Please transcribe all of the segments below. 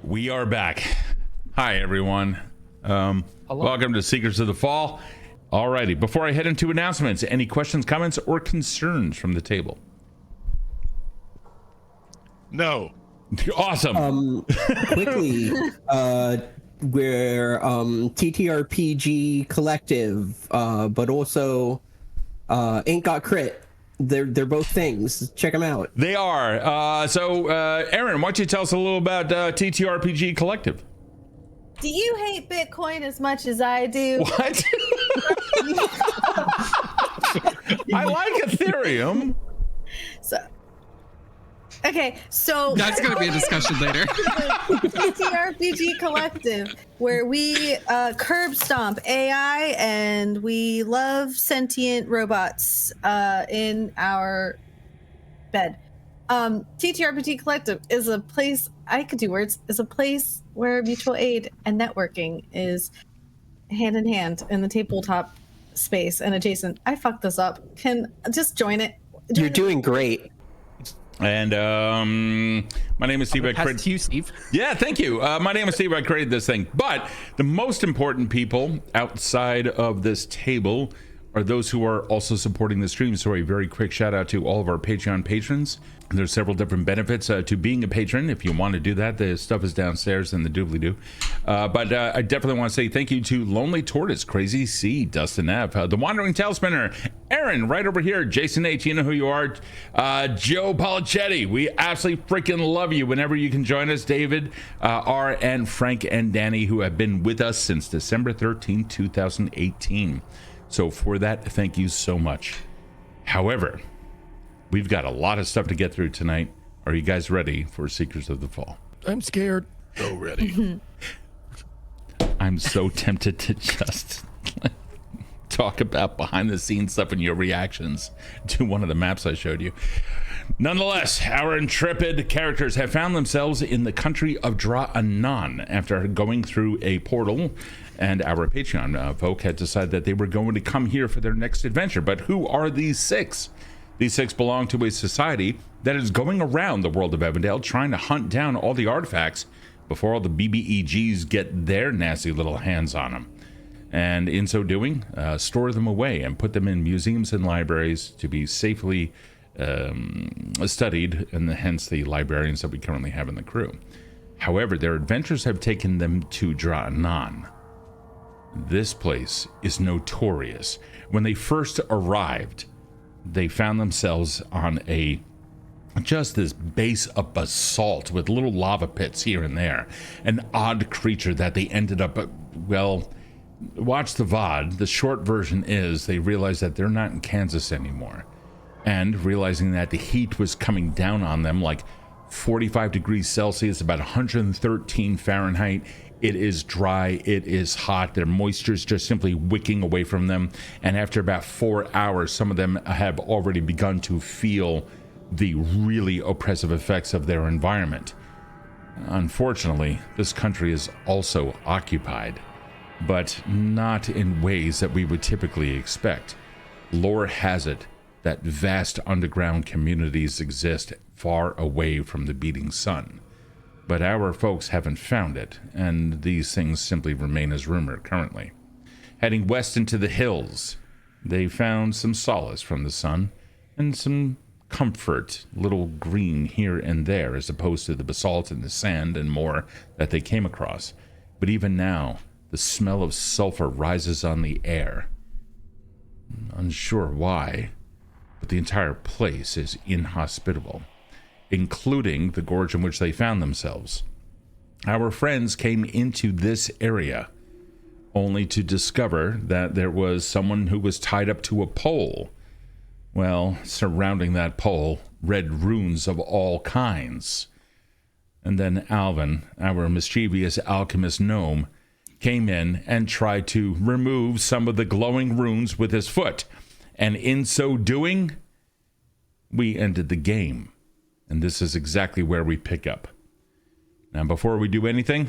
We are back. Hi, everyone. Welcome to Seekers of the Fall. Alrighty, before I head into announcements, any questions, comments, or concerns from the table? No. Awesome. Quickly, we're TTRPG collective, but also Ain't Got Crit. They're both things. Check them out. They are. So, Erin, why don't you tell us a little about TTRPG Collective? Do you hate Bitcoin as much as I do? What? I like Ethereum. So that's going to be a discussion later. TTRPG Collective, where we curb stomp AI and we love sentient robots in our bed. TTRPG Collective is a place, I could do words, is a place where mutual aid and networking is hand in hand in the tabletop space and adjacent. I fucked this up. Can just join it. You're doing great. And my name is Steve. To you, Steve. Yeah, thank you. My name is Steve. I created this thing. But the most important people outside of this table are those who are also supporting the stream. So a very quick shout out to all of our Patreon patrons. There's several different benefits to being a patron. If you want to do that, the stuff is downstairs in the doobly-doo. But I definitely want to say thank you to Lonely Tortoise, Crazy C, Dustin F, The Wandering Tailspinner, Erin, right over here, Jason H, you know who you are, Joe Polichetti. We absolutely freaking love you whenever you can join us. David R, and Frank and Danny, who have been with us since December 13, 2018. So for that, thank you so much. However, we've got a lot of stuff to get through tonight. Are you guys ready for Seekers of the Fall? I'm scared. So ready. I'm so tempted to just talk about behind the scenes stuff and your reactions to one of the maps I showed you. Nonetheless, our intrepid characters have found themselves in the country of Dra'anan after going through a portal, and our Patreon folk had decided that they were going to come here for their next adventure. But who are these six? These six belong to a society that is going around the world of Evandale trying to hunt down all the artifacts before all the BBEGs get their nasty little hands on them. And in so doing, store them away and put them in museums and libraries to be safely studied, and hence the librarians that we currently have in the crew. However, their adventures have taken them to Dra'anan. This place is notorious. When they first arrived, they found themselves on just this base of basalt with little lava pits here and there. An odd creature that they ended up, well, watch the VOD. The short version is they realized that they're not in Kansas anymore. And realizing that the heat was coming down on them like 45 degrees Celsius, about 113 Fahrenheit. It is dry, it is hot, their moisture's just simply wicking away from them, and after about 4 hours, some of them have already begun to feel the really oppressive effects of their environment. Unfortunately, this country is also occupied, but not in ways that we would typically expect. Lore has it that vast underground communities exist far away from the beating sun. But our folks haven't found it, and these things simply remain as rumor currently. Heading west into the hills, they found some solace from the sun, and some comfort, little green here and there, as opposed to the basalt and the sand and more that they came across. But even now, the smell of sulfur rises on the air. Unsure why, but the entire place is inhospitable, including the gorge in which they found themselves. Our friends came into this area only to discover that there was someone who was tied up to a pole. Well, surrounding that pole, red runes of all kinds. And then Alvin, our mischievous alchemist gnome, came in and tried to remove some of the glowing runes with his foot. And in so doing, we ended the game. And this is exactly where we pick up. Now, before we do anything,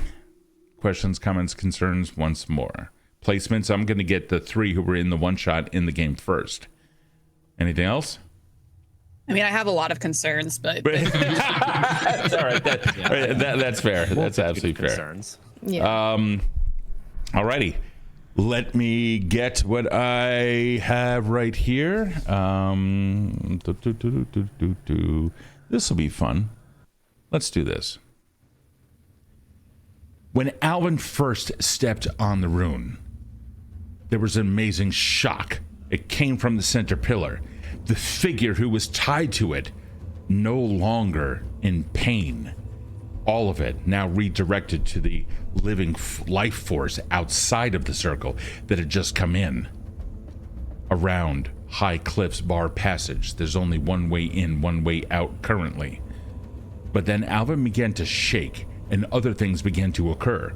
questions, comments, concerns once more. Placements, I'm going to get the three who were in the one-shot in the game first. Anything else? I mean, I have a lot of concerns, but That's all right. That's fair. That's absolutely fair. Concerns. Yeah. Alrighty. Let me get what I have right here. This will be fun. Let's do this. When Alvin first stepped on the rune, there was an amazing shock. It came from the center pillar. The figure who was tied to it, no longer in pain. All of it now redirected to the living life force outside of the circle that had just come in. Around High Cliffs Bar Passage, there's only one way in, one way out currently. But then Alvin began to shake, and other things began to occur.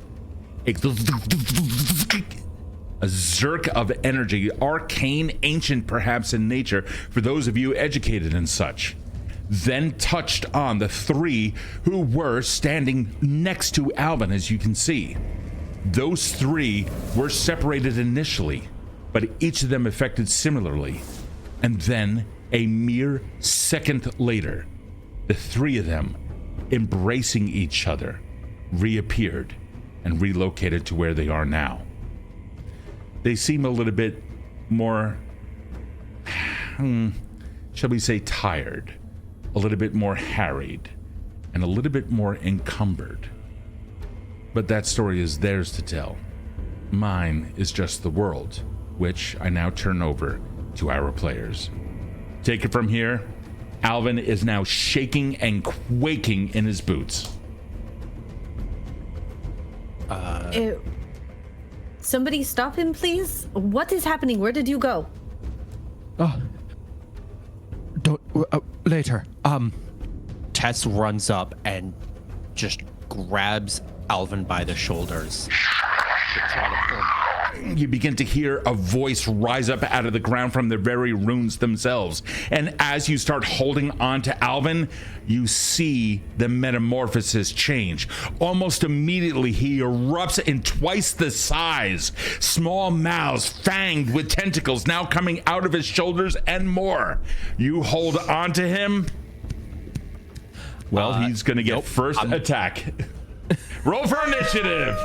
A zerk of energy, arcane, ancient perhaps in nature, for those of you educated and such. Then touched on the three who were standing next to Alvin, as you can see. Those three were separated initially, but each of them affected similarly. And then, a mere second later, the three of them, embracing each other, reappeared and relocated to where they are now. They seem a little bit more, shall we say, tired, a little bit more harried, and a little bit more encumbered. But that story is theirs to tell. Mine is just the world, which I now turn over to our players. Take it from here. Alvin is now shaking and quaking in his boots. Somebody stop him, please. What is happening? Where did you go? Later. Tess runs up and just grabs Alvin by the shoulders. You begin to hear a voice rise up out of the ground from the very runes themselves. And as you start holding on to Alvin, you see the metamorphosis change. Almost immediately, he erupts in twice the size. Small mouths, fanged with tentacles now coming out of his shoulders and more. You hold on to him. Well, he's going to get first attack. Roll for initiative.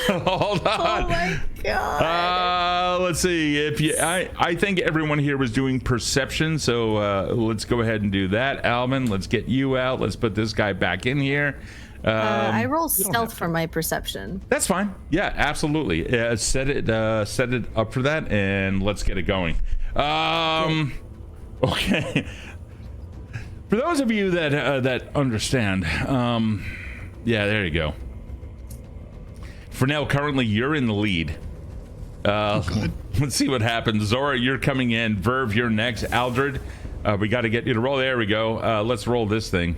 Hold on. Oh my god. Let's see. If you, I think everyone here was doing perception, so let's go ahead and do that. Alvin, let's get you out. Let's put this guy back in here. I roll stealth for my perception. That's fine. Yeah, absolutely. Set it up for that, and let's get it going. Okay. For those of you that understand, yeah, there you go. Frenell, currently you're in the lead. Let's see what happens. Zora, you're coming in. Virve, you're next. Aldred, we got to get you to roll. There we go. Let's roll this thing.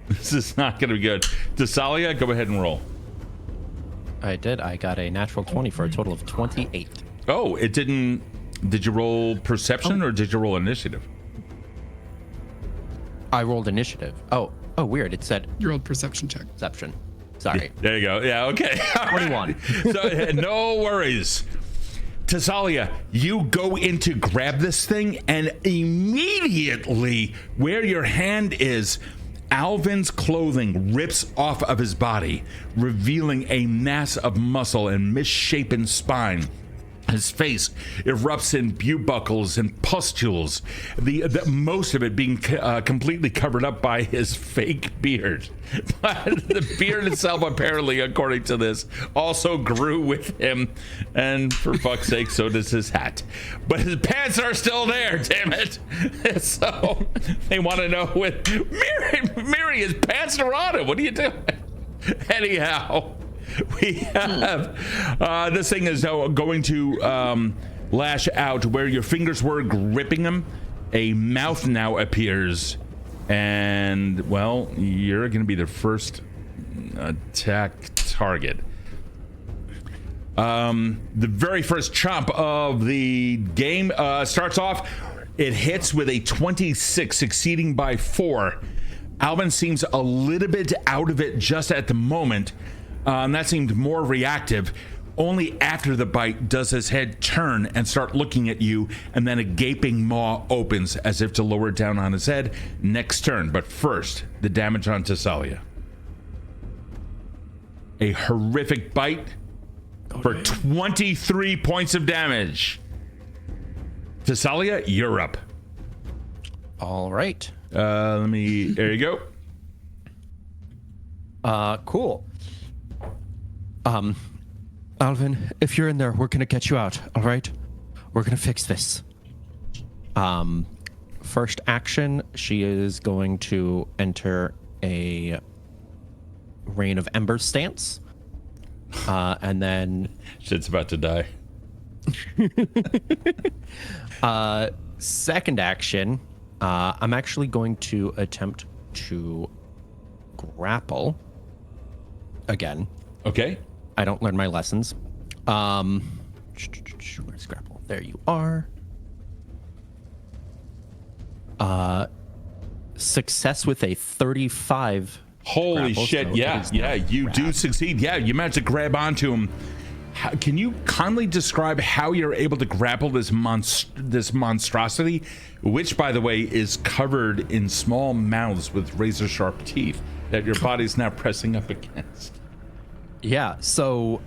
This is not going to be good. Thessalia, go ahead and roll. I did. I got a natural 20 for a total of 28. Oh, it didn't. Did you roll perception or did you roll initiative? I rolled initiative. Oh, weird. It said your old perception check. Perception. Sorry. There you go. Yeah, okay. 21. So, no worries. Thessalia, you go in to grab this thing, and immediately where your hand is, Alvin's clothing rips off of his body, revealing a mass of muscle and misshapen spine. His face erupts in buckles and pustules, the most of it being completely covered up by his fake beard. But the beard itself, apparently, according to this, also grew with him. And for fuck's sake, so does his hat. But his pants are still there, damn it. So they want to know with Miri, his pants are on him. What are you doing? Anyhow. We have this thing is now going to lash out where your fingers were gripping him. A mouth now appears, and well, you're going to be the first attack target. The very first chomp of the game starts off. It hits with a 26, succeeding by 4. Alvin seems a little bit out of it just at the moment. That seemed more reactive. Only after the bite does his head turn and start looking at you, and then a gaping maw opens as if to lower down on his head. Next turn, but first, the damage on Thessalia. A horrific bite for 23 points of damage. Thessalia, you're up. All right. There you go. Cool. Alvin, if you're in there, we're gonna get you out, all right? We're gonna fix this. First action, she is going to enter a Rain of Embers stance. And then... Shit's about to die. Second action, I'm actually going to attempt to grapple again. Okay. I don't learn my lessons. Where's grapple? There you are. Success with a 35. Holy grapple, shit. so Yeah, you do succeed. Yeah, you managed to grab onto him. Can you kindly describe how you're able to grapple this monstrosity, which, by the way, is covered in small mouths with razor-sharp teeth that your body's now pressing up against? Yeah, so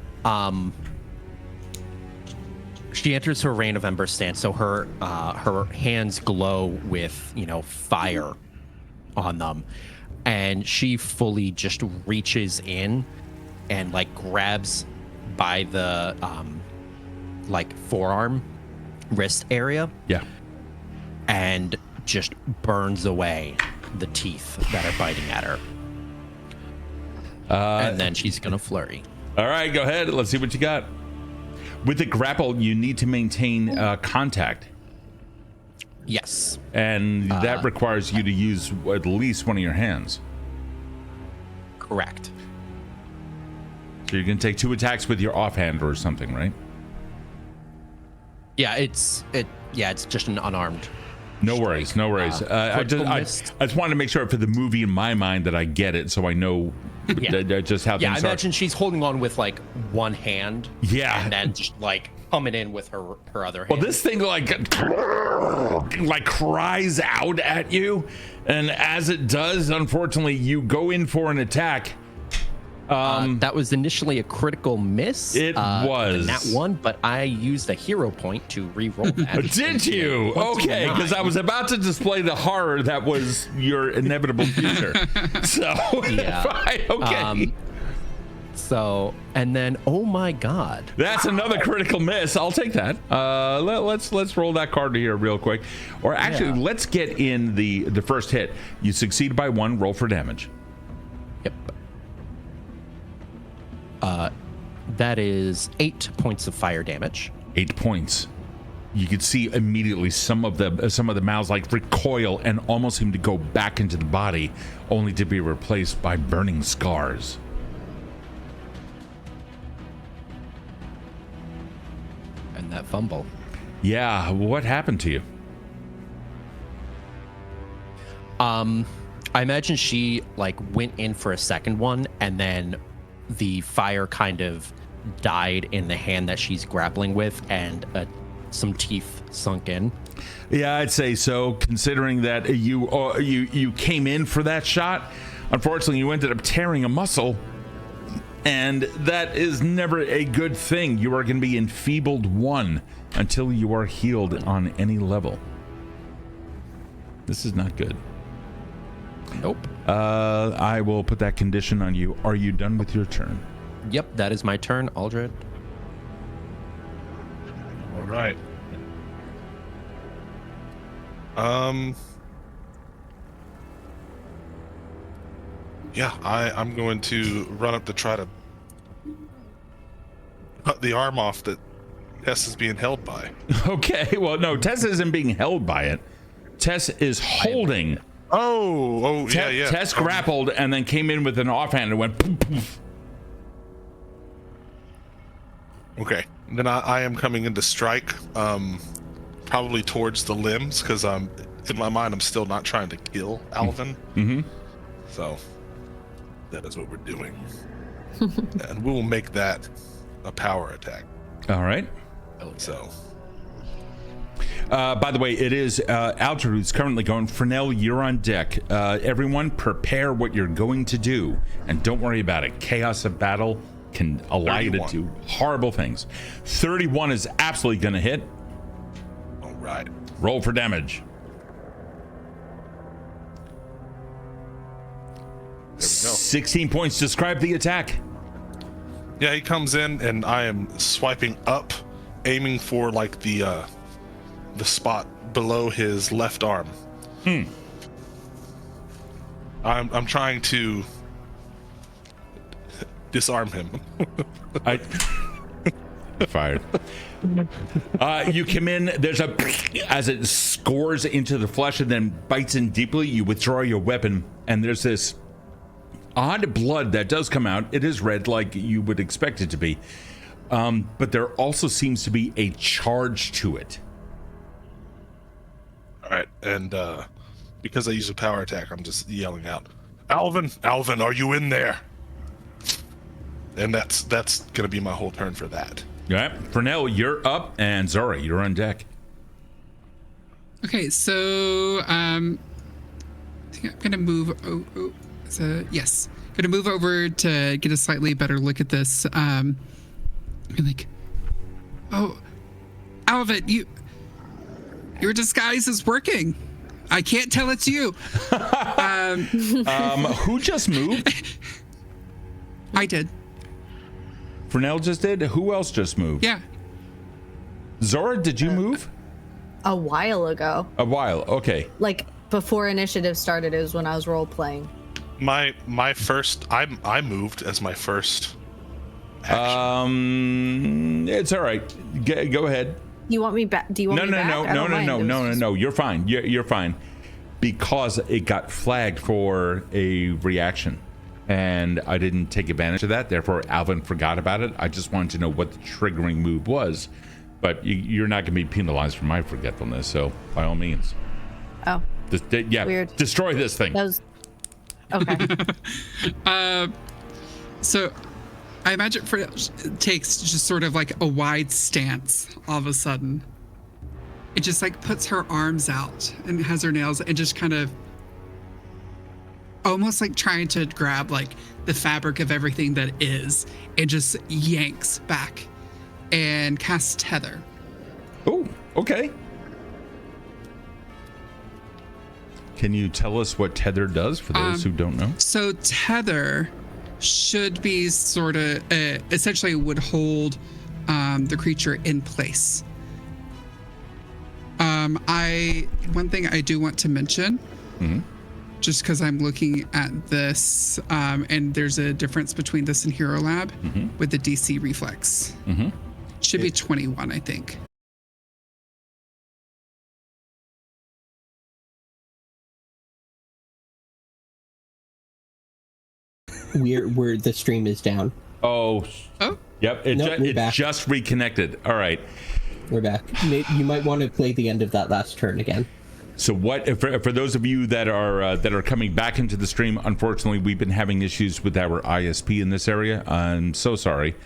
she enters her Rain of Ember stance, so her hands glow with, fire on them, and she fully just reaches in and grabs by the forearm wrist area. Yeah. And just burns away the teeth that are biting at her. And then she's gonna flurry. All right, go ahead. Let's see what you got. With the grapple, you need to maintain contact. Yes. And that requires you to use at least one of your hands. Correct. So you're going to take 2 attacks with your offhand or something, right? Yeah, it's just an unarmed. No worries. I just wanted to make sure for the movie in my mind that I get it, so I know just how things are. Yeah, I imagine she's holding on with one hand. Yeah. And then just coming in with her other hand. Well, this thing cries out at you, and as it does, unfortunately, you go in for an attack. That was initially a critical miss. It was that one, but I used a hero point to re-roll that. Did you? Okay, because I was about to display the horror that was your inevitable future. So yeah. Fine, okay. So, and then, oh my god, that's another critical miss. I'll take that. Let's roll that card here real quick, or actually, let's get in the first hit. You succeed by 1. Roll for damage. Yep. That is 8 points of fire damage. 8 points. You could see immediately some of the mouths recoil and almost seem to go back into the body, only to be replaced by burning scars. And that fumble. Yeah, what happened to you? I imagine she went in for a second one, and then the fire kind of died in the hand that she's grappling with, and some teeth sunk in. Yeah, I'd say so, considering that you came in for that shot. Unfortunately, you ended up tearing a muscle, and that is never a good thing. You are going to be enfeebled 1 until you are healed on any level. This is not good. Nope. I will put that condition on you. Are you done with your turn? Yep, that is my turn, Aldred. All right. Yeah, I'm going to run up to try to cut the arm off that Tess is being held by. Okay, well, no, Tess isn't being held by it. Tess is holding. Yeah. Tess grappled and then came in with an offhand and went poof, poof. Okay, then I am coming in to strike, probably towards the limbs, because in my mind I'm still not trying to kill Alvin. Mm-hmm. So that is what we're doing. And we will make that a power attack. All right. So. By the way, it is Aldred who's currently going. Frenell, you're on deck. Everyone, prepare what you're going to do, and don't worry about it. Chaos of battle can allow you to do horrible things. 31 is absolutely going to hit. All right. Roll for damage. 16 points. Describe the attack. Yeah, he comes in, and I am swiping up, aiming for like the spot below his left arm. I'm trying to disarm him. Fired. You come in, there's a as it scores into the flesh and then bites in deeply, you withdraw your weapon, and there's this odd blood that does come out. It is red like you would expect it to be, but there also seems to be a charge to it. All right, and because I use a power attack, I'm just yelling out, Alvin, are you in there? And that's gonna be my whole turn for that. All right, Frenell, you're up, and Zora, you're on deck. Okay, so I think I'm gonna move. Yes, gonna move over to get a slightly better look at this. I'm like, oh, Alvin, your disguise is working. I can't tell it's you. Who just moved? I did. Frenell just did? Who else just moved? Yeah. Zora, did you move? A while ago. A while, okay. Like before initiative started is when I was role playing. My first, I moved as my first action. It's all right. Go ahead. You want me back? Do you want me back? No. You're fine. You're fine. Because it got flagged for a reaction, and I didn't take advantage of that. Therefore, Alvin forgot about it. I just wanted to know what the triggering move was, but you're not going to be penalized for my forgetfulness. So, by all means. Oh. Weird. Destroy this thing. That was... Okay. So I imagine it takes just sort of like a wide stance all of a sudden. It just like puts her arms out and has her nails and just kind of almost like trying to grab like the fabric of everything that is and just yanks back and casts Tether. Oh, okay. Can you tell us what Tether does for those who don't know? So Tether should be sort of essentially would hold the creature in place. One thing I do want to mention, just because I'm looking at this, and there's a difference between this and Hero Lab with the DC reflex. Should be 21, I think. Where the stream is down. Oh. Yep. It just reconnected. All right. We're back. You might want to play the end of that last turn again. So what for those of you that are coming back into the stream, unfortunately we've been having issues with our ISP in this area. I'm so sorry.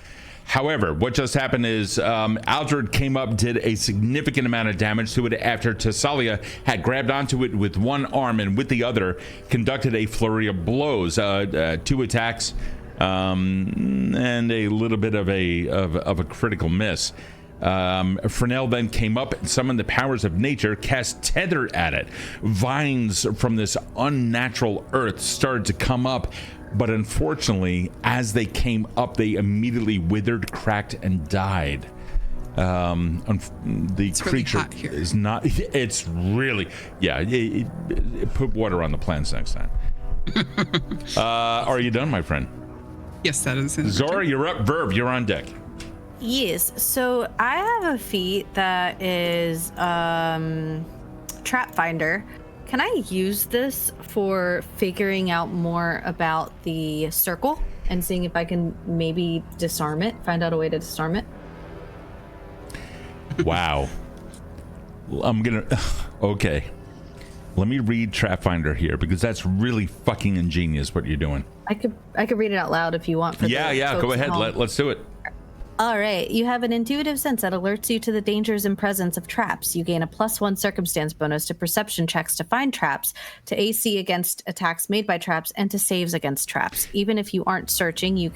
However, what just happened is Aldred came up, did a significant amount of damage to it after Thessalia had grabbed onto it with one arm and with the other conducted a flurry of blows, 2 attacks, and a little bit of a critical miss. Frenell then came up and summoned the powers of nature, cast Tether at it. Vines from this unnatural earth started to come up, but unfortunately, as they came up, they immediately withered, cracked, and died. The creature really hot here. is not. It's really, yeah. Put water on the plants next time. Are you done, my friend? Yes, that is. Zora, you're up. Virve, you're on deck. Yes. So I have a feat that is Trap Finder. Can I use this for figuring out more about the circle and seeing if I can maybe disarm it, find out a way to disarm it? Wow. Okay. Let me read Trap Finder here because that's really fucking ingenious what you're doing. I could read it out loud if you want. For Yeah, go ahead. Let's do it. All right. You have an intuitive sense that alerts you to the dangers and presence of traps. You gain a +1 circumstance bonus to perception checks to find traps, to AC against attacks made by traps, and to saves against traps. Even if you aren't searching, you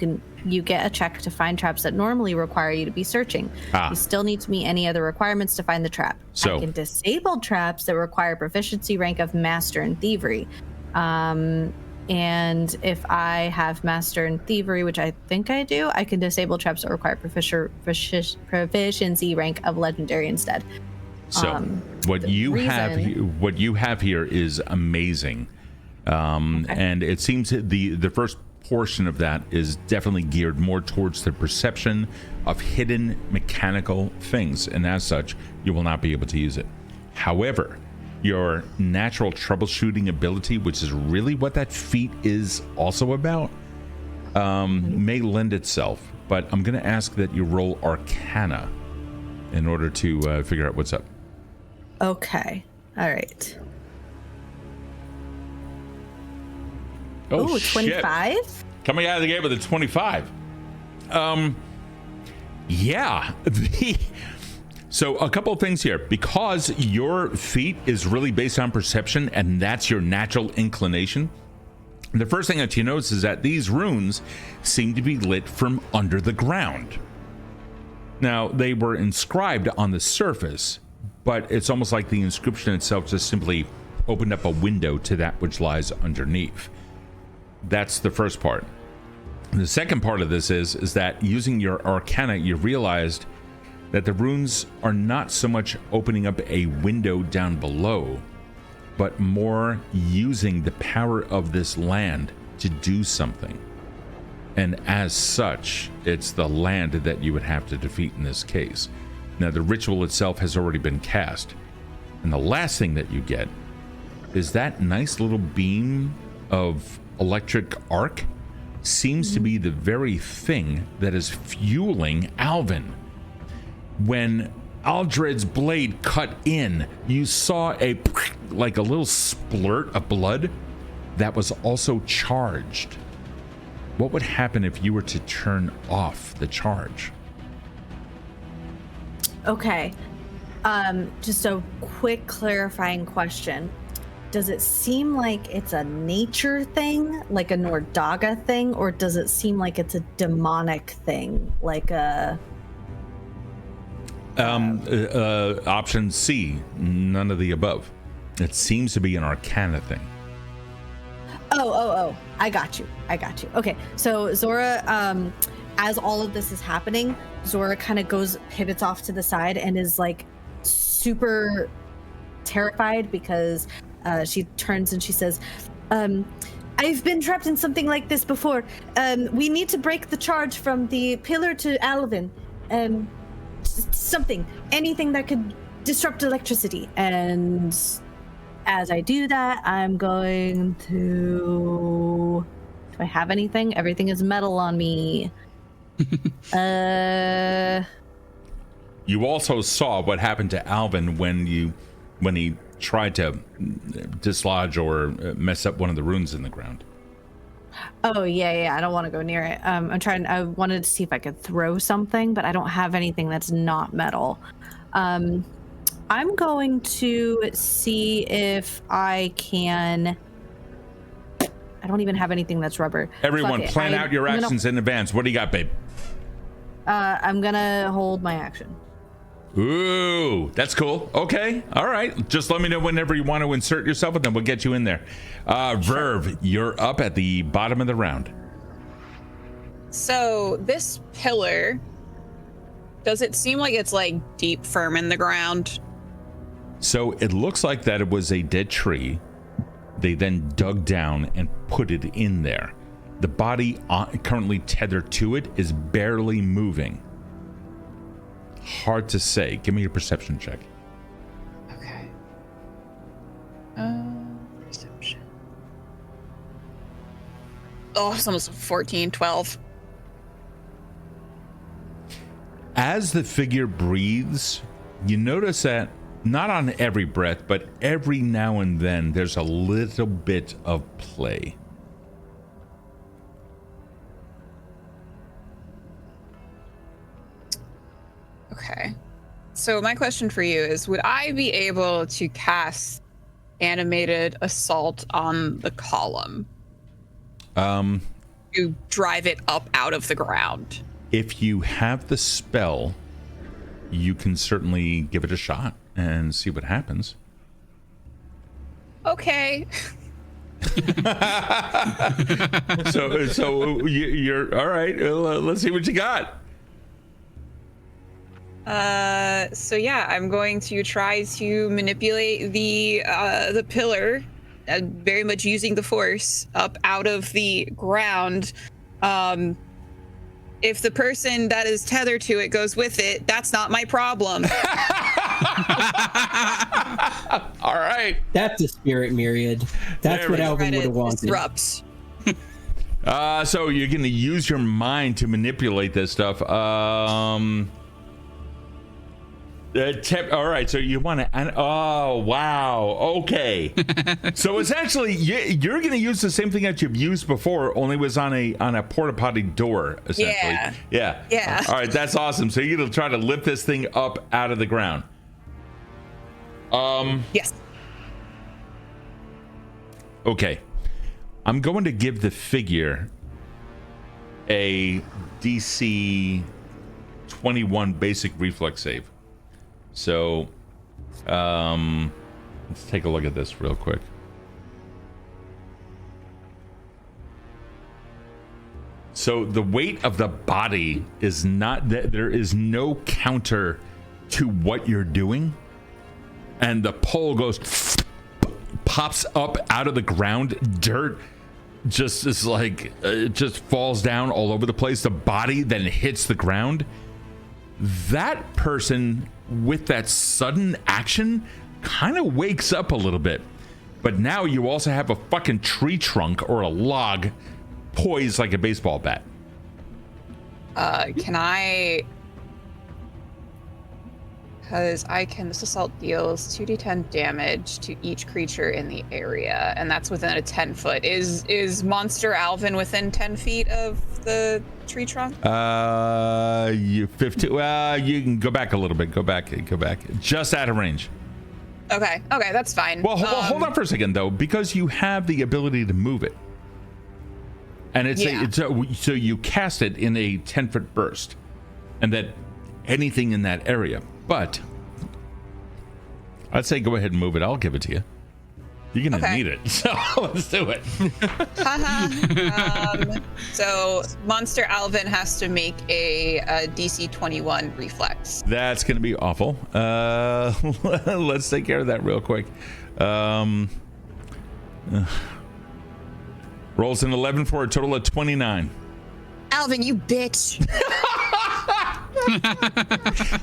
get a check to find traps that normally require you to be searching. You still need to meet any other requirements to find the trap. So, I can disable traps that require proficiency rank of Master in Thievery. And if I have Master in Thievery, which I think I do, I can disable traps that require proficiency rank of Legendary instead. So what you have here is amazing, and it seems the first portion of that is definitely geared more towards the perception of hidden mechanical things, and as such, you will not be able to use it. However, your natural troubleshooting ability, which is really what that feat is also about, may lend itself. But I'm going to ask that you roll Arcana in order to figure out what's up. Okay. All right. Oh, Ooh, 25? Shit. Coming out of the gate with a 25. Yeah. So a couple of things here. Because your feat is really based on perception and that's your natural inclination, the first thing that you notice is that these runes seem to be lit from under the ground. Now, they were inscribed on the surface, but it's almost like the inscription itself just simply opened up a window to that which lies underneath. That's the first part. The second part of this is that using your Arcana, you realized that the runes are not so much opening up a window down below, but more using the power of this land to do something. And as such, it's the land that you would have to defeat in this case. Now, the ritual itself has already been cast. And the last thing that you get is that nice little beam of electric arc seems to be the very thing that is fueling Alvin. When Aldred's blade cut in, you saw like a little splurt of blood that was also charged. What would happen if you were to turn off the charge? Okay. Just a quick clarifying question. Does it seem like it's a nature thing, like a Nordaga thing, or does it seem like it's a demonic thing, like a... Option C, none of the above. It seems to be an Arcana thing. Oh, I got you. Okay, so Zora, as all of this is happening, Zora kind of pivots off to the side and is like super terrified because she turns and she says, I've been trapped in something like this before. We need to break the charge from the pillar to Alvin. Anything that could disrupt electricity. And as I do that, I'm going to... Do I have anything? Everything is metal on me. You also saw what happened to Alvin when he tried to dislodge or mess up one of the runes in the ground. Oh, yeah. I don't want to go near it. I wanted to see if I could throw something, but I don't have anything that's not metal. I'm going to see if I can... I don't even have anything that's rubber. Everyone, plan out your actions in advance. What do you got, babe? I'm gonna hold my action. Ooh, that's cool. Okay, all right. Just let me know whenever you want to insert yourself, and then we'll get you in there. Virve, you're up at the bottom of the round. So this pillar, does it seem like it's like deep firm in the ground? So it looks like that it was a dead tree. They then dug down and put it in there. The body currently tethered to it is barely moving. Hard to say. Give me your perception check. Okay. Perception. Oh, it's almost 14, 12. As the figure breathes, you notice that not on every breath, but every now and then there's a little bit of play. Okay. So my question for you is, would I be able to cast animated assault on the column? To drive it up out of the ground. If you have the spell, you can certainly give it a shot and see what happens. Okay. So you're all right. Let's see what you got. So yeah, I'm going to try to manipulate the pillar, very much using the force up out of the ground. If the person that is tethered to it goes with it, that's not my problem. All right. That's the spirit, Myriad. That's There what we go. Alvin would have wanted. Disrupt. So you're going to use your mind to manipulate this stuff. All right, so you want to... Oh, wow. Okay. So it's actually... You're going to use the same thing that you've used before, only was on a porta-potty door, essentially. Yeah. All right, that's awesome. So you're going to try to lift this thing up out of the ground. Yes. Okay. I'm going to give the figure a DC 21 basic reflex save. So, let's take a look at this real quick. So the weight of the body is not that there is no counter to what you're doing. And the pole pops up out of the ground. Dirt just is like, it just falls down all over the place. The body then hits the ground. That person with that sudden action kind of wakes up a little bit. But now you also have a fucking tree trunk or a log poised like a baseball bat. Can I... Because this assault deals 2d10 damage to each creature in the area, and that's within a 10 foot. Is Monster Alvin within 10 feet of the tree trunk? You 15. You can go back a little bit. Go back. Just out of range. Okay, that's fine. Well, hold on for a second though, because you have the ability to move it, and so you cast it in a 10-foot burst, and that anything in that area. But I'd say go ahead and move it. I'll give it to you. You're gonna need it, so let's do it. So Monster Alvin has to make a DC 21 reflex. That's gonna be awful. Let's take care of that real quick. Rolls an 11 for a total of 29. Alvin, you bitch.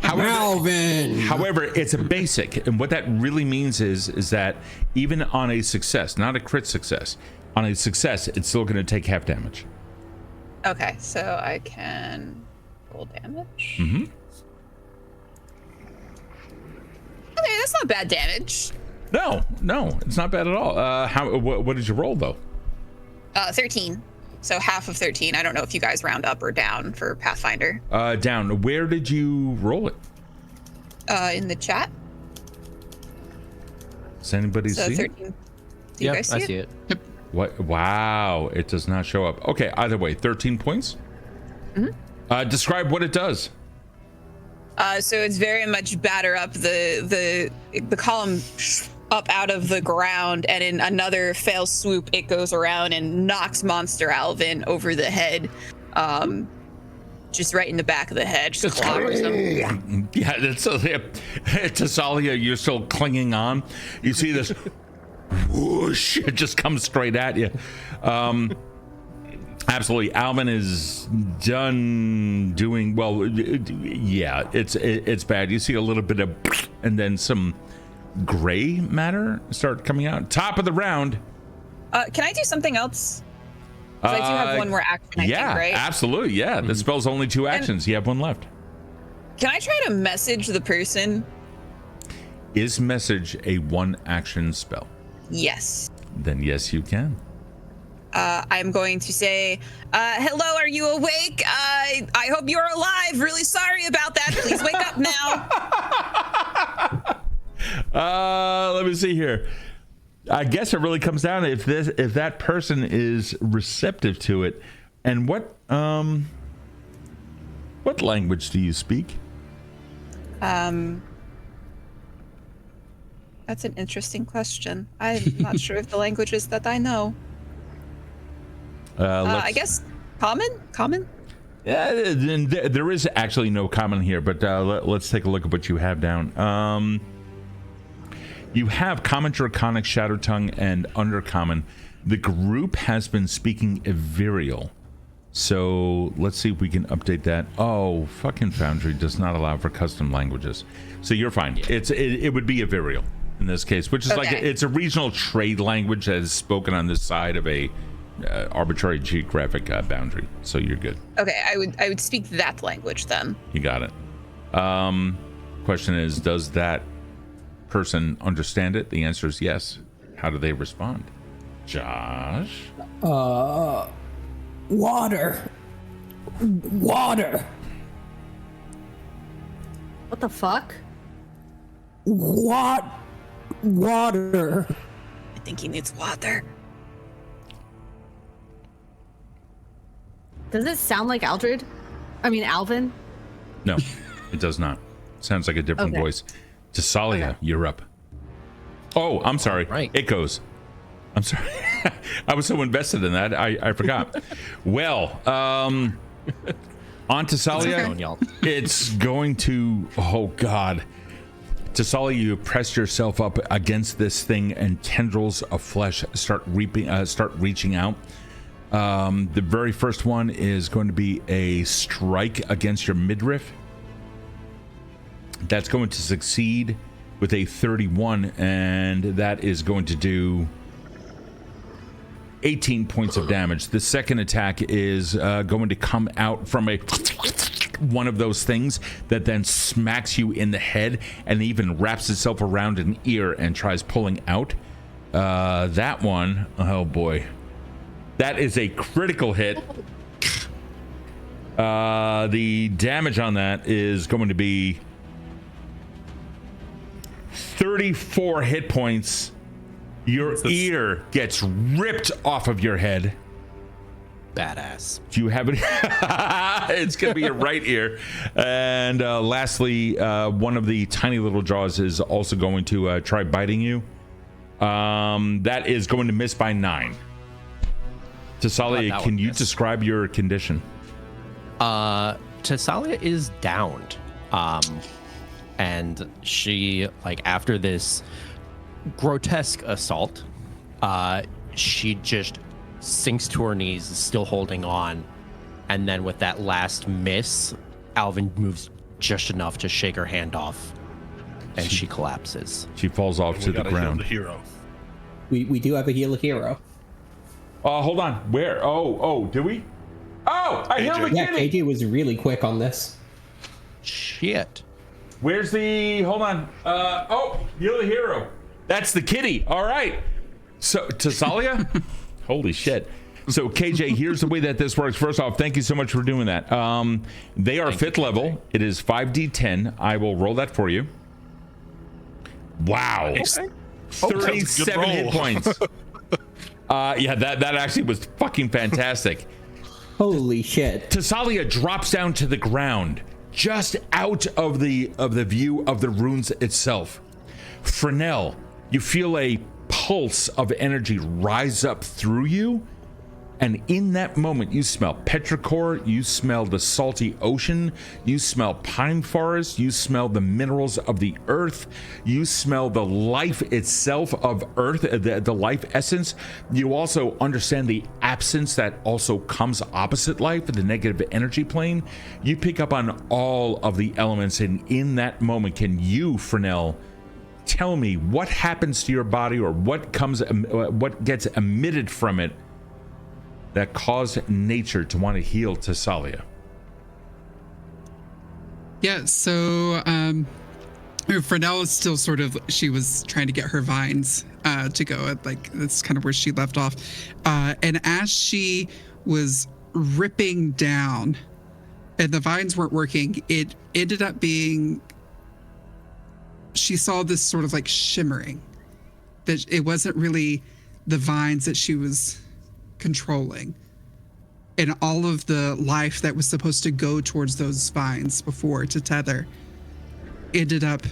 However, it's a basic, and what that really means is that even on a success, not a crit success, on a success, it's still going to take half damage. Okay, so I can roll damage. Mm-hmm. Okay, that's not bad damage. No, it's not bad at all. What did you roll though? 13. So half of 13. I don't know if you guys round up or down for Pathfinder. Down. Where did you roll it? In the chat. Does anybody see 13. it? Do you guys see I it? see it. Yep. What? Wow, it does not show up. Okay, either way, 13 points. Mm-hmm. Describe what it does. So it's very much batter up the column up out of the ground, and in another fail swoop, it goes around and knocks Monster Alvin over the head, just right in the back of the head. Just clobbers him. Yeah, that's Thessalia, you're still clinging on. You see this whoosh, it just comes straight at you. Absolutely, Alvin is done doing well. Yeah, it's bad. You see a little bit of, and then some gray matter start coming out. Top of the round. Can I do something else? Because I do have one more action, I think, right? Absolutely. Yeah, the spell's only 2 actions. You have 1 left. Can I try to message the person? Is message a 1 action spell? Yes. Then yes, you can. I'm going to say, hello, are you awake? I hope you're alive. Really sorry about that. Please wake up now. Let me see here. I guess it really comes down to if that person is receptive to it, and what language do you speak? That's an interesting question. I'm not sure if the languages that I know. I guess common. Yeah, there is actually no common here, but let's take a look at what you have down. You have Common, Draconic, Shadow Tongue, and Undercommon. The group has been speaking Ethereal. So let's see if we can update that. Oh, fucking Foundry does not allow for custom languages. So you're fine. It would be Ethereal in this case, which is like it's a regional trade language that is spoken on this side of a arbitrary geographic boundary. So you're good. Okay, I would speak that language then. You got it. Question is, does that person understand it? The answer is yes. How do they respond? Josh? Water. What the fuck? Water. I think he needs water. Does it sound like Aldred? I mean, Alvin? No, it does not. Sounds like a different voice. Thessalia, you're up. Oh, I'm sorry. Right. It goes. I'm sorry. I was so invested in that, I forgot. Well, on Thessalia, it's going to, oh God. Thessalia, you press yourself up against this thing and tendrils of flesh start reaching out. The very first one is going to be a strike against your midriff. That's going to succeed with a 31, and that is going to do 18 points of damage. The second attack is going to come out from one of those things that then smacks you in the head and even wraps itself around an ear and tries pulling out. That one, oh boy. That is a critical hit. The damage on that is going to be 34 hit points. Your ear gets ripped off of your head. Badass. Do you have it? It's going to be your right ear. And lastly, one of the tiny little jaws is also going to try biting you. That is going to miss by 9. Thessalia, can you describe your condition? Thessalia is downed. And she, like, after this grotesque assault, she just sinks to her knees, still holding on. And then with that last miss, Alvin moves just enough to shake her hand off, and she collapses. She falls off to the ground. The hero. We do have a heal hero. Hold on. Where? Oh, do we? Oh, I healed the Yeah, kitty. KJ was really quick on this. Shit. Where's the? Hold on. Heal the hero. That's the kitty. All right. So Thessalia. Holy shit. So KJ, here's the way that this works. First off, thank you so much for doing that. They are 5th level. It is 5d10. I will roll that for you. Wow. Okay. 37 hit points. Yeah, that actually was fucking fantastic. Holy shit. Thessalia drops down to the ground, just out of the view of the runes itself. Frenell, you feel a pulse of energy rise up through you, and in that moment you smell petrichor, you smell the salty ocean, you smell pine forest, you smell the minerals of the earth, you smell the life itself of earth, the life essence. You also understand the absence that also comes opposite life, the negative energy plane. You pick up on all of the elements, and in that moment, can you, Frenell, tell me what happens to your body, or what gets emitted from it that caused nature to want to heal Thessalia? Yeah, so Frenell is still sort of, she was trying to get her vines to go. Like, that's kind of where she left off. And as she was ripping down and the vines weren't working, it ended up being, she saw this sort of like shimmering, that it wasn't really the vines that she was controlling. And all of the life that was supposed to go towards those vines before to tether ended up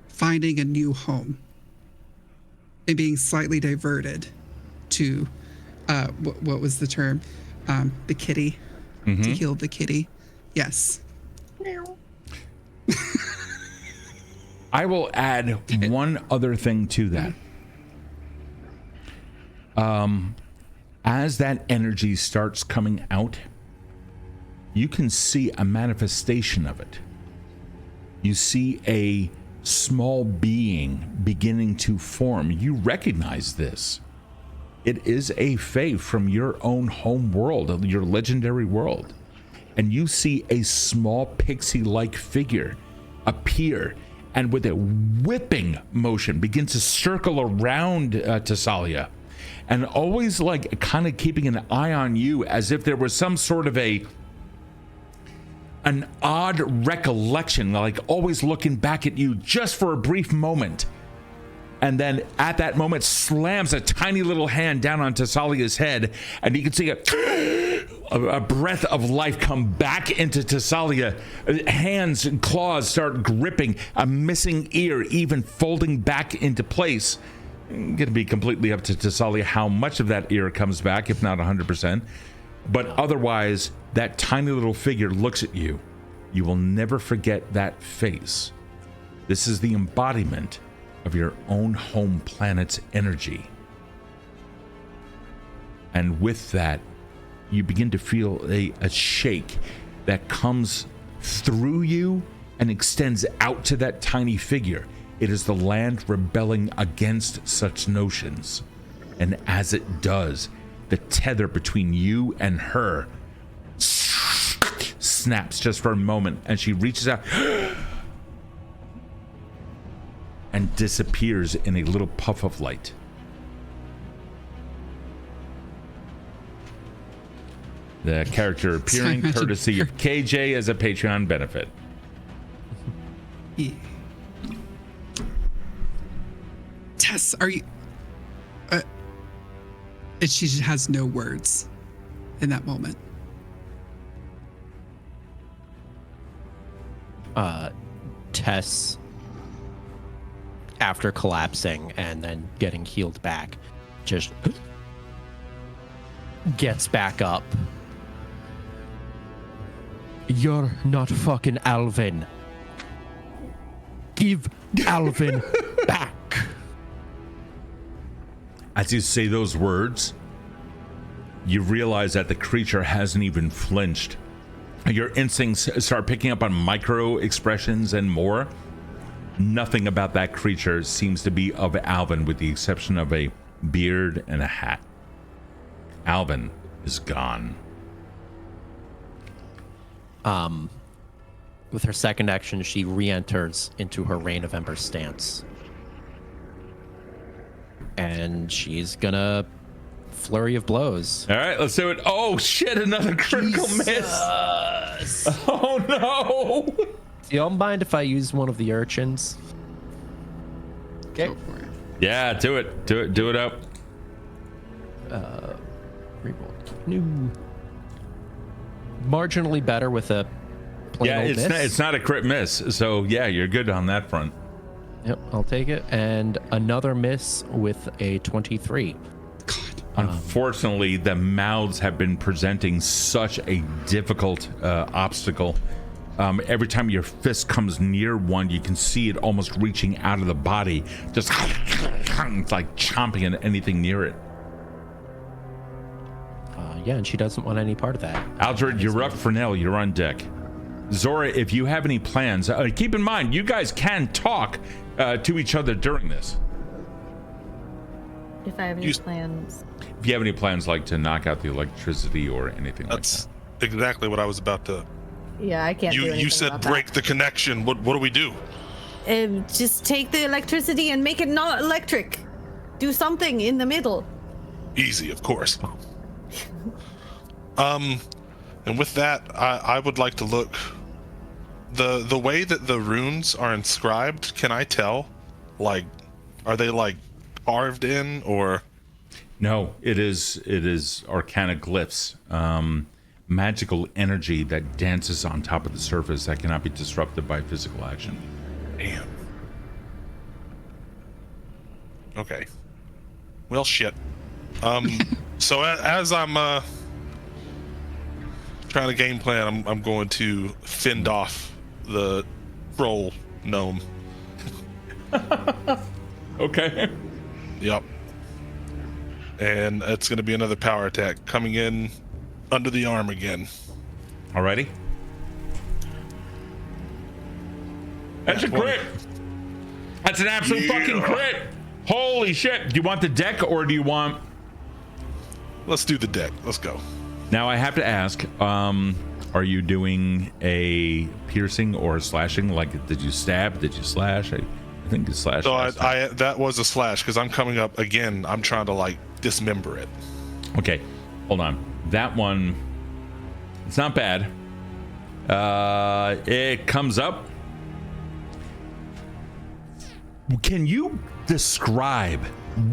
finding a new home and being slightly diverted to what was the term? The kitty. To heal the kitty. Yes. I will add one other thing to that. As that energy starts coming out, you can see a manifestation of it. You see a small being beginning to form. You recognize this. It is a fae from your own home world, your legendary world. And you see a small pixie-like figure appear and with a whipping motion begin to circle around Thessalia. And always like kind of keeping an eye on you as if there was some sort of an odd recollection, like always looking back at you just for a brief moment. And then at that moment slams a tiny little hand down on Thessalia's head, and you can see a breath of life come back into Thessalia. Hands and claws start gripping, a missing ear even folding back into place. Going to be completely up to Thessalia how much of that ear comes back, if not 100%. But otherwise, that tiny little figure looks at you. You will never forget that face. This is the embodiment of your own home planet's energy. And with that, you begin to feel a shake that comes through you and extends out to that tiny figure. It is the land rebelling against such notions. And as it does, the tether between you and her snaps just for a moment, and she reaches out and disappears in a little puff of light. The character appearing courtesy of KJ as a Patreon benefit. Yeah. Tess, are you... and she just has no words in that moment. Tess, after collapsing and then getting healed back, just gets back up. You're not fucking Alvin. Give Alvin back. As you say those words, you realize that the creature hasn't even flinched. Your instincts start picking up on micro expressions and more. Nothing about that creature seems to be of Alvin, with the exception of a beard and a hat. Alvin is gone. With her second action, she re-enters into her Reign of Ember stance. And she's gonna flurry of blows. All right, let's do it. Oh shit, another critical miss. Oh no. Do y'all mind if I use one of the urchins? Okay. Go for it. Yeah, do it. Do it up. Reroll. New. Marginally better with a plain Yeah, old miss. it's not a crit miss. So yeah, you're good on that front. Yep, I'll take it. And another miss with a 23. Unfortunately, the mouths have been presenting such a difficult obstacle. Every time your fist comes near one, you can see it almost reaching out of the body, just it's like chomping at anything near it. Yeah, and she doesn't want any part of that. Aldred, you're up. Frenell, you're on deck. Zora, if you have any plans, keep in mind, you guys can talk to each other during this. If I have any plans. If you have any plans, like to knock out the electricity or anything That's like that. exactly what I was about to. Yeah, I can't do anything You said about break that. the connection. What do we do? Just take the electricity and make it not electric. Do something in the middle. Easy, of course. And with that, I would like to look. The way that the runes are inscribed, can I tell? Like, are they like carved in or? No, it is arcana glyphs, magical energy that dances on top of the surface that cannot be disrupted by physical action. Damn. Okay. Well, shit. So as I'm trying to game plan, I'm going to fend off the troll gnome. Okay. Yep. And it's going to be another power attack coming in under the arm again. Alrighty. That's a crit. That's an absolute fucking crit. Holy shit. Do you want the deck or do you want... Let's do the deck. Let's go. Now I have to ask, are you doing a piercing or a slashing? Like, did you stab? Did you slash? I think you slashed. So I that was a slash because I'm coming up again. I'm trying to like dismember it. Okay, hold on. That one, it's not bad. It comes up. Can you describe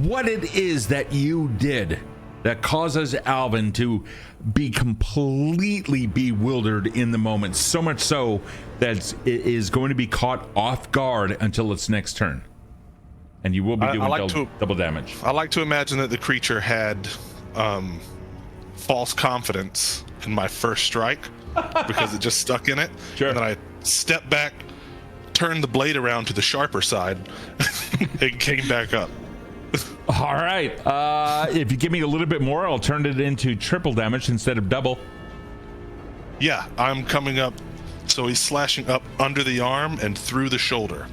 what it is that you did that causes Alvin to be completely bewildered in the moment, so much so that it is going to be caught off guard until its next turn, and you will be doing double damage. I like to imagine that the creature had false confidence in my first strike because it just stuck in it. Sure. And then I stepped back, turned the blade around to the sharper side, and came back up. All right. If you give me a little bit more, I'll turn it into triple damage instead of double. Yeah, I'm coming up. So he's slashing up under the arm and through the shoulder.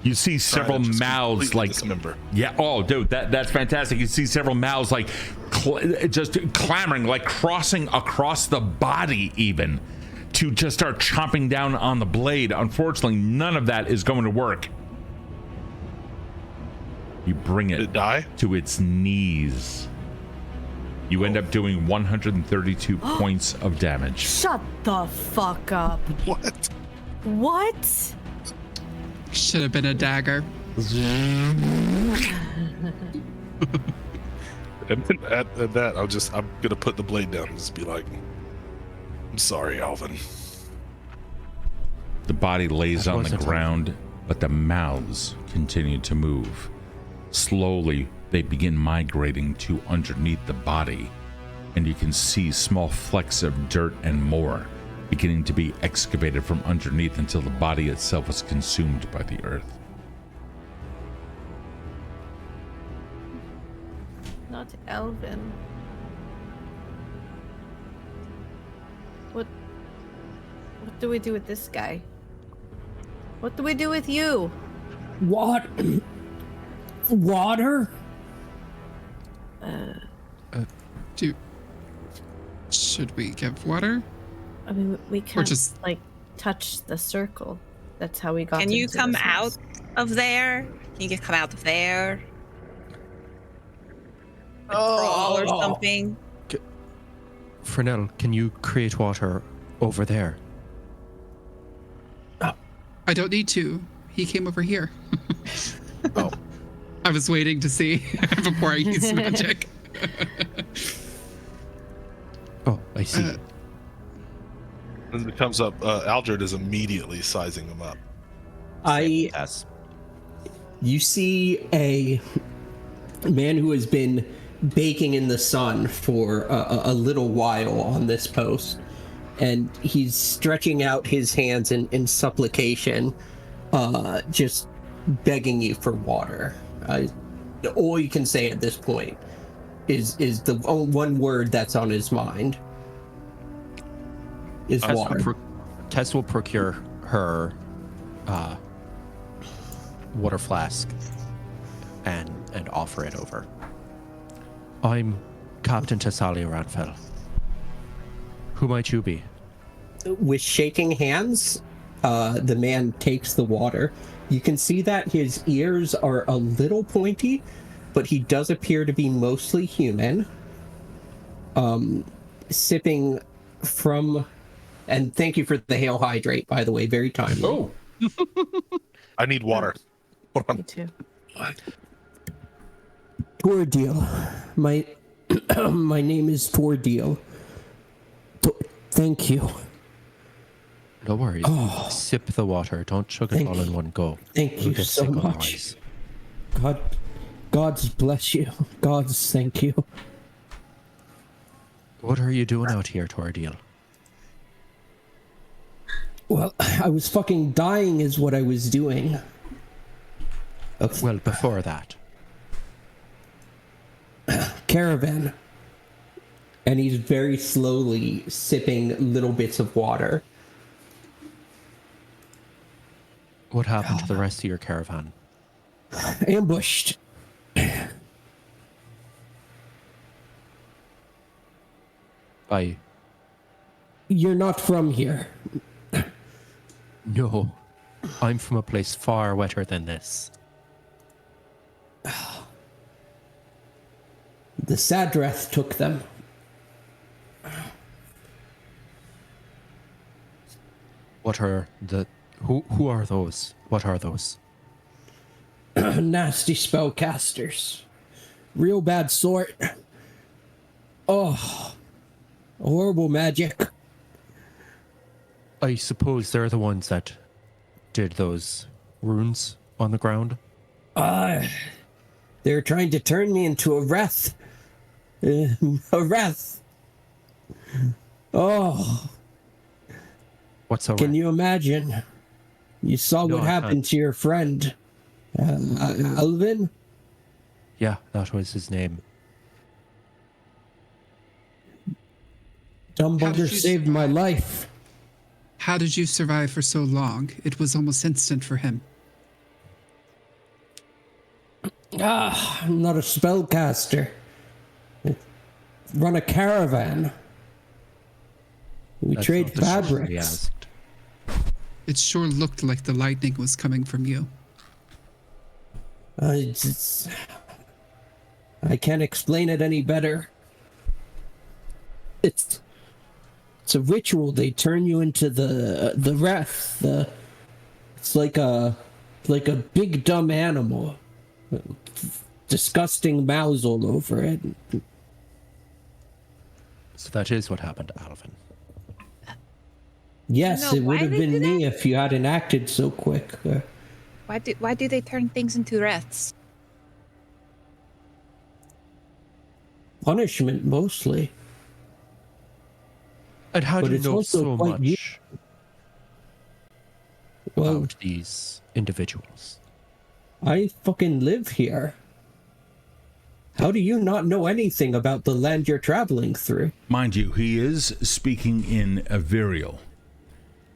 You see several mouths like dismember. Yeah. Oh, dude, that's fantastic. You see several mouths like just clamoring, like crossing across the body, even to just start chomping down on the blade. Unfortunately, none of that is going to work. You bring it to its knees. You end up doing 132 points of damage. Shut the fuck up. What? What? Should have been a dagger. And at that, I'm gonna put the blade down and just be like, I'm sorry, Alvin. The body lays on the ground, but the mouths continue to move. Slowly, they begin migrating to underneath the body, and you can see small flecks of dirt and more beginning to be excavated from underneath until the body itself is consumed by the earth. Not Alvin. What do we do with this guy? What do we do with you? What? Water? Should we give water? I mean, we can't just like touch the circle. That's how we got. Can you into come this out mess. of there? Can you come out of there? A crawl or something? Frenell, can you create water over there? I don't need to. He came over here. Oh. I was waiting to see before I used magic. Oh, I see. As it comes up, Aldred is immediately sizing him up. Yes. You see a man who has been baking in the sun for a little while on this post, and he's stretching out his hands in supplication, just begging you for water. All you can say at this point is the one word that's on his mind is water. Tess will procure her water flask and offer it over. I'm Captain Thessalia Wranfel. Who might you be? With shaking hands, the man takes the water, you can see that his ears are a little pointy, but he does appear to be mostly human. Sipping from, and thank you for the hail hydrate, by the way, very timely. Oh, I need water. Hold on. Me too. Tor'Dil. My my name is Tor'Dil. Thank you. No worries. Sip the water. Don't chug it all in one go. Thank You'll you get so sick much. otherwise. God's bless you. God's thank you. What are you doing out here, Tor'Dil? Well, I was fucking dying is what I was doing. Well, before that. Caravan. And he's very slowly sipping little bits of water. What happened to the rest of your caravan? Ambushed. By... You're not from here. No. I'm from a place far wetter than this. The Sadreth took them. What are the... Who are those? What are those? Nasty spellcasters. Real bad sort. Oh. Horrible magic. I suppose they're the ones that did those runes on the ground? They're trying to turn me into a wrath. A wrath. Oh. What's a Can you imagine? You saw No, what I happened can't. to your friend. Alvin? Yeah, that was his name. Dumb How did bugger you saved my life. How did you survive for so long? It was almost instant for him. I'm not a spellcaster. Run a caravan. We That's trade not the question we fabrics. asked. It sure looked like the lightning was coming from you. I can't explain it any better. It's a ritual. They turn you into the wrath. It's like a big dumb animal. Disgusting mouths all over it. So that is what happened to Alvin. Yes, You know it would why have they been do me if you hadn't acted so quick. Why do they turn things into wraiths? Punishment mostly. And how But do you it's know also so quite much Well, about these individuals? I fucking live here. How do you not know anything about the land you're traveling through? mind you, he is speaking in a Virial.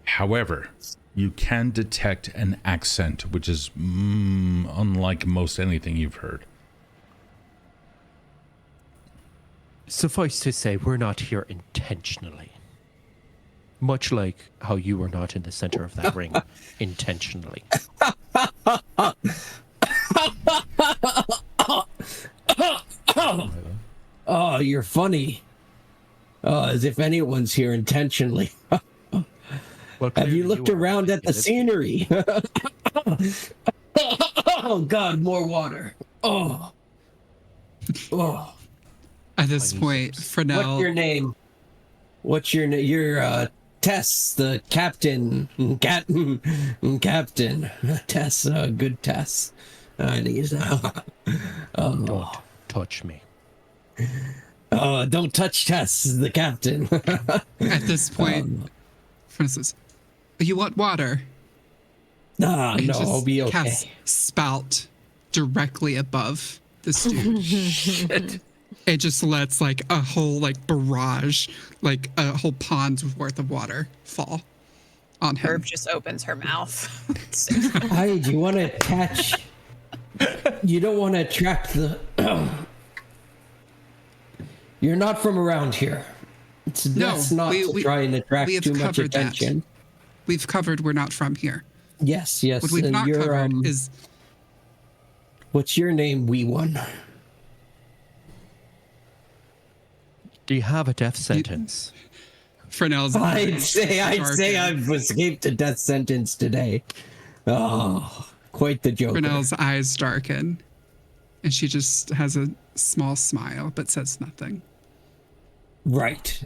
However, you can detect an accent, which is unlike most anything you've heard. Suffice to say, we're not here intentionally. Much like how you were not in the center of that ring intentionally. Oh, you're funny. As if anyone's here intentionally. Well, Have you clearly looked are. around at the You live- scenery? Oh, God, more water. Oh. Oh. At this need point, What's Frenell, your name? What's your name? You're, Tess, the captain. Captain. Tess, good Tess. I need Don't touch me. don't touch Tess, the captain. at this point, Frenell says, "You want water?" No, And I'll be okay. casts spout directly above this dude. It just lets like a whole like barrage, like a whole pond's worth of water fall on him. Herb just opens her mouth. Hi, do you want to attach? You don't want to attract the. You're not from around here. It's best not to try and attract we have too much covered that. attention. we've covered we're not from here. Yes. What we've And not you're, covered is what's your name, wee one? Do you have a death sentence? Frenell's I'd eyes say darken. I've escaped a death sentence today. Oh, quite the joke. Frenell's eyes darken, and she just has a small smile, but says nothing. Right.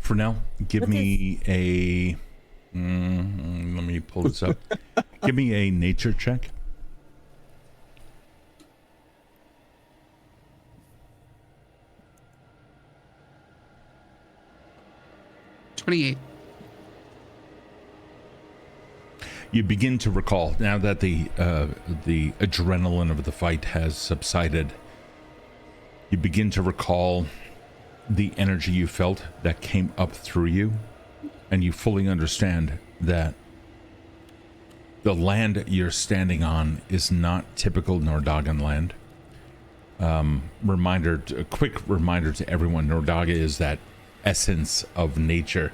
Frenell, give me a. Let me pull this up. Give me a nature check. $28. You begin to recall now that the adrenaline of the fight has subsided. You begin to recall the energy you felt that came up through you, and you fully understand that the land you're standing on is not typical Nordagan land. A quick reminder to everyone: Nordaga is that essence of nature,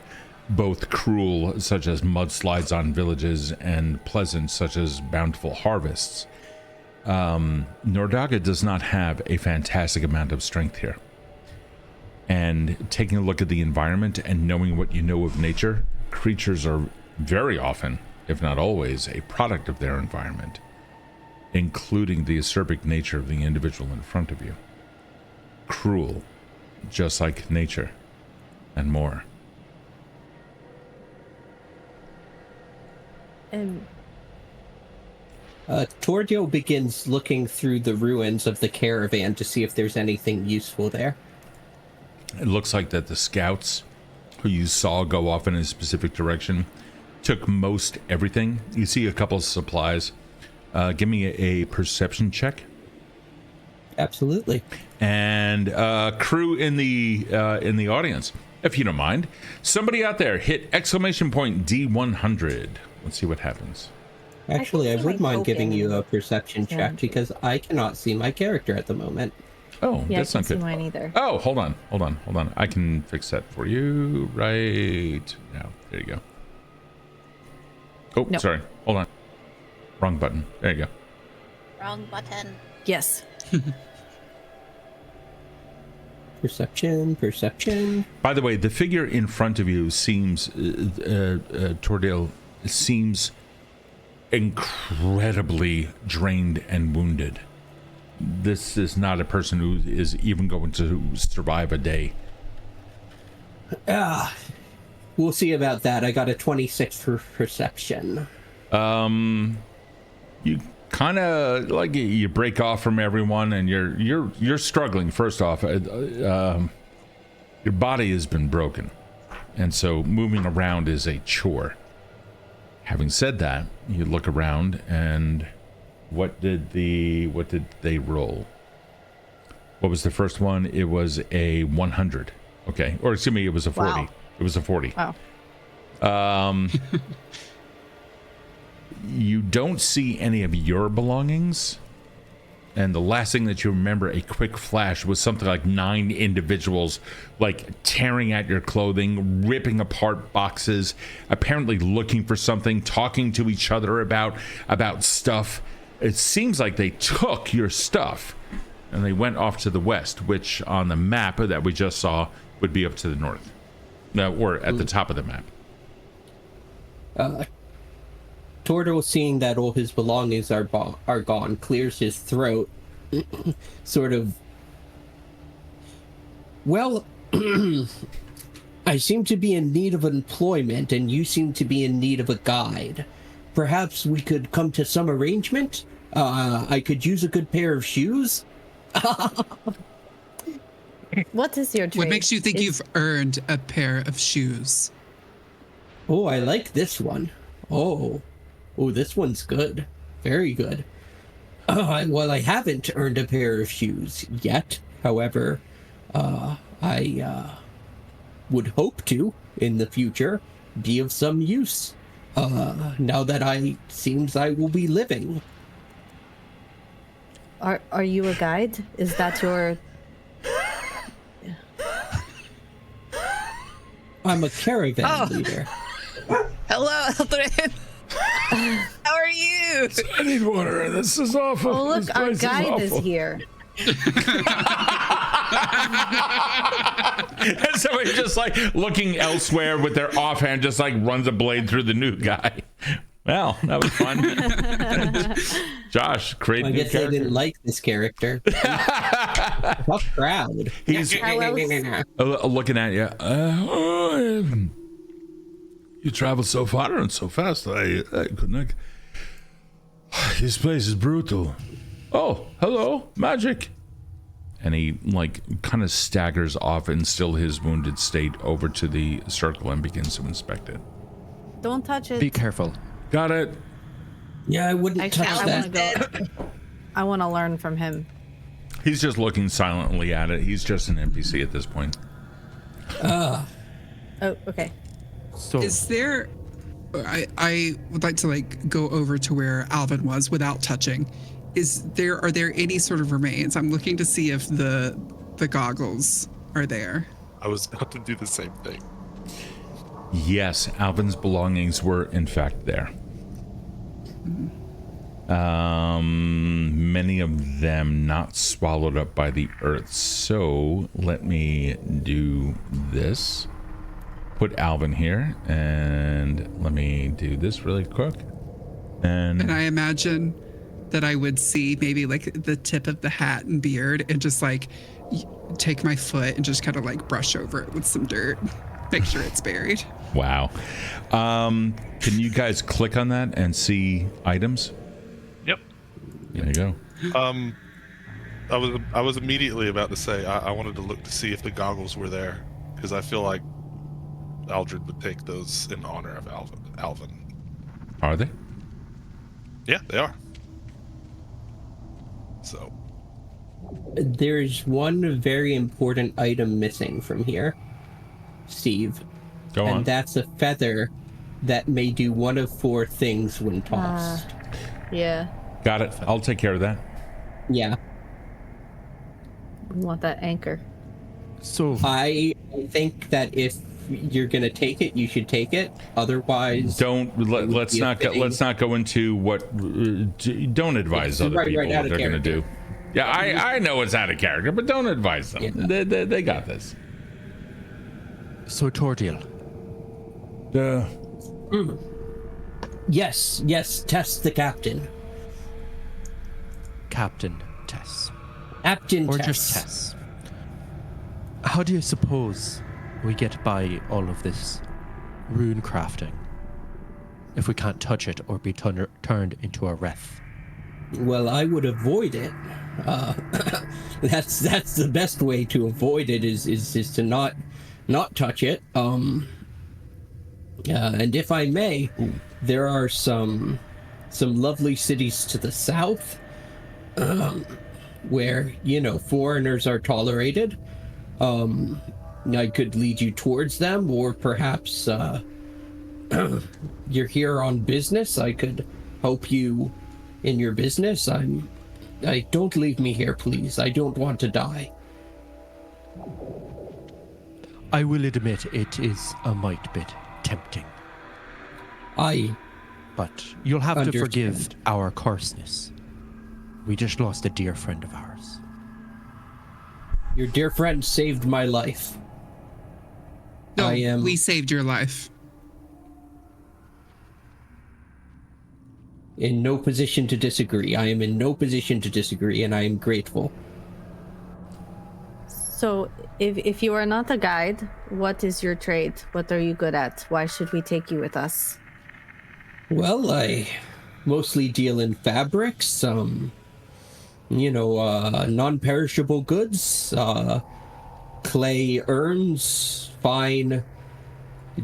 both cruel, such as mudslides on villages, and pleasant, such as bountiful harvests. Nordaga does not have a fantastic amount of strength here. And taking a look at the environment and knowing what you know of nature, creatures are very often, if not always, a product of their environment, including the acerbic nature of the individual in front of you. Cruel, just like nature, and more. And Tor'Dil begins looking through the ruins of the caravan to see if there's anything useful there. It looks like that the scouts who you saw go off in a specific direction took most everything. You see a couple of supplies. Give me a perception check. Absolutely. And crew in the audience, if you don't mind, somebody out there hit exclamation point D100. Let's see what happens. Actually, I see would my mind giving token. you a perception check because I cannot see my character at the moment. Oh, yeah, that's I not can't see good. mine either. Oh, hold on. I can fix that for you right now. There you go. Oh, Nope. sorry. Hold on. Wrong button. There you go. Wrong button. Yes. Perception. By the way, the figure in front of you seems, Tor'Dil, seems incredibly drained and wounded. This is not a person who is even going to survive a day. We'll see about that. I got a 26 for perception. You kind of like you break off from everyone, and you're struggling. First off, your body has been broken, and so moving around is a chore. Having said that, you look around, and what did they roll? What was the first one? It was a 100. Okay, or excuse me, it was a 40. Wow. It was a 40. Wow. You don't see any of your belongings, and the last thing that you remember, a quick flash, was something like 9 individuals like tearing at your clothing, ripping apart boxes, apparently looking for something, talking to each other about stuff. It seems like they took your stuff and they went off to the west, which on the map that we just saw would be up to the north, or at the top of the map. Tor'Dil, seeing that all his belongings are gone, clears his throat, sort of. Well, I seem to be in need of employment, and you seem to be in need of a guide. Perhaps we could come to some arrangement? I could use a good pair of shoes. What is your trade? What makes you think you've earned a pair of shoes? Oh, I like this one. Oh, this one's good. Very good. Well, I haven't earned a pair of shoes yet. However, I would hope to, in the future, be of some use. Now that seems I will be living. Are you a guide? Is that your... I'm a caravan leader. Hello, Aldred. How are you? I need water. This is awful. Oh, look, This our place guide is awful. here. And somebody just like looking elsewhere with their offhand, just like runs a blade through the new guy. Well, that was fun. Josh, create I new guess they character. didn't like this character. Tough crowd. He's looking at you. You traveled so far and so fast. I couldn't. This place is brutal. Oh, hello, magic. And he like kind of staggers off in still his wounded state over to the circle and begins to inspect it. Don't touch it. Be careful. Got it. Yeah, I wouldn't Actually, touch I that. want to go. I want to learn from him. He's just looking silently at it. He's just an NPC at this point. Oh, okay. So Is there? I would like to like go over to where Alvin was without touching. Are there any sort of remains? I'm looking to see if the goggles are there. I was about to do the same thing. Yes, Alvin's belongings were in fact there. Many of them not swallowed up by the earth. So let me do this. Put Alvin here, and let me do this really quick. And I imagine that I would see maybe like the tip of the hat and beard and just like take my foot and just kind of like brush over it with some dirt. Make sure it's buried. Wow. Can you guys click on that and see items? Yep. There you go. I was immediately about to say I wanted to look to see if the goggles were there because I feel like Aldred would take those in honor of Alvin. Are they? Yeah, they are. So There's one very important item missing from here, Steve. Go and on. that's a feather that may do one of four things when tossed. Yeah. Got it. I'll take care of that. Yeah. We want that anchor. So I think that if you're gonna take it, you should take it. Otherwise, Let's not go into what. Don't advise other Right, people out what of they're going to character. do. Yeah, I know it's out of character, but don't advise them. Yeah. They got this. So Tor'Dil, yes, test the captain. Captain Tess, Captain or Tess. just Tess. How do you suppose we get by all of this rune crafting if we can't touch it or be turned into a wraith? Well, I would avoid it. That's the best way to avoid it is to not touch it. And if I may, there are some lovely cities to the south, where foreigners are tolerated. I could lead you towards them, or perhaps you're here on business. I could help you in your business. I don't leave me here, please. I don't want to die. I will admit it is a mite bit tempting, but you'll have to Understand. forgive our coarseness. We just lost a dear friend of ours. Your dear friend saved my life. No, I am- we saved your life. In no position to disagree. I am in no position to disagree, and I am grateful. So, if you are not a guide, what is your trade? What are you good at? Why should we take you with us? Well, I mostly deal in fabrics, non-perishable goods, clay urns, fine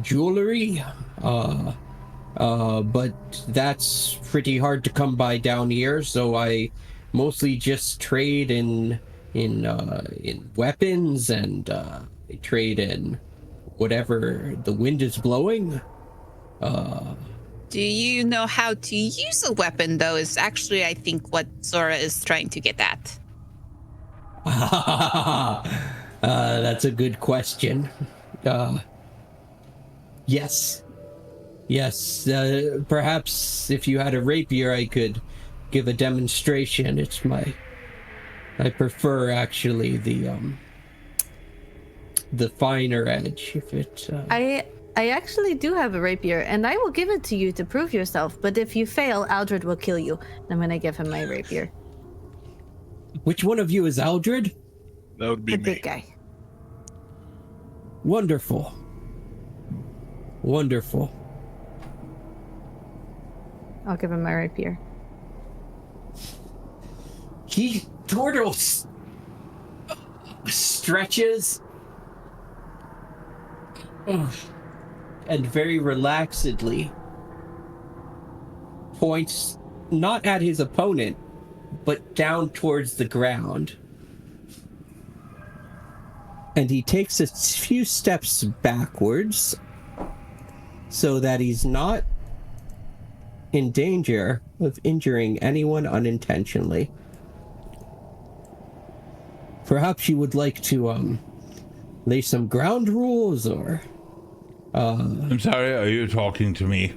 jewelry, but that's pretty hard to come by down here, so I mostly just trade in weapons, and I trade in whatever the wind is blowing. Do you know how to use a weapon, though, is actually, I think, what Zora is trying to get at. That's a good question. Yes. Yes, perhaps if you had a rapier, I could give a demonstration. I prefer actually the finer edge. If it. I actually do have a rapier, and I will give it to you to prove yourself. But if you fail, Aldred will kill you. I'm gonna give him my rapier. Which one of you is Aldred? That would be The me. big guy. Wonderful. Wonderful. I'll give him my rapier. Tor'Dil stretches and very relaxedly points not at his opponent, but down towards the ground. And he takes a few steps backwards so that he's not in danger of injuring anyone unintentionally. Perhaps you would like to lay some ground rules, or I'm sorry, are you talking to me?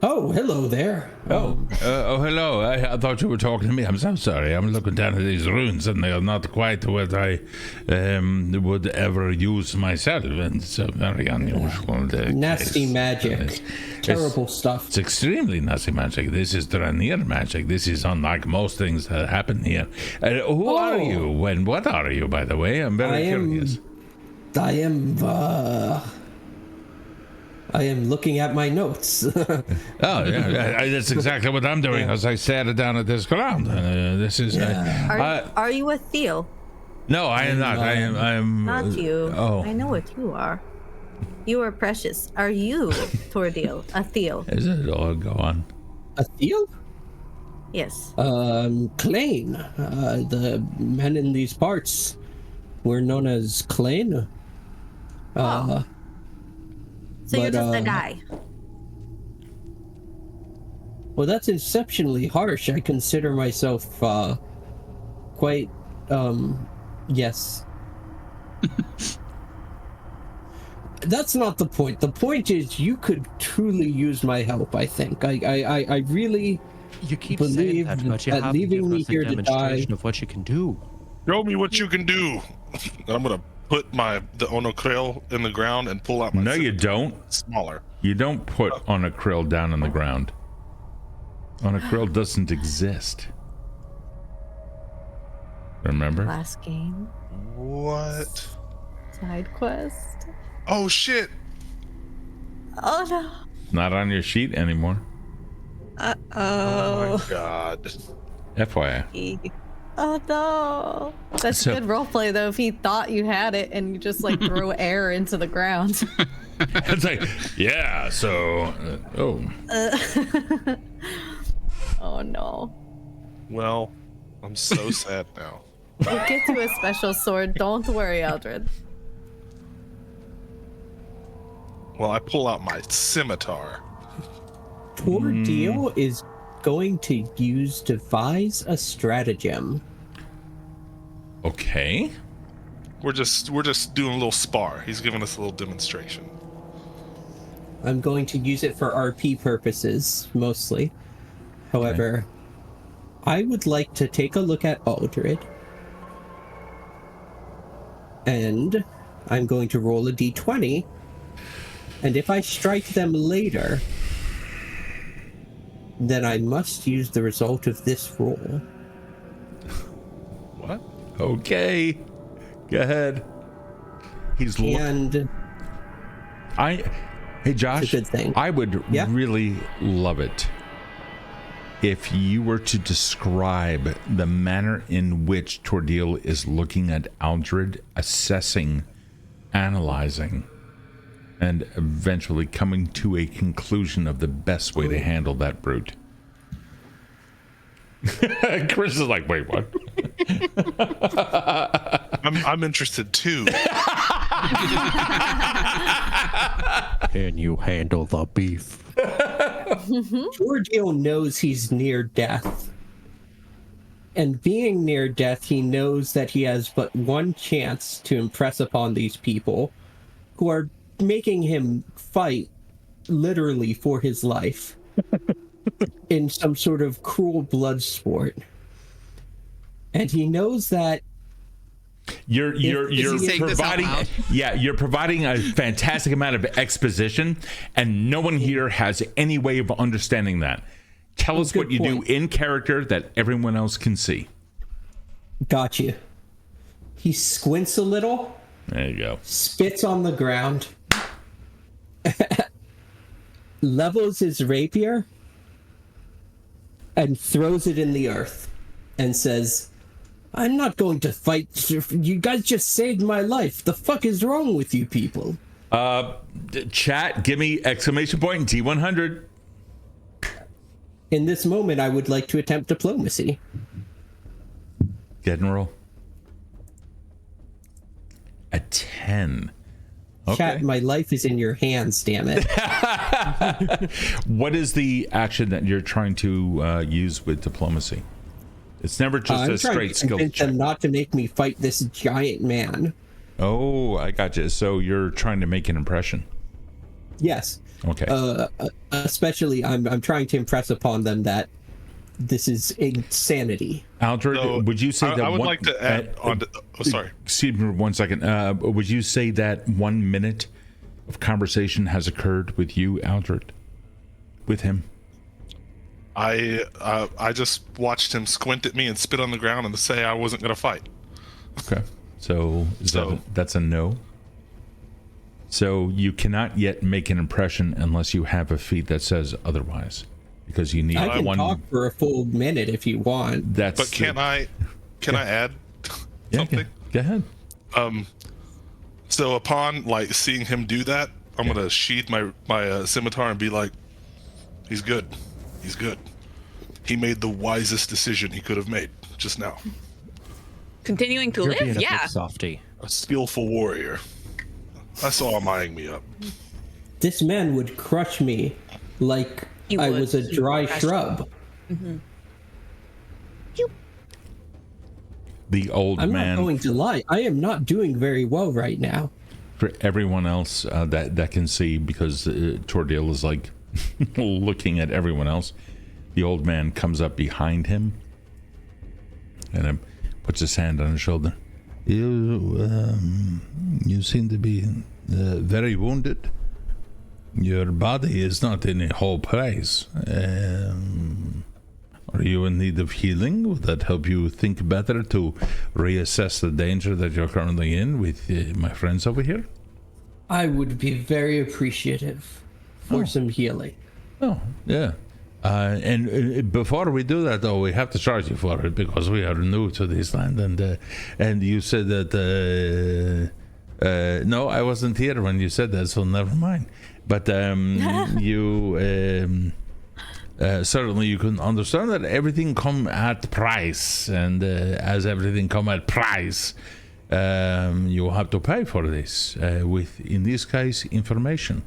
oh, hello there. Hello. I thought you were talking to me. I'm so sorry. I'm looking down at these runes, and they are not quite what I would ever use myself. And it's a very unusual. Nasty case. magic. Terrible stuff. It's extremely nasty magic. This is Draenir magic. This is unlike most things that happen here. Who are you? And what are you, by the way? I'm very curious. I am looking at my notes. Oh, yeah, that's exactly what I'm doing as I stare down at this ground. This is. Are you a Theo? No, I am not. I'm. Not you. Oh. I know what you are. You are precious. Are you Tor'Dil? A Theo? Is it? Oh, go on. A Theo? Yes. Clane. The men in these parts were known as Clane. So you're just a guy. Well, that's exceptionally harsh. I consider myself quite yes. That's not the point. The point is you could truly use my help, I think. I really You keep saying that, but you that have to leaving give me us a here to demonstration die. of what you can do. Show me what you can do. I'm gonna put the Onokrill in the ground and pull out my. No, you don't. Smaller. You don't put on a krill down on the ground. On a krill doesn't exist. Remember? Last game. What? Side quest. Oh shit! Oh no. Not on your sheet anymore. Oh my god. FYI. Oh no. That's So- good roleplay though. If he thought you had it and you just like throw air into the ground. It's like, yeah. So, Oh no. Well, I'm so sad now. We'll get to a special sword. Don't worry, Aldred. Well, I pull out my scimitar. Tor'Dil is going to devise a stratagem. Okay. We're just doing a little spar. He's giving us a little demonstration. I'm going to use it for RP purposes, mostly. However, I would like to take a look at Aldred. And I'm going to roll a d20. And if I strike them later, then I must use the result of this roll. What? Okay. Go ahead. He's And Hey Josh, It's a good thing. I would Yeah? really love it if you were to describe the manner in which Tor'Dil is looking at Aldred, assessing, analyzing, and eventually coming to a conclusion of the best way to handle that brute. Chris is like, wait, what? I'm interested too. Can you handle the beef? Tor'Dil knows he's near death. And being near death, he knows that he has but one chance to impress upon these people who are making him fight literally for his life in some sort of cruel blood sport. And he knows that You're saying this out providing loud? you're providing a fantastic amount of exposition, and no one here has any way of understanding that. Tell us what you do in character that everyone else can see. got you. He squints a little, There you go. spits on the ground, levels his rapier, and throws it in the earth, and says, I'm not going to fight. You guys just saved my life. The fuck is wrong with you people? Chat, give me exclamation point D100. In this moment, I would like to attempt diplomacy. Get and roll. A 10. Okay. Chat, my life is in your hands, damn it. What is the action that you're trying to use with diplomacy? It's never just I'm a trying straight to skill convince check. them not to make me fight this giant man. Oh, I got you. So you're trying to make an impression. Yes. Okay. Especially, I'm trying to impress upon them that this is insanity. Aldred, So, would you say that I would one, like to add on to, oh, sorry. Excuse me 1 second. Would you say that 1 minute of conversation has occurred with you, Aldred? With him? I just watched him squint at me and spit on the ground and say I wasn't going to fight. Okay. So, that's a no? So you cannot yet make an impression unless you have a feat that says otherwise. Because you need I can one. talk for a full minute if you want. That's But can I add Yeah, something? Go ahead. So upon like seeing him do that, I'm gonna sheath my scimitar and be like, he's good. He's good. He made the wisest decision he could have made just now. Continuing to You're live? being a Yeah. big softy. A skillful warrior. That's all I'm eyeing me up. This man would crush me like He I would. was a He would dry crush you. shrub. The old I'm man. not going to lie. I am not doing very well right now. For everyone else that can see, because Tor'Dil is like looking at everyone else, the old man comes up behind him and puts his hand on his shoulder. You seem to be very wounded. Your body is not in a whole place. Are you in need of healing? Would that help you think better to reassess the danger that you're currently in with my friends over here? I would be very appreciative for some healing. Oh, yeah. And before we do that, though, we have to charge you for it because we are new to this land. And you said that... no, I wasn't here when you said that, so never mind. But you... certainly you can understand that everything come at price, and as everything come at price, you have to pay for this with, in this case, information.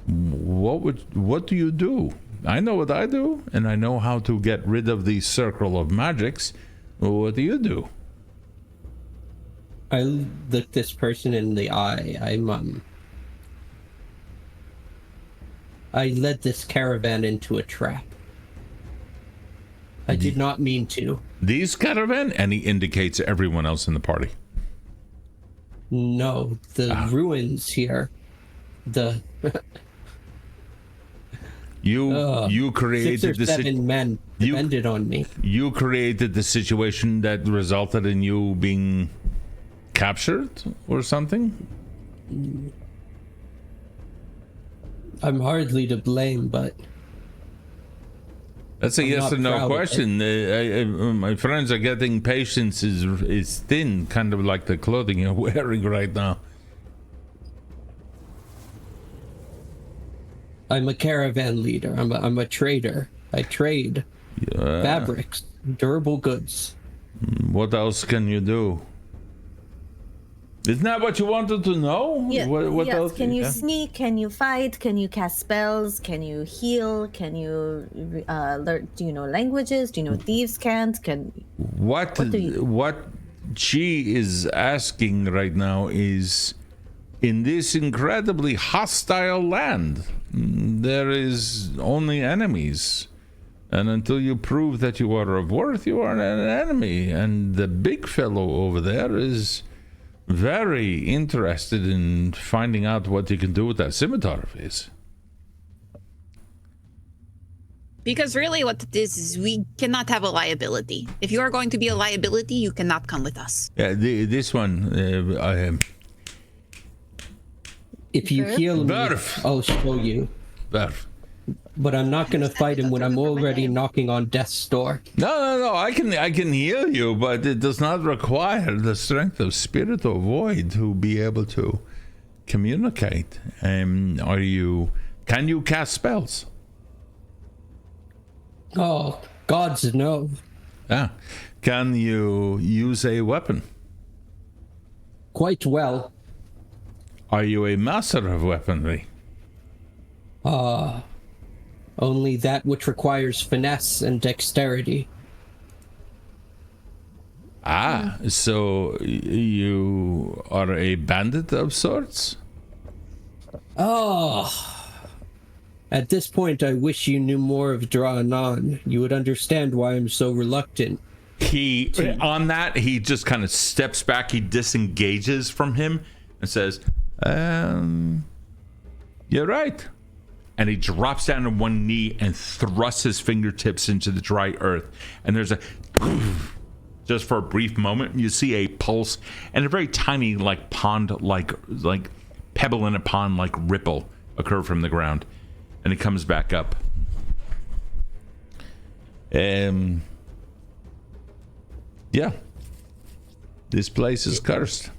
What do you do? I know what I do, and I know how to get rid of the circle of magics. What do you do? I look this person in the eye. I led this caravan into a trap. I did not mean to. These caravan? And he indicates everyone else in the party. No, the ruins here. The You created 6 or the 7 men depended on me. You created the situation that resulted in you being captured or something? I'm hardly to blame, but That's a I'm yes not or no proud of question. My friends are getting patience is thin, kind of like the clothing you're wearing right now. I'm a caravan leader. I'm a trader. I trade fabrics, durable goods. What else can you do? Isn't that what you wanted to know? Yeah, What yes. else? Can you Yeah. sneak? Can you fight? Can you cast spells? Can you heal? Can you learn? Do you know languages? Do you know thieves' cant? What What do you- what she is asking right now is In this incredibly hostile land, there is only enemies. And until you prove that you are of worth, you are an enemy. And the big fellow over there is very interested in finding out what you can do with that scimitar of his. Because really what it is we cannot have a liability. If you are going to be a liability, you cannot come with us. Yeah, this one, If you heal me, Virve. I'll show you. Virve. But I'm not going to fight him when I'm already knocking on death's door. No. I can heal you, but it does not require the strength of spirit or void to be able to communicate. Can you cast spells? Oh, gods no. Can you use a weapon? Quite well. Are you a master of weaponry? Only that which requires finesse and dexterity. So you are a bandit of sorts? Oh. At this point, I wish you knew more of Draenon. You would understand why I'm so reluctant. He just kind of steps back. He disengages from him and says, you're right. And he drops down on one knee and thrusts his fingertips into the dry earth. And there's just for a brief moment, you see a pulse and a very tiny, like pond, like pebble in a pond, like ripple occur from the ground. And it comes back up. Yeah. This place is cursed.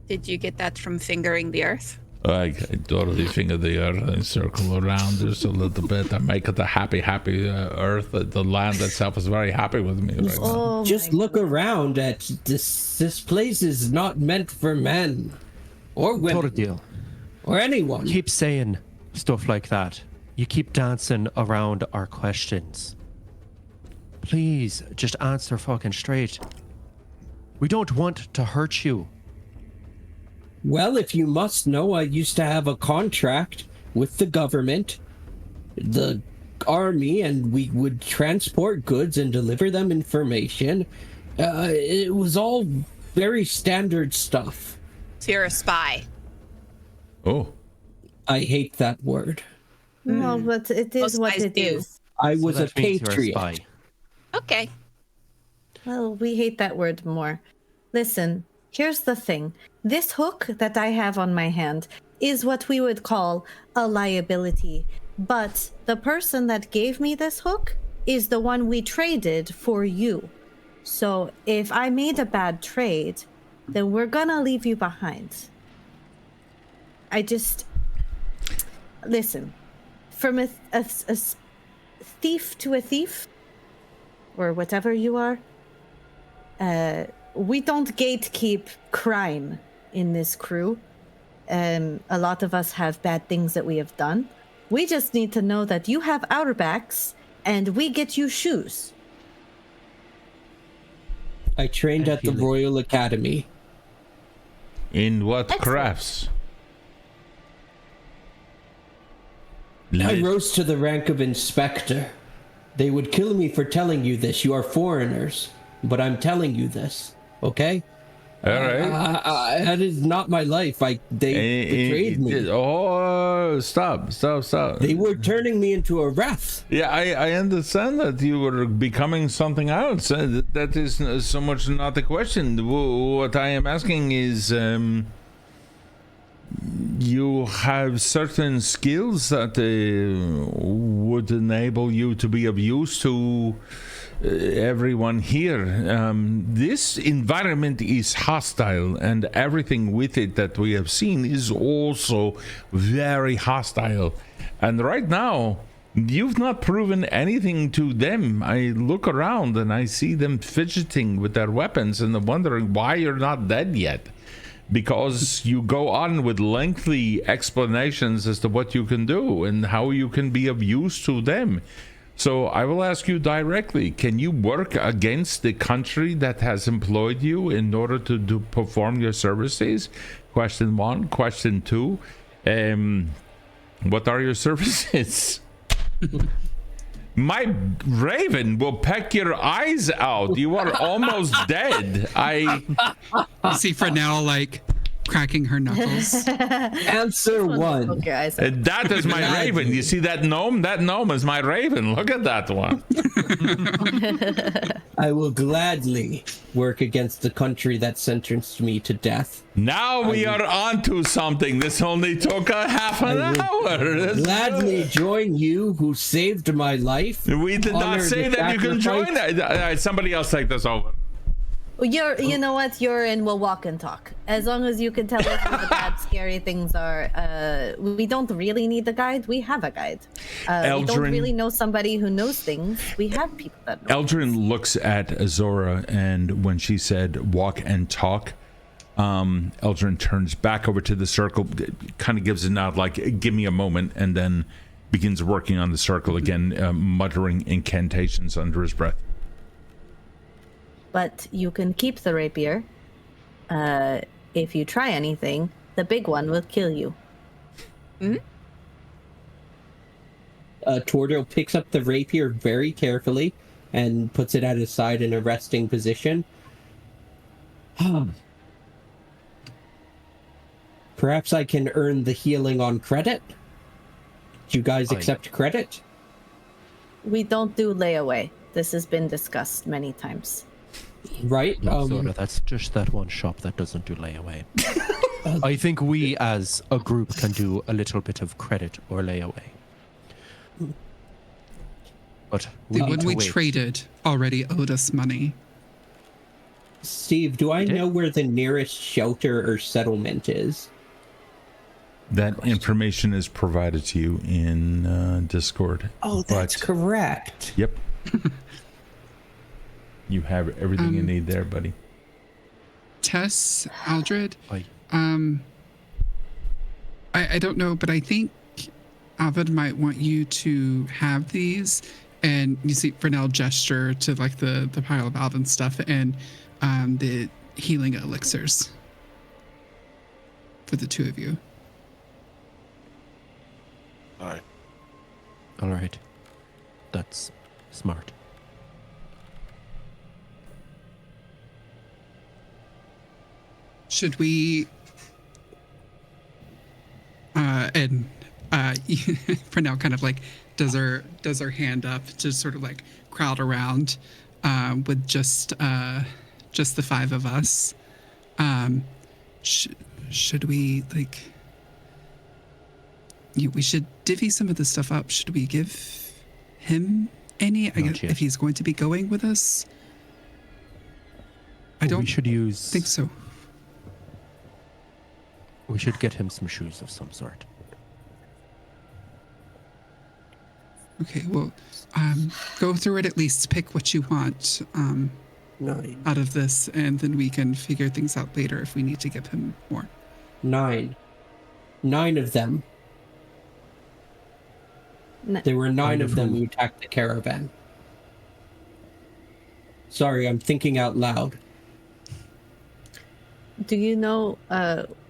Did you get that from fingering the earth? I totally finger the earth and circle around just a little bit. I make it a happy earth. The land itself is very happy with me right now. Just look around at this. This place is not meant for men or women Tor'Dil, or anyone. keep saying stuff like that. You keep dancing around our questions. Please, just answer fucking straight. We don't want to hurt you. Well, if you must know, I used to have a contract with the government, the army, and we would transport goods and deliver them information. It was all very standard stuff. So you're a spy. Oh. I hate that word. No, but it is Most what spies it do. is. I was a that means you're patriot. spy. Okay. Well, we hate that word more. Listen, here's the thing. This hook that I have on my hand is what we would call a liability. But the person that gave me this hook is the one we traded for you. So if I made a bad trade, then we're gonna leave you behind. Listen, from a thief to a thief, or whatever you are, we don't gatekeep crime in this crew. A lot of us have bad things that we have done. We just need to know that you have outer backs and we get you shoes. I trained at the Royal Academy. In what Excellent. crafts? I rose to the rank of inspector. They would kill me for telling you this. You are foreigners. But I'm telling you this, okay? All right. That is not my life. They betrayed me. Oh, stop. They were turning me into a wrath. Yeah, I understand that you were becoming something else. That is so much not the question. What I am asking is, you have certain skills that would enable you to be of use to everyone here. This environment is hostile, and everything with it that we have seen is also very hostile. And right now, you've not proven anything to them. I look around and I see them fidgeting with their weapons, and I'm wondering why you're not dead yet. Because you go on with lengthy explanations as to what you can do and how you can be of use to them. So I will ask you directly, can you work against the country that has employed you in order to perform your services? Question 1. Question 2, what are your services? My raven will peck your eyes out. You are almost dead. You see Frenell like cracking her knuckles. Answer 1. Okay, I That is my raven. You see that gnome? That gnome is my raven. Look at that one. I will gladly work against the country that sentenced me to death. Now we are onto something. This only took a half an hour. This- Gladly join you who saved my life. We did not Honor say the that you can join. Somebody else take this over. You know what? You're in. We'll walk and talk. As long as you can tell us where the bad, scary things are. We don't really need the guide. We have a guide. We don't Eldrin- really know somebody who knows things. We have people that know. Eldrin looks at Zora, and when she said walk and talk, Eldrin turns back over to the circle, kind of gives a nod like, give me a moment, and then begins working on the circle again, muttering incantations under his breath. But you can keep the rapier. If you try anything, the big one will kill you. Tor'Dil picks up the rapier very carefully and puts it at his side in a resting position. Perhaps I can earn the healing on credit? Do you guys accept credit? We don't do layaway. This has been discussed many times. Right? Zora, that's just that one shop that doesn't do layaway. I think we as a group can do a little bit of credit or layaway. But The one we wait. traded already owed us money. Steve, do I did? know where the nearest shelter or settlement is? That information is provided to you in Discord. Oh, that's But- correct. Yep. You have everything you need there, buddy. Tess, Aldred, I- I don't know, but I think Ovid might want you to have these. And you see Frenell gesture to like the pile of Alvin stuff and the healing elixirs for the two of you. All right. All right. That's smart. Should we Frenell kind of like does her hand up to sort of like crowd around with just the five of us. Should we like we should divvy some of this stuff up. Should we give him any? I guess yet. if he's going to be going with us. I don't We should use. think so. We should get him some shoes of some sort. Okay, well, go through it at least. Pick what you want 9. out of this, and then we can figure things out later if we need to give him more. 9. 9 of them. There were 9 of them who attacked the caravan. Sorry, I'm thinking out loud. Do you know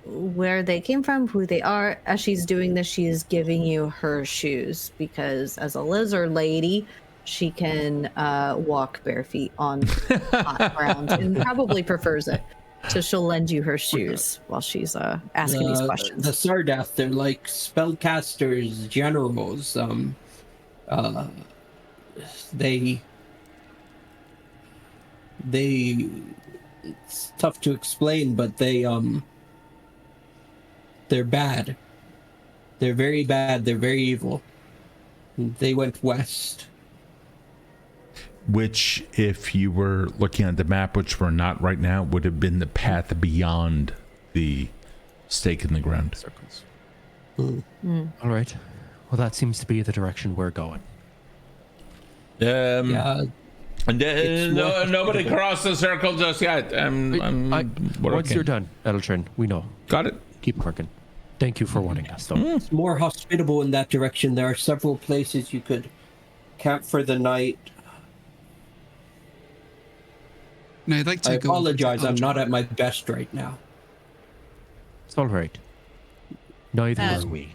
where they came from, who they are? As she's doing this, she is giving you her shoes because as a lizard lady, she can walk bare feet on hot ground and probably prefers it. So she'll lend you her shoes while she's asking these questions. The Sardath, they're like spellcasters, generals. It's tough to explain, but they're bad. They're very bad. They're very evil. They went west. Which, if you were looking at the map, which we're not right now, would have been the path beyond the stake in the ground. Circles. All right. Well, that seems to be the direction we're going. Yeah. Nobody cross the circle just yet. We're Once okay. you're done, Eldrin, we know. Got it. Keep working. Thank you for warning us, though. It's more hospitable in that direction. There are several places you could camp for the night. And I'd like to I go over to apologize, I'm Aldred. not at my best right now. It's all right. Neither are Um, we.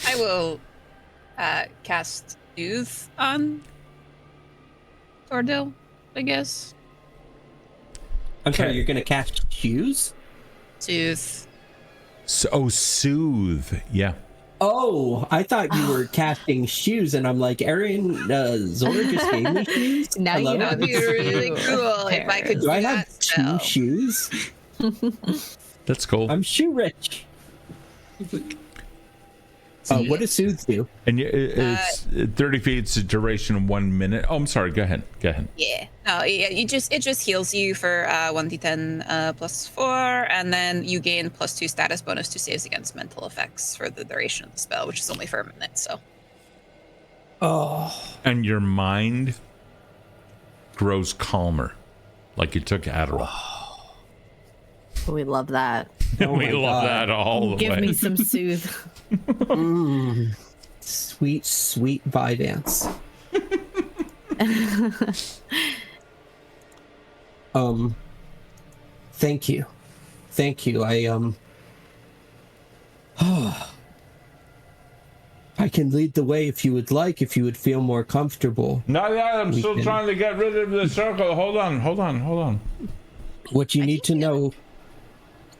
I will cast Soothe on Tor'Dil, I guess. I'm sorry, Okay. you're gonna cast shoes? Soothe. So, soothe. Yeah. Oh, I thought you were casting shoes, and I'm like, Erin, Zora just gave me shoes? Now you Hello? know. That'd be really cool if I could Do do I that have spell. 2 shoes? That's cool. I'm shoe rich. What does Soothe do? And it's 30 feet. It's a duration of 1 minute. Oh, I'm sorry. Go ahead. Go ahead. Yeah. No, it just heals you for 1d10 plus 4, and then you gain +2 status bonus to saves against mental effects for the duration of the spell, which is only for a minute. So Oh, And your mind grows calmer, like you took Adderall. We love that. oh We my love God. that all the Give way. me some soothe. Sweet, sweet Vyvanse. Thank you. Thank you. I can lead the way if you would like, if you would feel more comfortable. Not yet. I'm still can- trying to get rid of the circle. Hold on. What you need to know,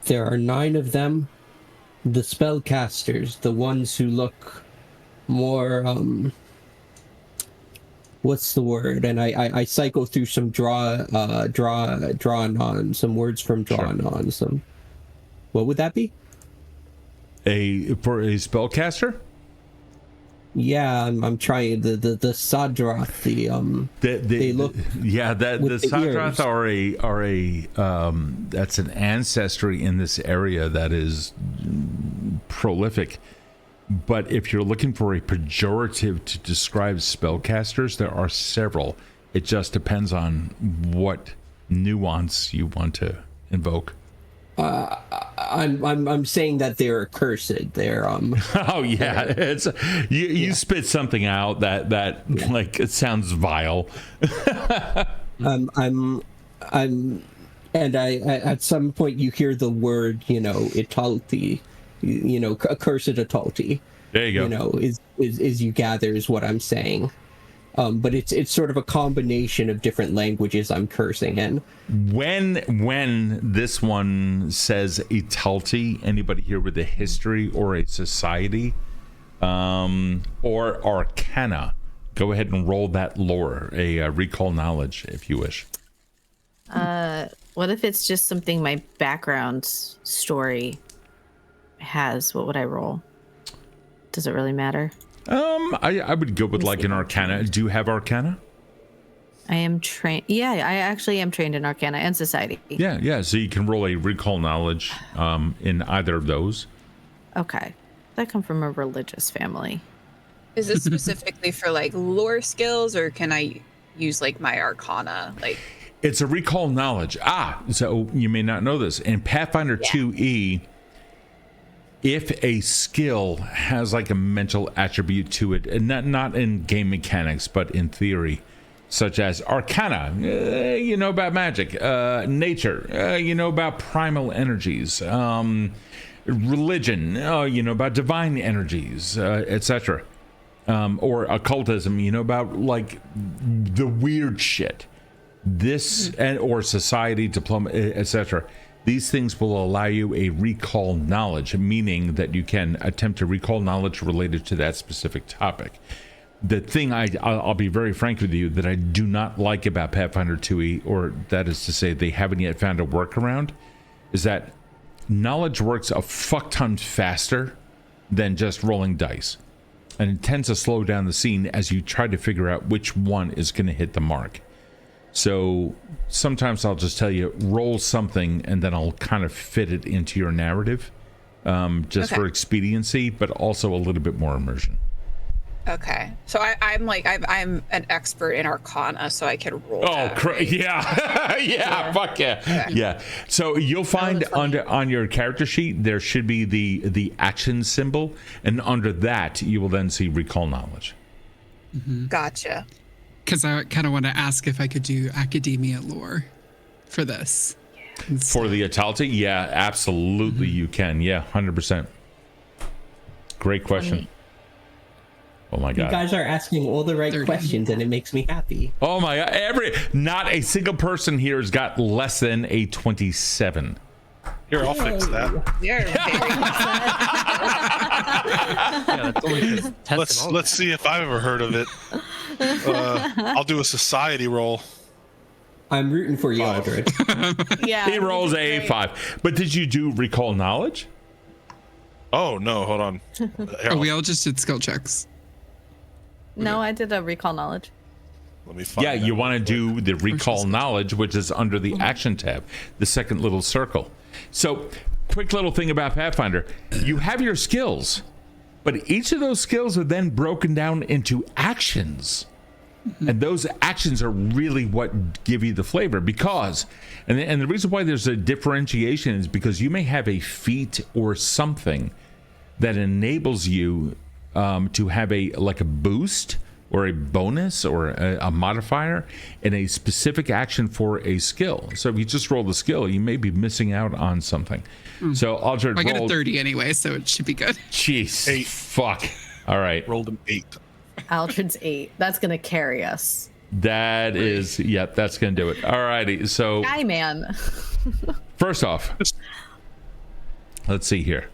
there are 9 of them. The spellcasters, the ones who look more, what's the word? And I cycle through some drawn on, some words from drawn on, some, what would that be? For a spellcaster? Yeah, I'm trying, the Sadroth, they look the with the Sadroth ears. are a that's an ancestry in this area that is prolific. But if you're looking for a pejorative to describe spellcasters, there are several. It just depends on what nuance you want to invoke. I'm saying that they're cursed. They're Oh yeah, it's you spit something out that like it sounds vile. I'm and I at some point you hear the word, Italti, accursed Italti. There you go. Is you gather is what I'm saying. But it's sort of a combination of different languages I'm cursing in. When this one says Italti, anybody here with a history or a society or arcana, go ahead and roll that lore, a recall knowledge if you wish. What if it's just something my background story has? What would I roll? Does it really matter? I would go with like an arcana. Do you have arcana? I am trained. Yeah, I actually am trained in Arcana and Society. Yeah. So you can roll a recall knowledge in either of those. Okay. I come from a religious family. is it specifically for like lore skills, or can I use like my Arcana? Like, It's a recall knowledge. So you may not know this. In Pathfinder 2E, if a skill has like a mental attribute to it, and not in game mechanics, but in theory, such as Arcana, you know about magic, nature, you know about primal energies, religion, you know about divine energies, etc. Or occultism, you know about like the weird shit. This or society, diploma, etc. These things will allow you a recall knowledge, meaning that you can attempt to recall knowledge related to that specific topic. The thing I'll be very frank with you that I do not like about Pathfinder 2e, or that is to say they haven't yet found a workaround, is that knowledge works a fuck ton faster than just rolling dice. And it tends to slow down the scene as you try to figure out which one is going to hit the mark. So sometimes I'll just tell you, roll something, and then I'll kind of fit it into your narrative, just for expediency, but also a little bit more immersion. okay, so I'm an expert in Arcana, so I can roll. Oh, that, right? yeah, fuck yeah, yeah. So you'll find on your character sheet there should be the action symbol, and under that you will then see recall knowledge. Gotcha. Because I kind of want to ask if I could do academia lore for this. For the Atalti? Yeah, absolutely you can. Yeah, 100%. Great question. Oh my You god. guys are asking all the right 30. questions, and it makes me happy. Oh my god. Not a single person here has got less than a 27. Here, I'll fix that. You're very Yeah, that's only 'cause Tess Let's see if I've ever heard of it. I'll do a society roll. I'm rooting for you, Five. Aldred. Yeah. He rolls this is a great. 5. But did you do recall knowledge? Oh no, hold on. Here, Oh, we all just did skill checks. No, I did a recall knowledge. let me find Yeah, that you real want to quick. do the recall knowledge, which is under the action tab, the second little circle. So, quick little thing about Pathfinder. You have your skills, but each of those skills are then broken down into actions. And those actions are really what give you the flavor because, and the reason why there's a differentiation is because you may have a feat or something that enables you to have a boost or a bonus or a modifier in a specific action for a skill. So if you just roll the skill, you may be missing out on something. So Aldred I got a rolled. 30 anyway, so it should be good. Jeez, 8. fuck. All right, Rolled an 8. Aldred's 8. That's gonna carry us. that is that's gonna do it. All righty. So Guy man. first off, let's see here.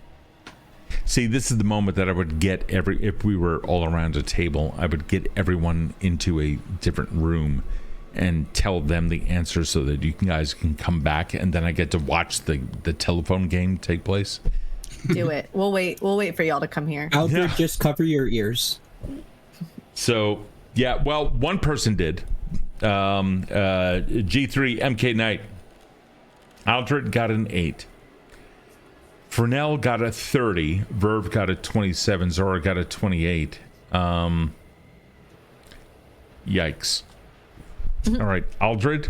See, this is the moment that I would get if we were all around a table, I would get everyone into a different room and tell them the answer so that you guys can come back, and then I get to watch the telephone game take place. Do it. We'll wait. We'll wait for y'all to come here. Aldred, Yeah. just cover your ears. So, yeah, well, one person did. G3 MK Knight. Aldred got an 8. Frenell got a 30. Virve got a 27. Zora got a 28. Yikes. All right, Aldred.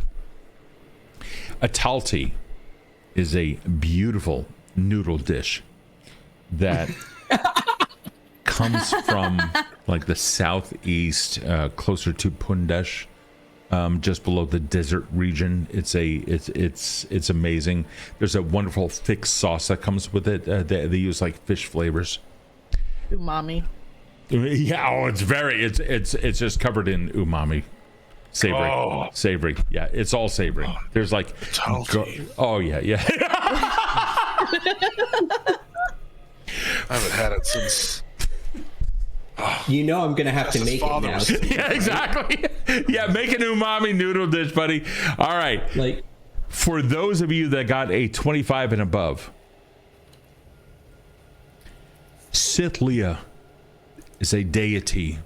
Atalti is a beautiful noodle dish that comes from like the southeast, closer to Pundesh, just below the desert region. It's amazing. There's a wonderful thick sauce that comes with it. They use like fish flavors. Umami. Yeah, oh, it's just covered in umami. Savory. Savory. Yeah, it's all savory. There's like oh yeah. I haven't had it since. You know I'm gonna have to His make it father now. was- Yeah, exactly. Yeah, make an umami noodle dish, buddy. All right. Like, For those of you that got a 25 and above, Sithlia is a deity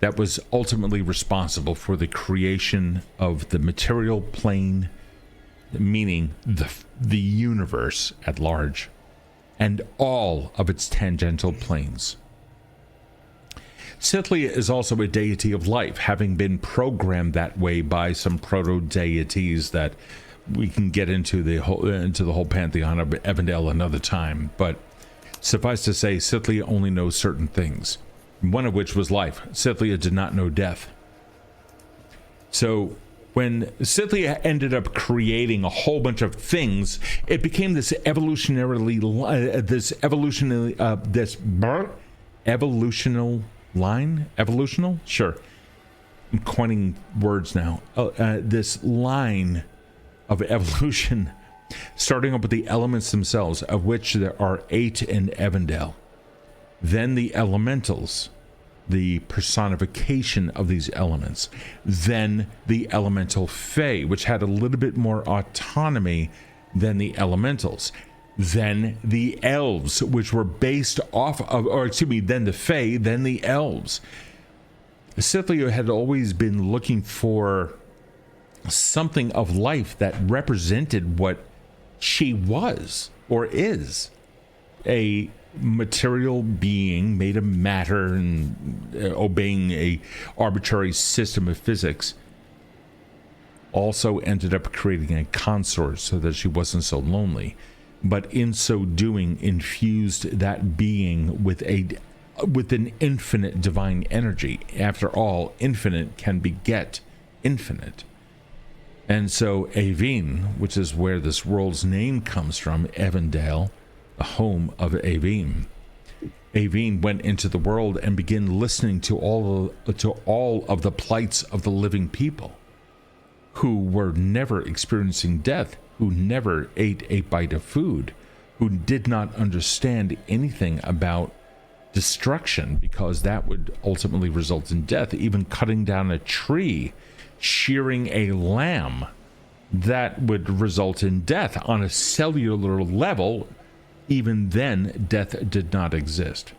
that was ultimately responsible for the creation of the material plane, meaning the universe at large, and all of its tangential planes. Sithlia is also a deity of life, having been programmed that way by some proto-deities that we can get into the whole pantheon of Evandel another time. But suffice to say, Sithlia only knows certain things, one of which was life. Sithlia did not know death. So when Sithlia ended up creating a whole bunch of things, it became this evolutional line. Evolutional? Sure. I'm coining words now. This line of evolution, starting up with the elements themselves, of which there are 8 in Evandel. Then the elementals, the personification of these elements. Then the elemental fae, which had a little bit more autonomy than the elementals. Then the elves, which were based off of, then the fae, then the elves. Sithlia had always been looking for something of life that represented what she was or is, a material being made of matter and obeying a arbitrary system of physics. Also ended up creating a consort so that she wasn't so lonely, but in so doing infused that being with a with an infinite divine energy. After all, infinite can beget infinite. And so Aveen, which is where this world's name comes from, Evandale, the home of Aveen. Aveen went into the world and began listening to all of the plights of the living people who were never experiencing death, who never ate a bite of food, who did not understand anything about destruction, because that would ultimately result in death. Even cutting down a tree, shearing a lamb, that would result in death on a cellular level. Even then, death did not exist.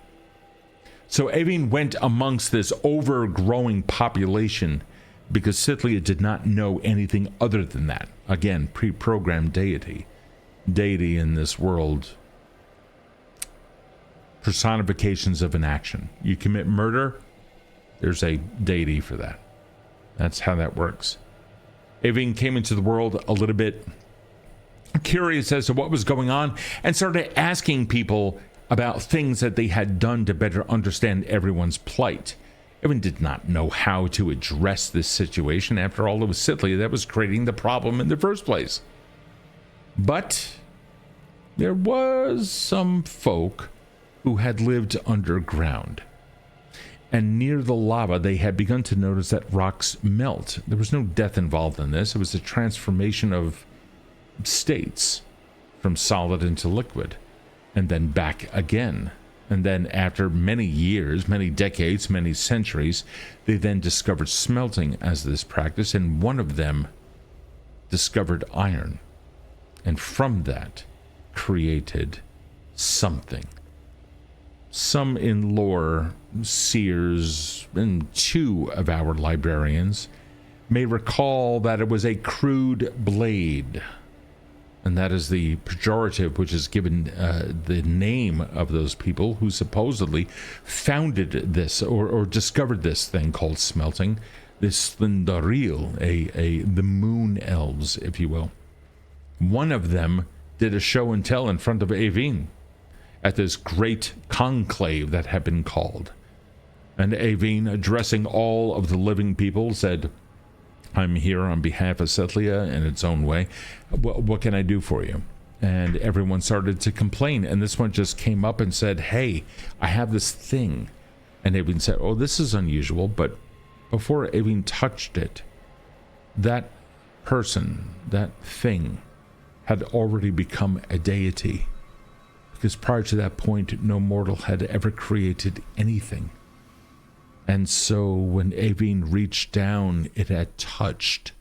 So Aveen went amongst this overgrowing population because Sithlia did not know anything other than that. Again, pre-programmed deity. Deity in this world, personifications of an action. You commit murder, there's a deity for that. That's how that works. Aveen came into the world a little bit curious as to what was going on and started asking people about things that they had done to better understand everyone's plight. Erin did not know how to address this situation. After all, it was Sithlia that was creating the problem in the first place. But there was some folk who had lived underground. And near the lava, they had begun to notice that rocks melt. There was no death involved in this. It was a transformation of states from solid into liquid, and then back again. And then after many years, many decades, many centuries, they then discovered smelting as this practice, and one of them discovered iron, and from that created something. Some in lore seers and two of our librarians may recall that it was a crude blade. And that is the pejorative which is given the name of those people who supposedly founded this or discovered this thing called smelting, this Thundaril, the moon elves, if you will. One of them did a show and tell in front of Aveen at this great conclave that had been called. And Aveen, addressing all of the living people, said, "I'm here on behalf of Sithlia in its own way. What can I do for you?" And everyone started to complain. And this one just came up and said, "Hey, I have this thing." And Aveen said, "Oh, this is unusual." But before Aveen touched it, that person, that thing, had already become a deity. Because prior to that point, no mortal had ever created anything. And so when Aveen reached down, it had touched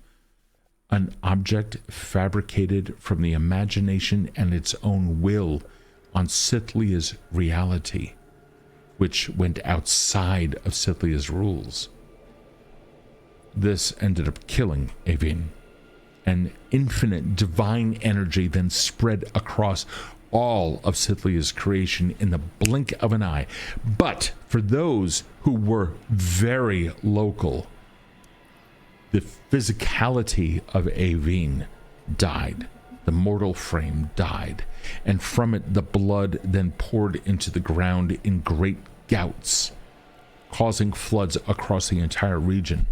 an object fabricated from the imagination and its own will on Sithlia's reality, which went outside of Sithlia's rules. This ended up killing Aveen. An infinite divine energy then spread across all of Sithlia's creation in the blink of an eye. But for those who were very local, the physicality of Aveen died. The mortal frame died. And from it, the blood then poured into the ground in great gouts, causing floods across the entire region.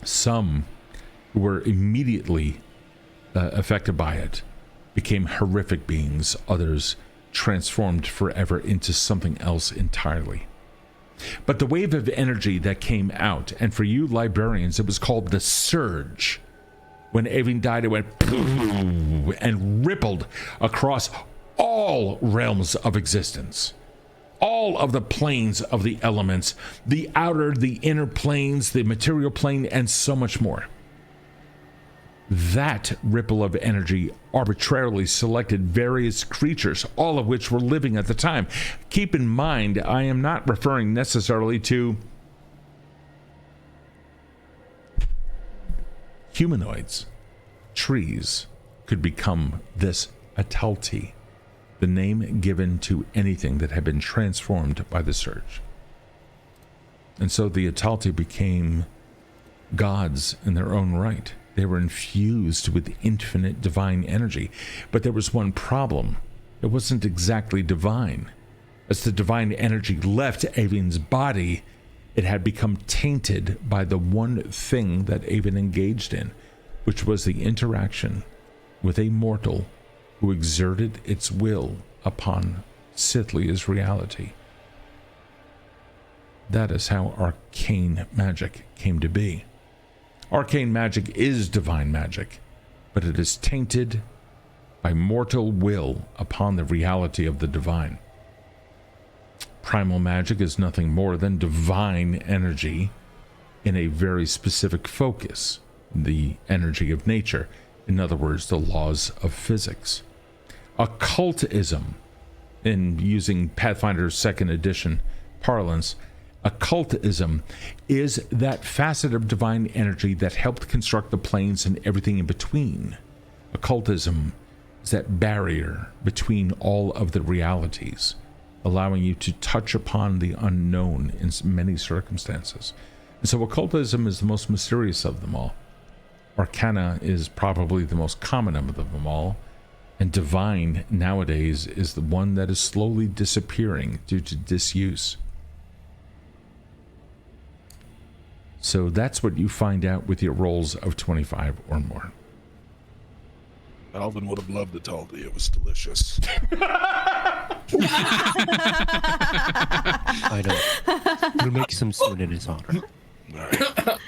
Some who were immediately affected by it became horrific beings. Others transformed forever into something else entirely. But the wave of energy that came out, and for you librarians, it was called the Surge. When Aveen died, it went and rippled across all realms of existence. All of the planes of the elements, the outer, the inner planes, the material plane, and so much more. That ripple of energy arbitrarily selected various creatures, all of which were living at the time. Keep in mind, I am not referring necessarily to humanoids. Trees could become this Atalti, the name given to anything that had been transformed by the Surge. And so the Atalti became gods in their own right. They were infused with infinite divine energy. But there was one problem. It wasn't exactly divine. As the divine energy left Avon's body, it had become tainted by the one thing that Avon engaged in, which was the interaction with a mortal who exerted its will upon Sithlia's reality. That is how arcane magic came to be. Arcane magic is divine magic, but it is tainted by mortal will upon the reality of the divine. Primal magic is nothing more than divine energy in a very specific focus, the energy of nature, in other words, the laws of physics. Occultism, in using Pathfinder's 2nd edition parlance, occultism is that facet of divine energy that helped construct the planes and everything in between. Occultism is that barrier between all of the realities, allowing you to touch upon the unknown in many circumstances. And so occultism is the most mysterious of them all. Arcana is probably the most common of them all. And divine nowadays is the one that is slowly disappearing due to disuse. So that's what you find out with your rolls of 25 or more. Alvin would have loved it all. It was delicious. I know. We'll make some soon in his honor. All right.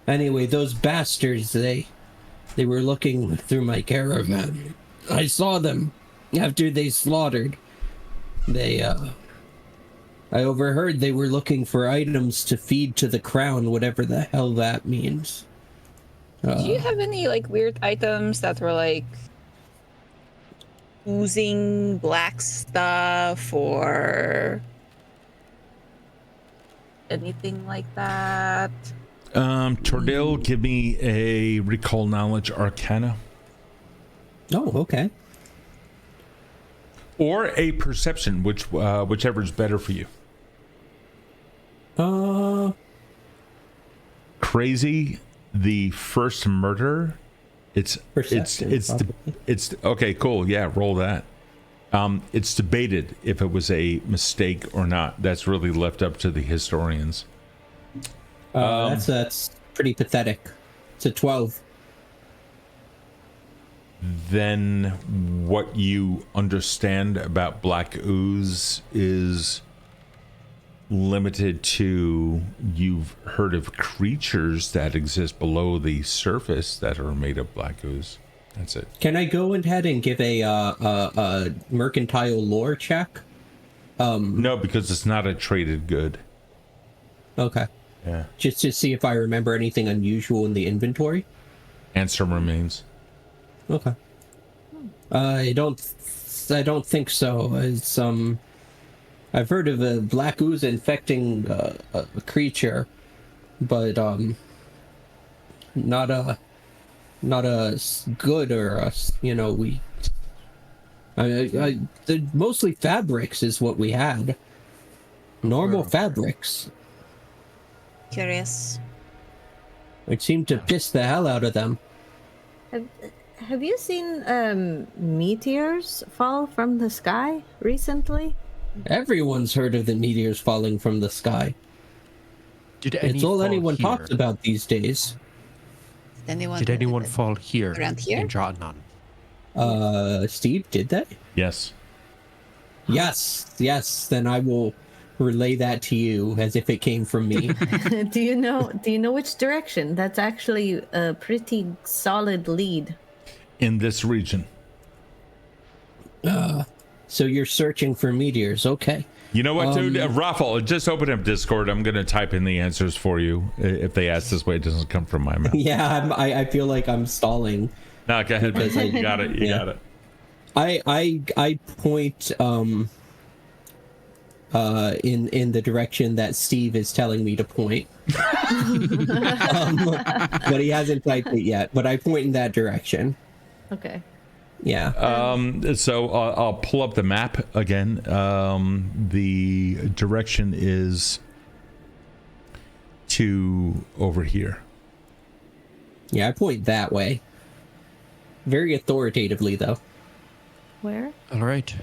Anyway, those bastards, they were looking through my caravan. I saw them after they slaughtered. I overheard they were looking for items to feed to the crown, whatever the hell that means. Do you have any like weird items that were like oozing black stuff or anything like that? Tor'Dil, give me a recall knowledge arcana. Oh, okay. Or a perception, whichever is better for you. Crazy, the first murder. It's okay, cool. Yeah, roll that. It's debated if it was a mistake or not. That's really left up to the historians. That's pretty pathetic. It's a 12. Then what you understand about black ooze is limited to, you've heard of creatures that exist below the surface that are made of black ooze. That's it. Can I go ahead and give a mercantile lore check? No, because it's not a traded good. Okay. Yeah. Just to see if I remember anything unusual in the inventory? Answer remains. Okay. I don't think so. It's I've heard of a black ooze infecting a creature, but not a good or a, mostly fabrics is what we had. Normal fabrics. Curious. It seemed to piss the hell out of them. Have you seen meteors fall from the sky recently? Everyone's heard of the meteors falling from the sky. It's all anyone talks about these days. Did anyone fall here around here in Jotunheim? Steve, did they? Yes. Yes. Then I will relay that to you as if it came from me. Do you know which direction? That's actually a pretty solid lead. In this region. So you're searching for meteors, okay. You know what, dude? ROFL, just open up Discord. I'm going to type in the answers for you. If they ask this way, it doesn't come from my mouth. Yeah, I feel like I'm stalling. No, go ahead. You got it. You got it. I point in the direction that Steve is telling me to point. But he hasn't typed it yet. But I point in that direction. Okay. Yeah. So I'll pull up the map again. The direction is to over here. Yeah, I point that way. Very authoritatively, though. Where? All right.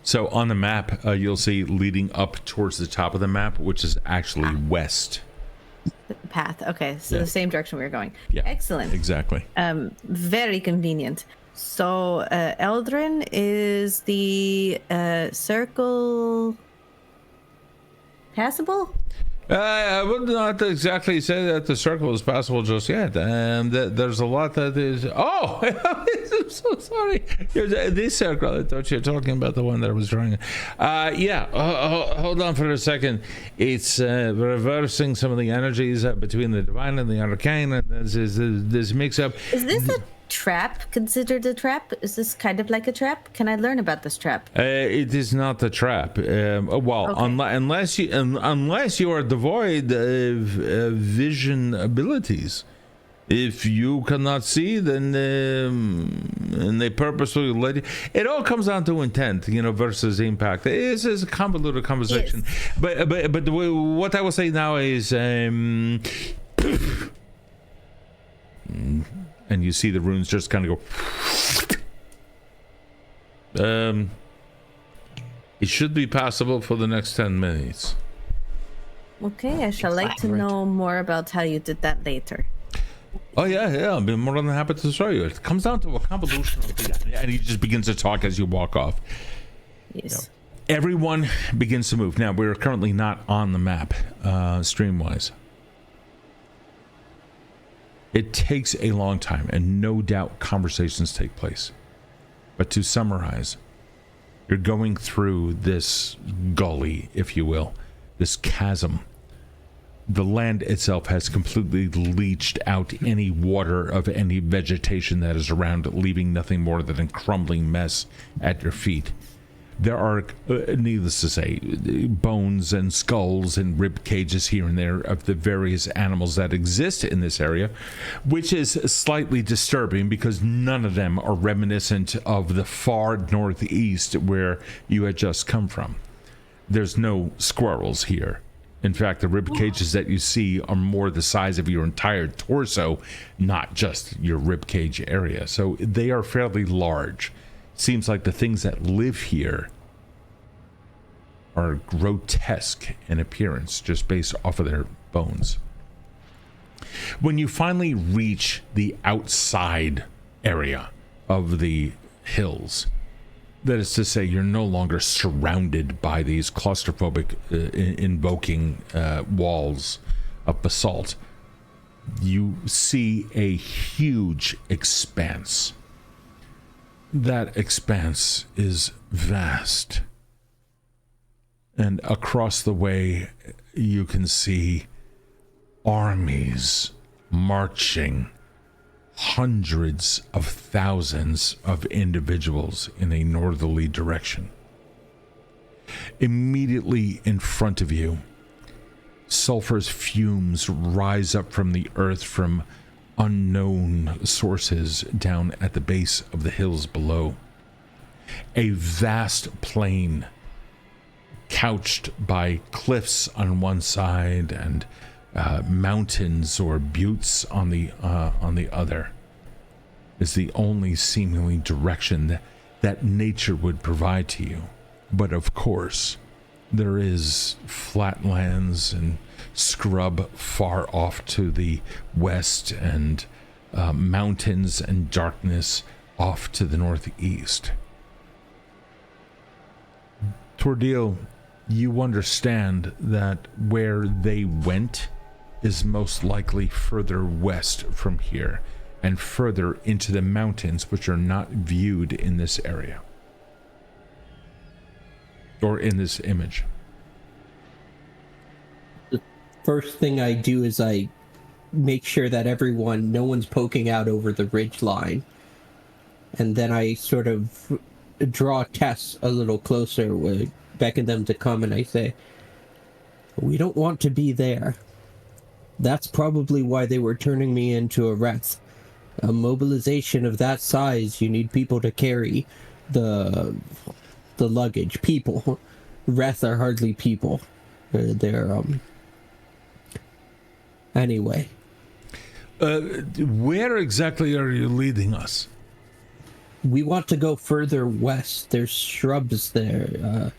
So on the map, you'll see leading up towards the top of the map, which is actually west. The path. Okay, so Yeah. the same direction we were going. Yeah, Excellent. Exactly. Very convenient. So Eldrin is the circle passable? I would not exactly say that the circle is passable just yet. There's a lot that is. Oh, I'm so sorry. This circle. I thought you were talking about the one that I was drawing. Yeah. Hold on for a second. It's reversing some of the energies between the divine and the arcane. And this mix-up. Is this a trap considered a trap? Is this kind of like a trap? Can I learn about this trap? It is not a trap. Well, Okay. unless you are devoid of vision abilities. If you cannot see, then and they purposely let you. It all comes down to intent, versus impact. It's a convoluted conversation. Yes. But what I will say now is. And you see the runes just kind of go. It should be passable for the next 10 minutes. Okay, I shall like to know more about how you did that later. Oh yeah, I'll be more than happy to show you. It comes down to a convolution of the, and he just begins to talk as you walk off. Yes. Everyone begins to move. Now we're currently not on the map, stream-wise. It takes a long time, and no doubt conversations take place. But to summarize, you're going through this gully, if you will, this chasm. The land itself has completely leached out any water of any vegetation that is around, leaving nothing more than a crumbling mess at your feet. There are, needless to say, bones and skulls and rib cages here and there of the various animals that exist in this area, which is slightly disturbing because none of them are reminiscent of the far northeast where you had just come from. There's no squirrels here. In fact, the rib cages that you see are more the size of your entire torso, not just your rib cage area. So they are fairly large. Seems like the things that live here are grotesque in appearance just based off of their bones. When you finally reach the outside area of the hills, that is to say, you're no longer surrounded by these claustrophobic invoking walls of basalt. You see a huge expanse. That expanse is vast. And across the way, you can see armies marching, hundreds of thousands of individuals in a northerly direction. Immediately in front of you, sulfurous fumes rise up from the earth from unknown sources down at the base of the hills below. A vast plain couched by cliffs on one side and mountains or buttes on the other is the only seemingly direction that nature would provide to you. But of course, there is flatlands and scrub far off to the west and mountains and darkness off to the northeast. Tor'Dil, you understand that where they went is most likely further west from here and further into the mountains, which are not viewed in this area or in this image. The first thing I do is I make sure that no one's poking out over the ridge line. And then I sort of draw Tess a little closer, beckon them to come, and I say, we don't want to be there. That's probably why they were turning me into a wraith. A mobilization of that size, you need people to carry the luggage. People. Wraith are hardly people. They're Anyway. Where exactly are you leading us? we want to go further west. There's shrubs there,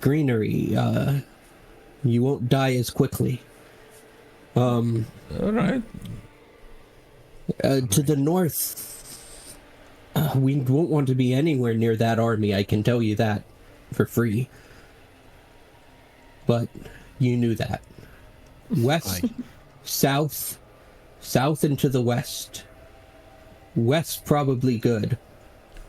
greenery. You won't die as quickly. All right. To the north, we won't want to be anywhere near that army. I can tell you that for free. But you knew that. West, south and to the west. West probably good.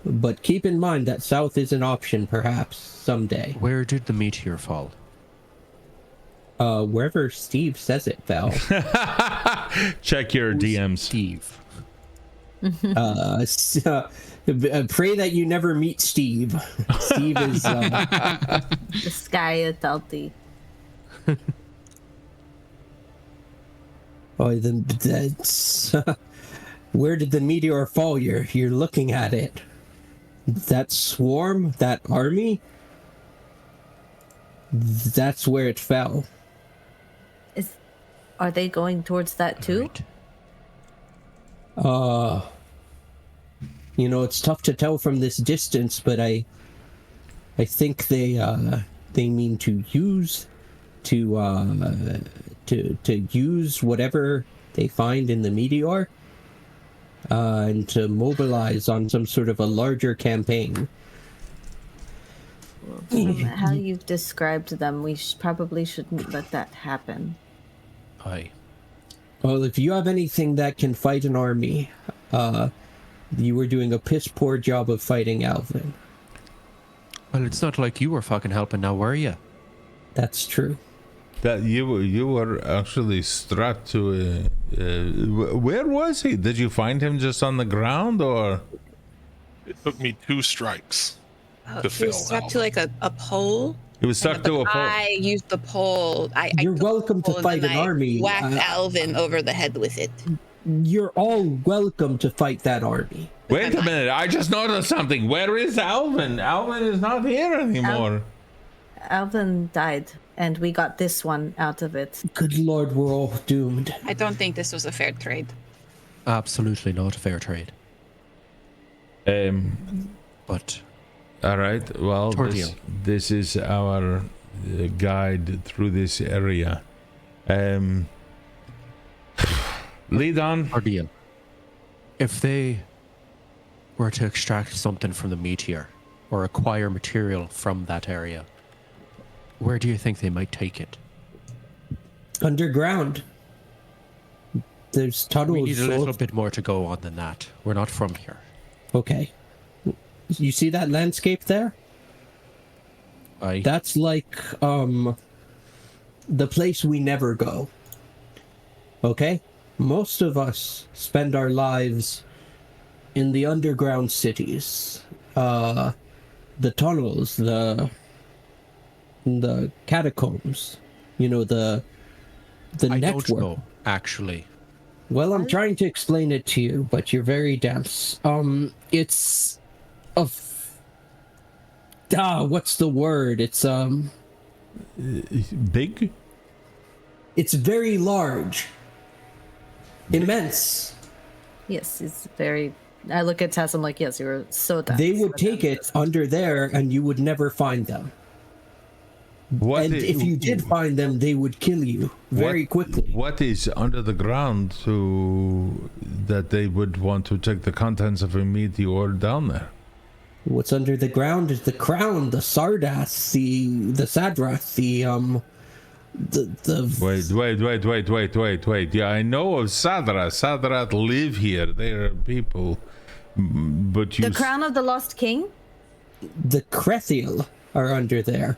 But keep in mind that south is an option perhaps someday. Where did the meteor fall? Wherever Steve says it fell. Check your DMs. Steve. Pray that you never meet Steve. Steve is... The sky is healthy. Oh, then that's... Where did the meteor fall? You're looking at it. That swarm, that army, that's where it fell. Are they going towards that too? Right. It's tough to tell from this distance, but I think they mean to use use whatever they find in the meteor, and to mobilize on some sort of a larger campaign. From how you've described them, we probably shouldn't let that happen. Aye. Well, if you have anything that can fight an army, you were doing a piss poor job of fighting Alvin. Well, it's not like you were fucking helping now, were you? That's true. That you were actually struck to. Where was he? Did you find him just on the ground, or? It took me 2 strikes to He fill. was stuck to like a pole. He was stuck to a pole. I used the pole. You're took the welcome to pole and fight then an I army. Whacked Alvin over the head with it. You're all welcome to fight that army. Wait a minute! I just noticed something. Where is Alvin? Alvin is not here anymore. Alvin died, and we got this one out of it. Good lord, we're all doomed. I don't think this was a fair trade. Absolutely not a fair trade. But All right. Well, Tor'Dil. this is our guide through this area. Lead on. Tor'Dil, if they were to extract something from the meteor or acquire material from that area, where do you think they might take it? Underground. There's tunnels. We need a little bit more to go on than that. We're not from here. Okay. You see that landscape there? Aye. That's like the place we never go. Okay? Most of us spend our lives in the underground cities. The tunnels, the catacombs. The I network. don't know, actually. Well, I'm trying to explain it to you, but you're very dense. It's what's the word? It's Big. it's very large. Immense. Yes, it's very. I look at Tess. I'm like, yes, you were so dense. They would take it under there, and you would never find them. What And if you did find them, they would kill you very quickly. What is under the ground that they would want to take the contents of a meteor down there? What's under the ground is the crown, the Sardath, the Sadrath, Wait. Yeah, I know of Sadrath. Sadrath live here. They are people. But you... The crown of the lost king? the Krethiel are under there.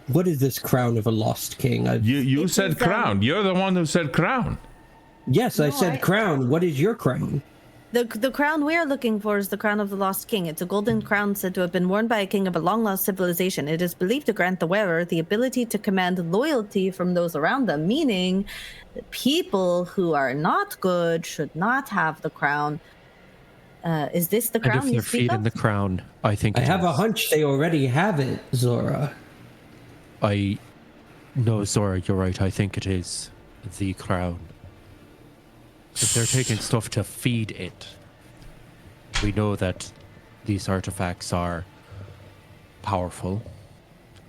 What is this crown of a lost king? You said crown. You're the one who said crown. Yes, I said crown. What is your crown? The crown we are looking for is the crown of the lost king. It's a golden crown said to have been worn by a king of a long-lost civilization. It is believed to grant the wearer the ability to command loyalty from those around them, meaning that people who are not good should not have the crown. Is this the crown And if you they're speak feeding of? the crown, I think I have a hunch they already have it, Zora. No, Zora, you're right. I think it is the crown. If they're taking stuff to feed it, We know that these artifacts are powerful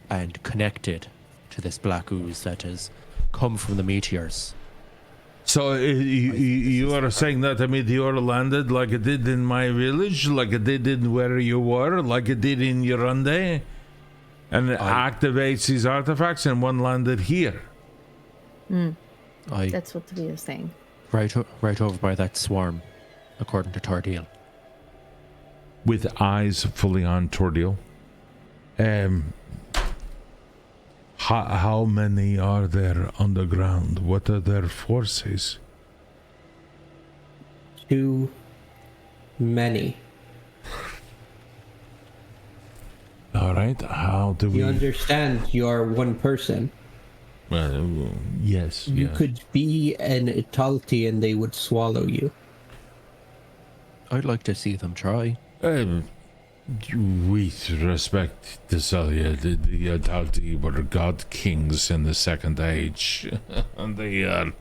and connected to this black ooze that has come from the meteors. So you are saying that a meteor landed like it did in my village, like it did in where you were, like it did in Yurande, and it activates these artifacts, and one landed here. That's what the was saying. Right over by that swarm, according to Tor'Dil. With eyes fully on Tor'Dil. How many are there underground? What are their forces? Too many. All right, how do we... You understand you're one person. Yes, You could be an Italti and they would swallow you. I'd like to see them try. We respect Thessalia. The Italti were god kings in the Second Age. And they are...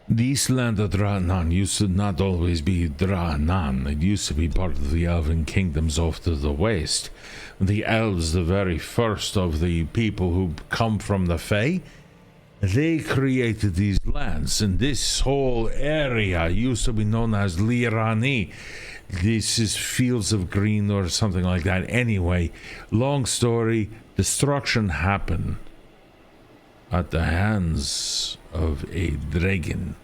This land of Dra'anan used to not always be Dra'anan. It used to be part of the elven kingdoms off to the west. The elves, the very first of the people who come from the Fae, they created these lands, and this whole area used to be known as Lirani. This is Fields of Green or something like that. Anyway, long story, destruction happened at the hands of a dragon.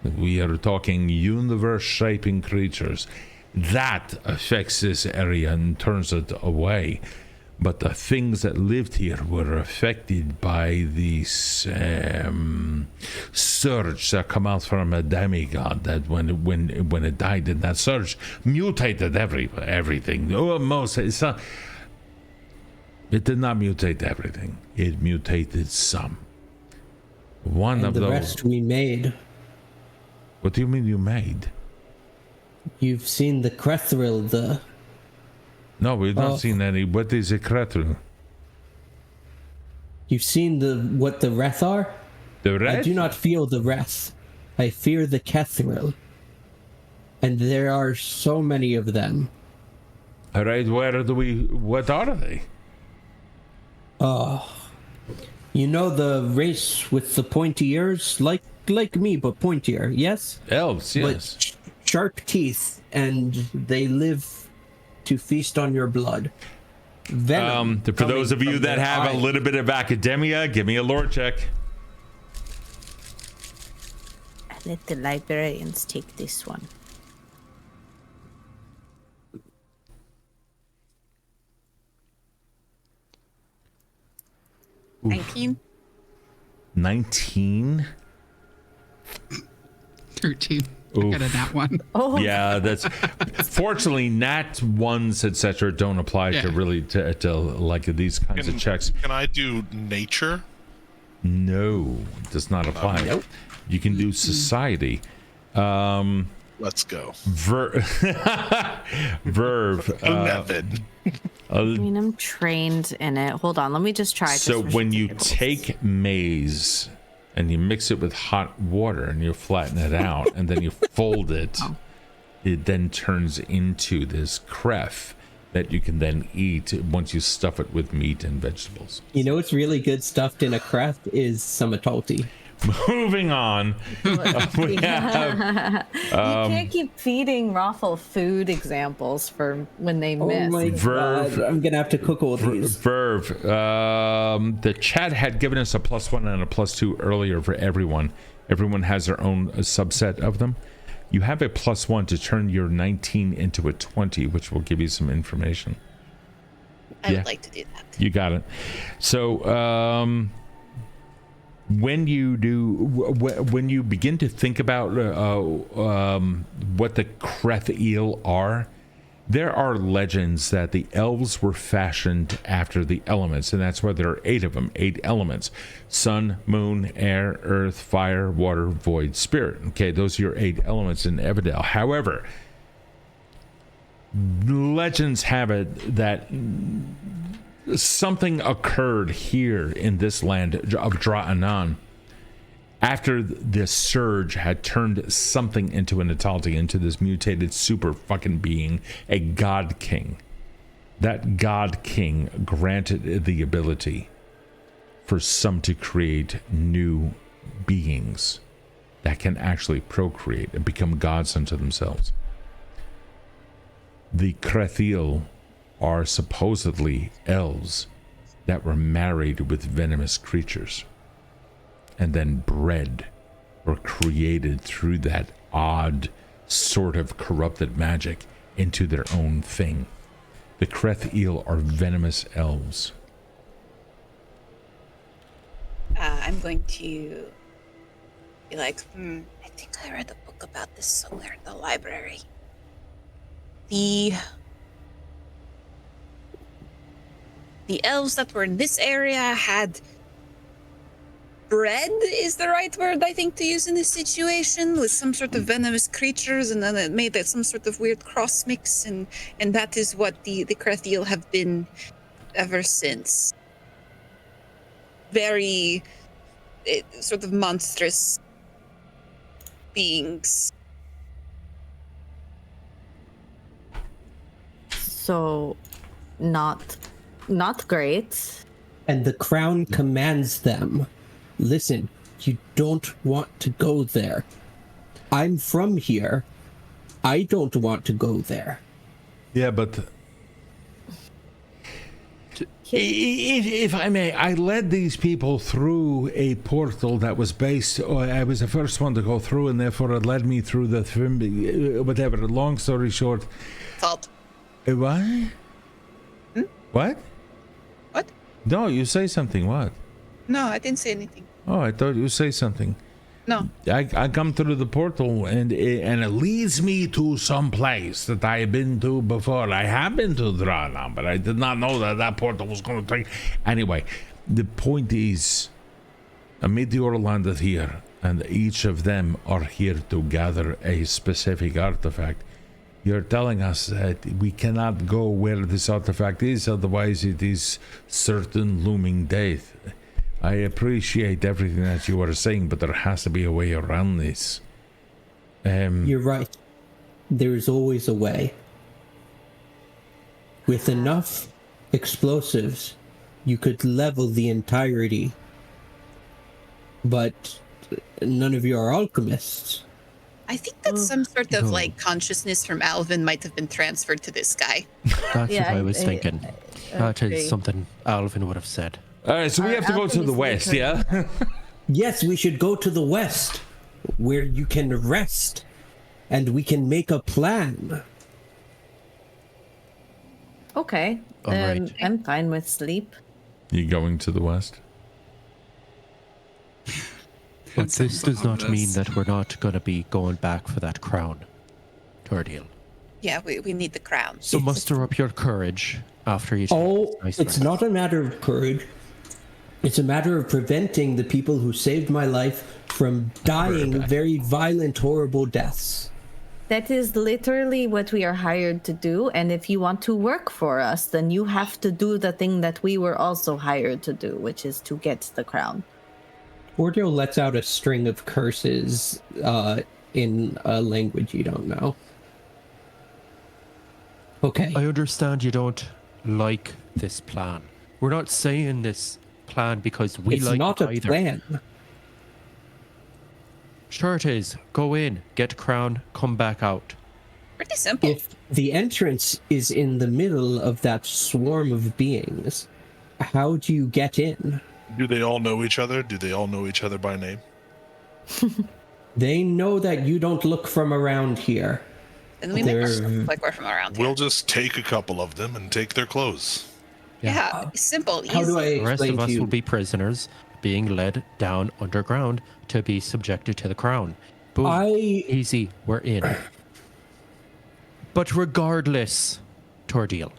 We are talking universe-shaping creatures. That affects this area and turns it away. But the things that lived here were affected by this surge that come out from a demigod that when it died in that surge mutated everything. Almost, it did not mutate everything. It mutated some. One of the those. rest we made. What do you mean you made? You've seen the Krethril, No, we've not seen any. What is a Krethril? You've seen what the Reth are? The Reth? I do not feel the Reth. I fear the Krethril. And there are so many of them. All right, what are they? You know the race with the pointy ears? Like me, but pointier, yes? Elves, yes. But sharp teeth, and they live to feast on your blood. Venom. For those of you that have a little bit of academia, give me a lore check. Let the librarians take this one. Oof. 19. 19? 13. I got a nat one. Oh, yeah, that's fortunately nat ones etc. don't apply to really to like these kinds of checks. Can I do nature? No, does not apply. Nope. You can do society. Let's go. Virve. Method. I mean, I'm trained in it. Hold on, let me just try. So when you take maize and you mix it with hot water and you flatten it out and then you fold it, it then turns into this cref that you can then eat once you stuff it with meat and vegetables. You know what's really good stuffed in a craft is some Italti. Moving on. We have, you can't keep feeding ROFL food examples for when they miss. Oh my Virve, god, I'm gonna have to cook all these. Virve, the chat had given us a +1 and a +2 earlier for everyone. Everyone has their own subset of them. You have a +1 to turn your 19 into a 20, which will give you some information. I would like to do that. You got it. So, when you begin to think about what the Krethril are, there are legends that the elves were fashioned after the elements, and that's why there are 8 of them, 8 elements: sun, moon, air, earth, fire, water, void, spirit. Okay, those are your 8 elements in Everdell. However, legends have it that something occurred here in this land of Dra'anan After the surge had turned something into an Italti, into this mutated super fucking being, a god king. That god king granted the ability for some to create new beings that can actually procreate and become gods unto themselves. The Catfolk are supposedly elves that were married with venomous creatures and then bred or created through that odd sort of corrupted magic into their own thing. The Catfolk are venomous elves. I'm going to be like, I think I read a book about this somewhere in the library. The elves that were in this area had bred, is the right word I think to use in this situation, with some sort of venomous creatures, and then it made some sort of weird cross mix, and that is what the Catfolk have been ever since. Very sort of monstrous beings. So, not great. And the crown commands them. Listen, you don't want to go there. I'm from here. I don't want to go there. Yeah, but if I may, I led these people through a portal that was based, I was the first one to go through, and therefore it led me through the whatever. Long story short. Salt. What? What? What? No, you say something. What? No, I didn't say anything. Oh, I thought you say something. No. I come through the portal and it leads me to some place that I have been to before. I have been to Drana, but I did not know that portal was going to take. Anyway, the point is, a meteor landed here, and each of them are here to gather a specific artifact. You're telling us that we cannot go where this artifact is, otherwise it is certain looming death. I appreciate everything that you are saying, but there has to be a way around this. You're right. There's always a way. With enough explosives, you could level the entirety. But none of you are alchemists. I think that some sort of like consciousness from Alvin might have been transferred to this guy. That's what I was thinking. That agree. is something Alvin would have said. All right, so we have to go to the west, yeah? Yes, we should go to the west, where you can rest, and we can make a plan. Okay, All right. I'm fine with sleep. You going to the west? But this does not mean that we're not going to be going back for that crown, Tor'Dil. Yeah, we need the crown. So muster up your courage after each. Oh, nice it's rest. not a matter of courage. It's a matter of preventing the people who saved my life from dying very violent, horrible deaths. That is literally what we are hired to do, and if you want to work for us, then you have to do the thing that we were also hired to do, which is to get the crown. Tor'Dil lets out a string of curses in a language you don't know. Okay. I understand you don't like this plan. We're not saying this plan because we It's like not it a either. plan. Sure it is. Go in, get crown, come back out. Pretty simple. If the entrance is in the middle of that swarm of beings, how do you get in? Do they all know each other? Do they all know each other by name? They know that you don't look from around here. And we make They're- ourselves look like we're from around here. We'll just take a couple of them and take their clothes. Yeah, simple, easy. How do I The rest explain of to us you? will be prisoners, being led down underground to be subjected to the crown. Boom. Easy, we're in. But regardless, Tor'Dil,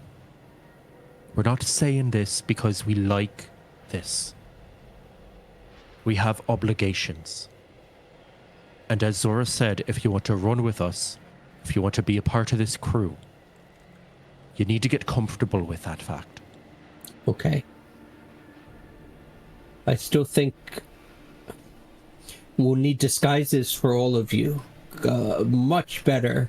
we're not saying this because we like this. We have obligations. And as Zora said, if you want to run with us, if you want to be a part of this crew, you need to get comfortable with that fact. Okay. I still think We'll need disguises for all of you. Much better.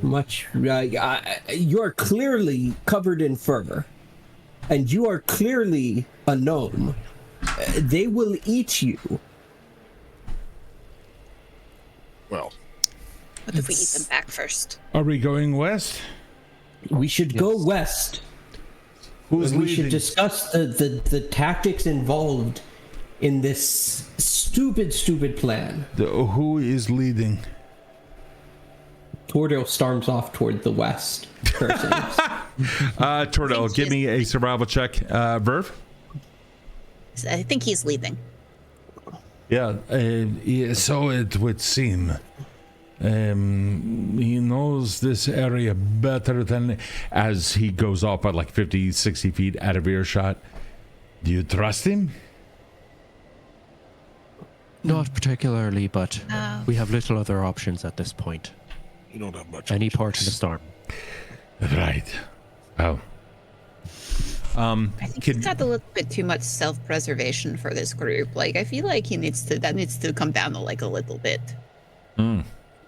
Much. You are clearly covered in fur, and you are clearly a gnome. They will eat you. Well, What if we eat them back first? Are we going west? We should go west. Who's We leading? should discuss the tactics involved in this stupid plan. Who is leading? Tor'Dil storms off toward the west. Tor'Dil, give me a survival check. Virve? I think he's leading. Yeah, so it would seem. He knows this area better than, as he goes off at like 50, 60 feet out of earshot. Do you trust him? Not particularly, but we have little other options at this point. you don't have much. Any part of the storm. Right. Well. I think he's got a little bit too much self-preservation for this group. Like, I feel like that needs to come down like a little bit.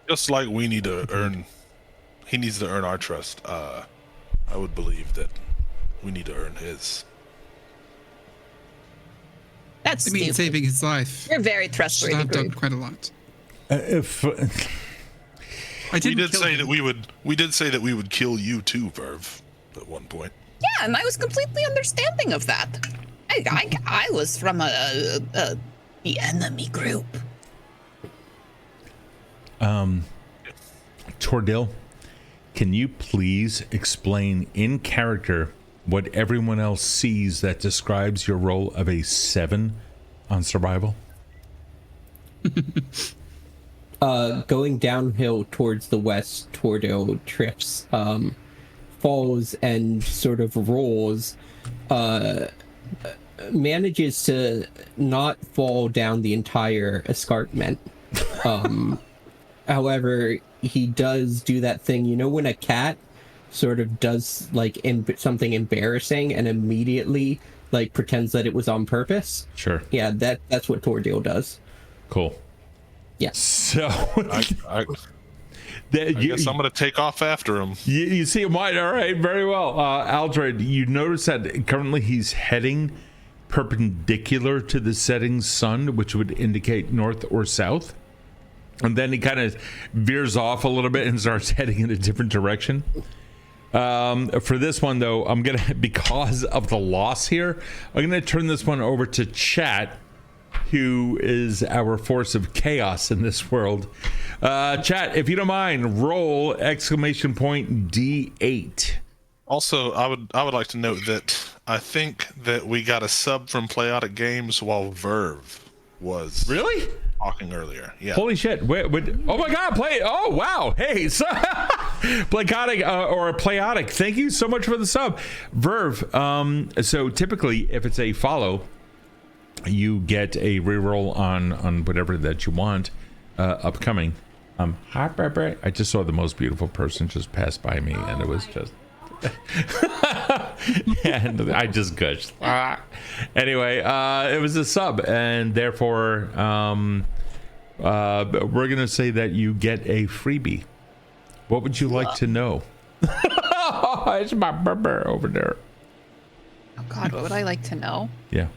Just like we need to earn, he needs to earn our trust. I would believe that we need to earn his. That's I mean, stupid. saving his life. You're very Should trustworthy have done group. quite a lot. If I We didn't did kill say him. that we would. We did say that we would kill you too, Virve, at one point. Yeah, and I was completely understanding of that. I was from the enemy group. Tor'Dil, can you please explain in character what everyone else sees that describes your roll of a 7 on survival? Going downhill towards the west, Tor'Dil trips, falls and sort of rolls, manages to not fall down the entire escarpment. However, he does do that thing, you know, when a cat sort of does like something embarrassing and immediately like pretends that it was on purpose. Sure. Yeah, that's what Tor'Dil does. Cool. Yeah. So I guess I'm gonna take off after him. you see him wide. All right, very well. Aldred, you notice that currently he's heading perpendicular to the setting sun, which would indicate north or south. And then he kind of veers off a little bit and starts heading in a different direction. For this one, though, I'm going to, because of the loss here, I'm going to turn this one over to Chat, who is our force of chaos in this world. Chat, if you don't mind, roll !D8. Also, I would like to note that I think that we got a sub from Playotic Games while Virve was Really? talking earlier. Yeah. Holy shit. Oh my god, oh wow. Hey, so Playotic or Playotic, thank you so much for the sub. Virve, so typically if it's a follow, you get a reroll on whatever that you want upcoming. Hi Barbara. I just saw the most beautiful person just pass by me and it was just and I just gushed. Anyway, it was a sub, and therefore, we're gonna say that you get a freebie. What would you like to know? It's my barber over there. Oh God, what would I like to know? Yeah.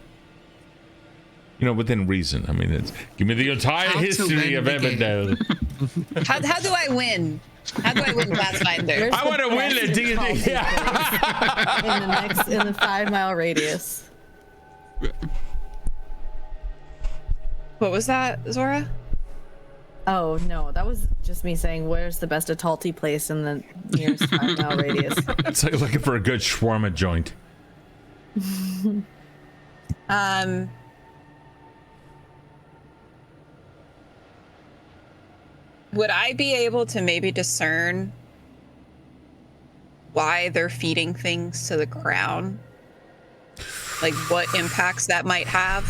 You know, within reason. I mean, it's give me the entire How to history win of the game. Evandale. How do I win? How do I win Pathfinder? I want to win at D&D. Yeah. in the 5 mile radius. What was that, Zora? Oh no, that was just me saying where's the best Atalti place in the nearest 5 mile radius. It's like looking for a good shawarma joint. Would I be able to maybe discern why they're feeding things to the crown? Like what impacts that might have?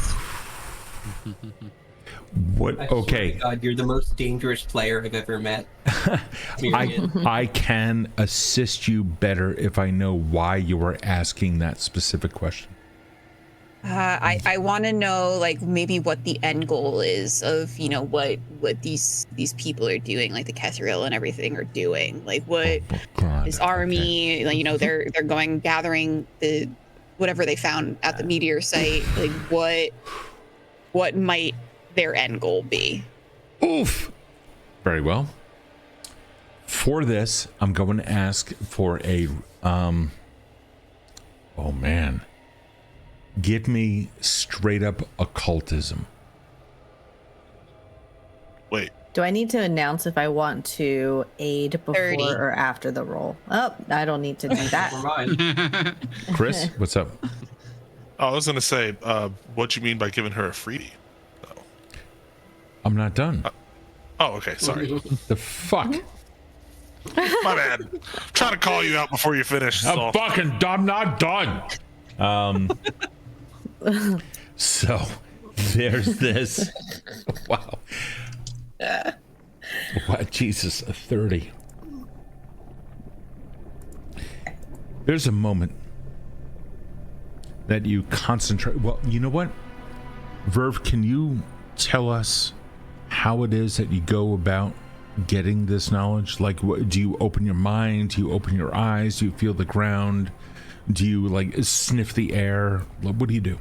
What? I swear Okay. to God, you're the most dangerous player I've ever met. Myriad. I can assist you better if I know why you were asking that specific question. I want to know, like, maybe what the end goal is of, you know, what these people are doing, like the Kethril and everything are doing. Like, what this army, like, you know, they're going gathering the whatever they found at the meteor site. Like, what might their end goal be? Oof. Very well. For this, I'm going to ask for a oh man. Give me straight up occultism. Wait. Do I need to announce if I want to aid before 30. or after the roll? Oh, I don't need to do that. Never mind. Chris, what's up? Oh, I was gonna say, what you mean by giving her a freebie? I'm not done. Oh, okay. Sorry. The fuck? My bad. I'm trying to call you out before you finish. So. I'm not done. So there's this. Wow. What? Jesus, a 30. There's a moment that you concentrate. Well, you know what? Virve, can you tell us how it is that you go about getting this knowledge? Like, what, do you open your mind? Do you open your eyes? Do you feel the ground? Do you, like, sniff the air? What do you do?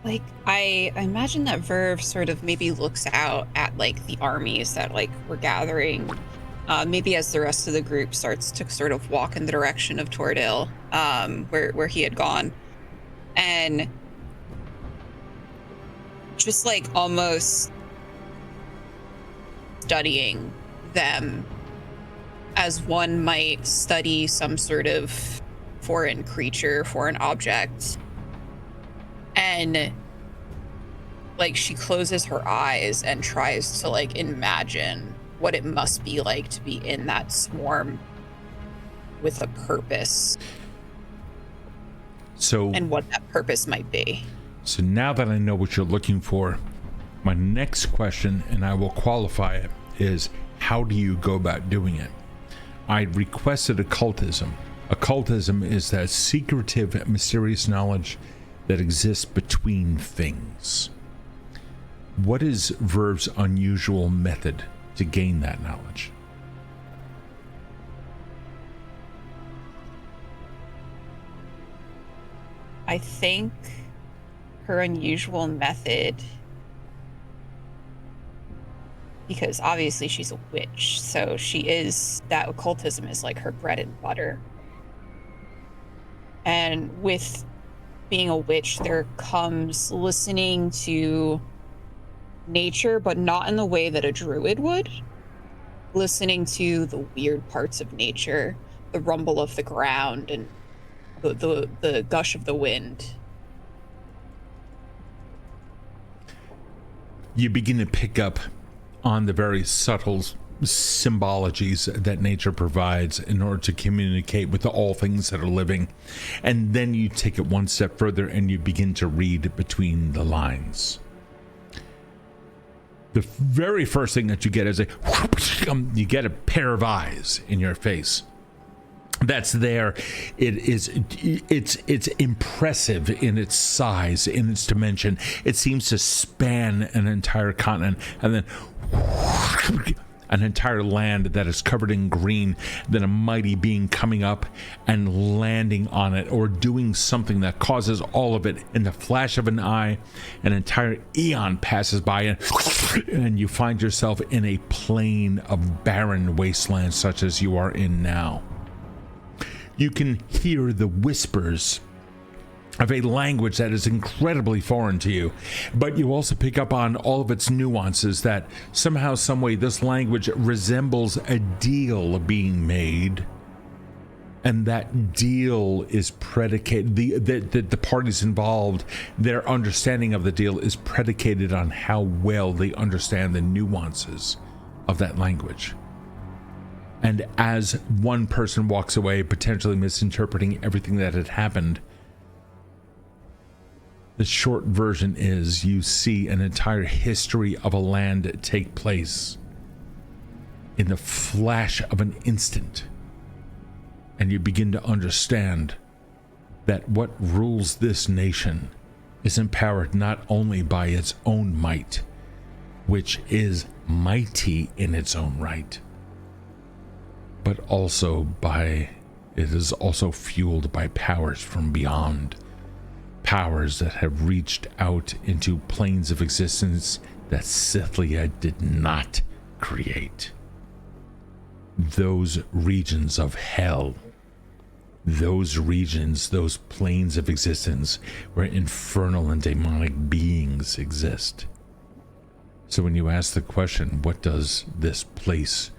Like, I imagine that Virve sort of maybe looks out at, like, the armies that, like, were gathering, maybe as the rest of the group starts to sort of walk in the direction of Tor'Dil, where he had gone, and just, like, almost studying them as one might study some sort of foreign creature, foreign object. And, like, she closes her eyes and tries to, like, imagine what it must be like to be in that swarm with a purpose. So, and what that purpose might be. So now that I know what you're looking for, my next question, and I will qualify it, is how do you go about doing it? I requested occultism. Occultism is that secretive, mysterious knowledge that exists between things. What is Virve's unusual method to gain that knowledge? I think her unusual method, because obviously she's a witch, so that occultism is like her bread and butter. And with being a witch, there comes listening to nature, but not in the way that a druid would. Listening to the weird parts of nature, the rumble of the ground, and the gush of the wind. You begin to pick up on the very subtle symbologies that nature provides in order to communicate with all things that are living. And then you take it one step further and you begin to read between the lines. The very first thing that you get is you get a pair of eyes in your face. That's there. It's impressive in its size, in its dimension. It seems to span an entire continent, and then an entire land that is covered in green, then a mighty being coming up and landing on it, or doing something that causes all of it in the flash of an eye. An entire eon passes by, and you find yourself in a plain of barren wasteland such as you are in now. You can hear the whispers of a language that is incredibly foreign to you, but you also pick up on all of its nuances, that somehow, some way, this language resembles a deal being made, and that deal is predicated, the parties involved, their understanding of the deal is predicated on how well they understand the nuances of that language. And as one person walks away, potentially misinterpreting everything that had happened, the short version is you see an entire history of a land take place in the flash of an instant. And you begin to understand that what rules this nation is empowered not only by its own might, which is mighty in its own right, but also it is also fueled by powers from beyond, powers that have reached out into planes of existence that Thessalia did not create. Those regions of hell, those regions, those planes of existence where infernal and demonic beings exist. So when you ask the question, what does this place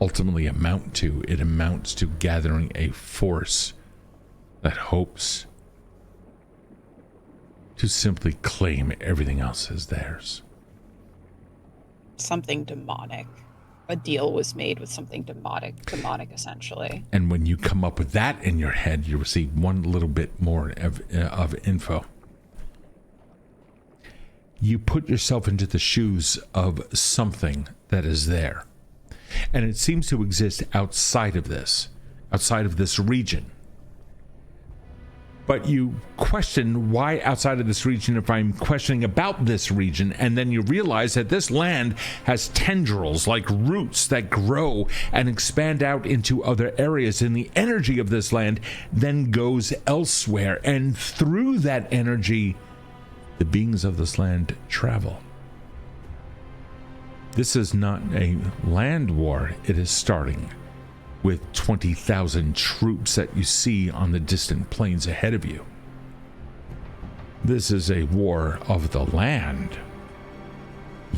ultimately amount to? It amounts to gathering a force that hopes to simply claim everything else as theirs. Something demonic. A deal was made with something demonic essentially. And when you come up with that in your head, you receive one little bit more of info. You put yourself into the shoes of something that is there. And it seems to exist outside of this region. But you question why outside of this region if I'm questioning about this region, and then you realize that this land has tendrils like roots that grow and expand out into other areas, and the energy of this land then goes elsewhere, and through that energy the beings of this land travel. This is not a land war. It is starting with 20,000 troops that you see on the distant plains ahead of you. This is a war of the land,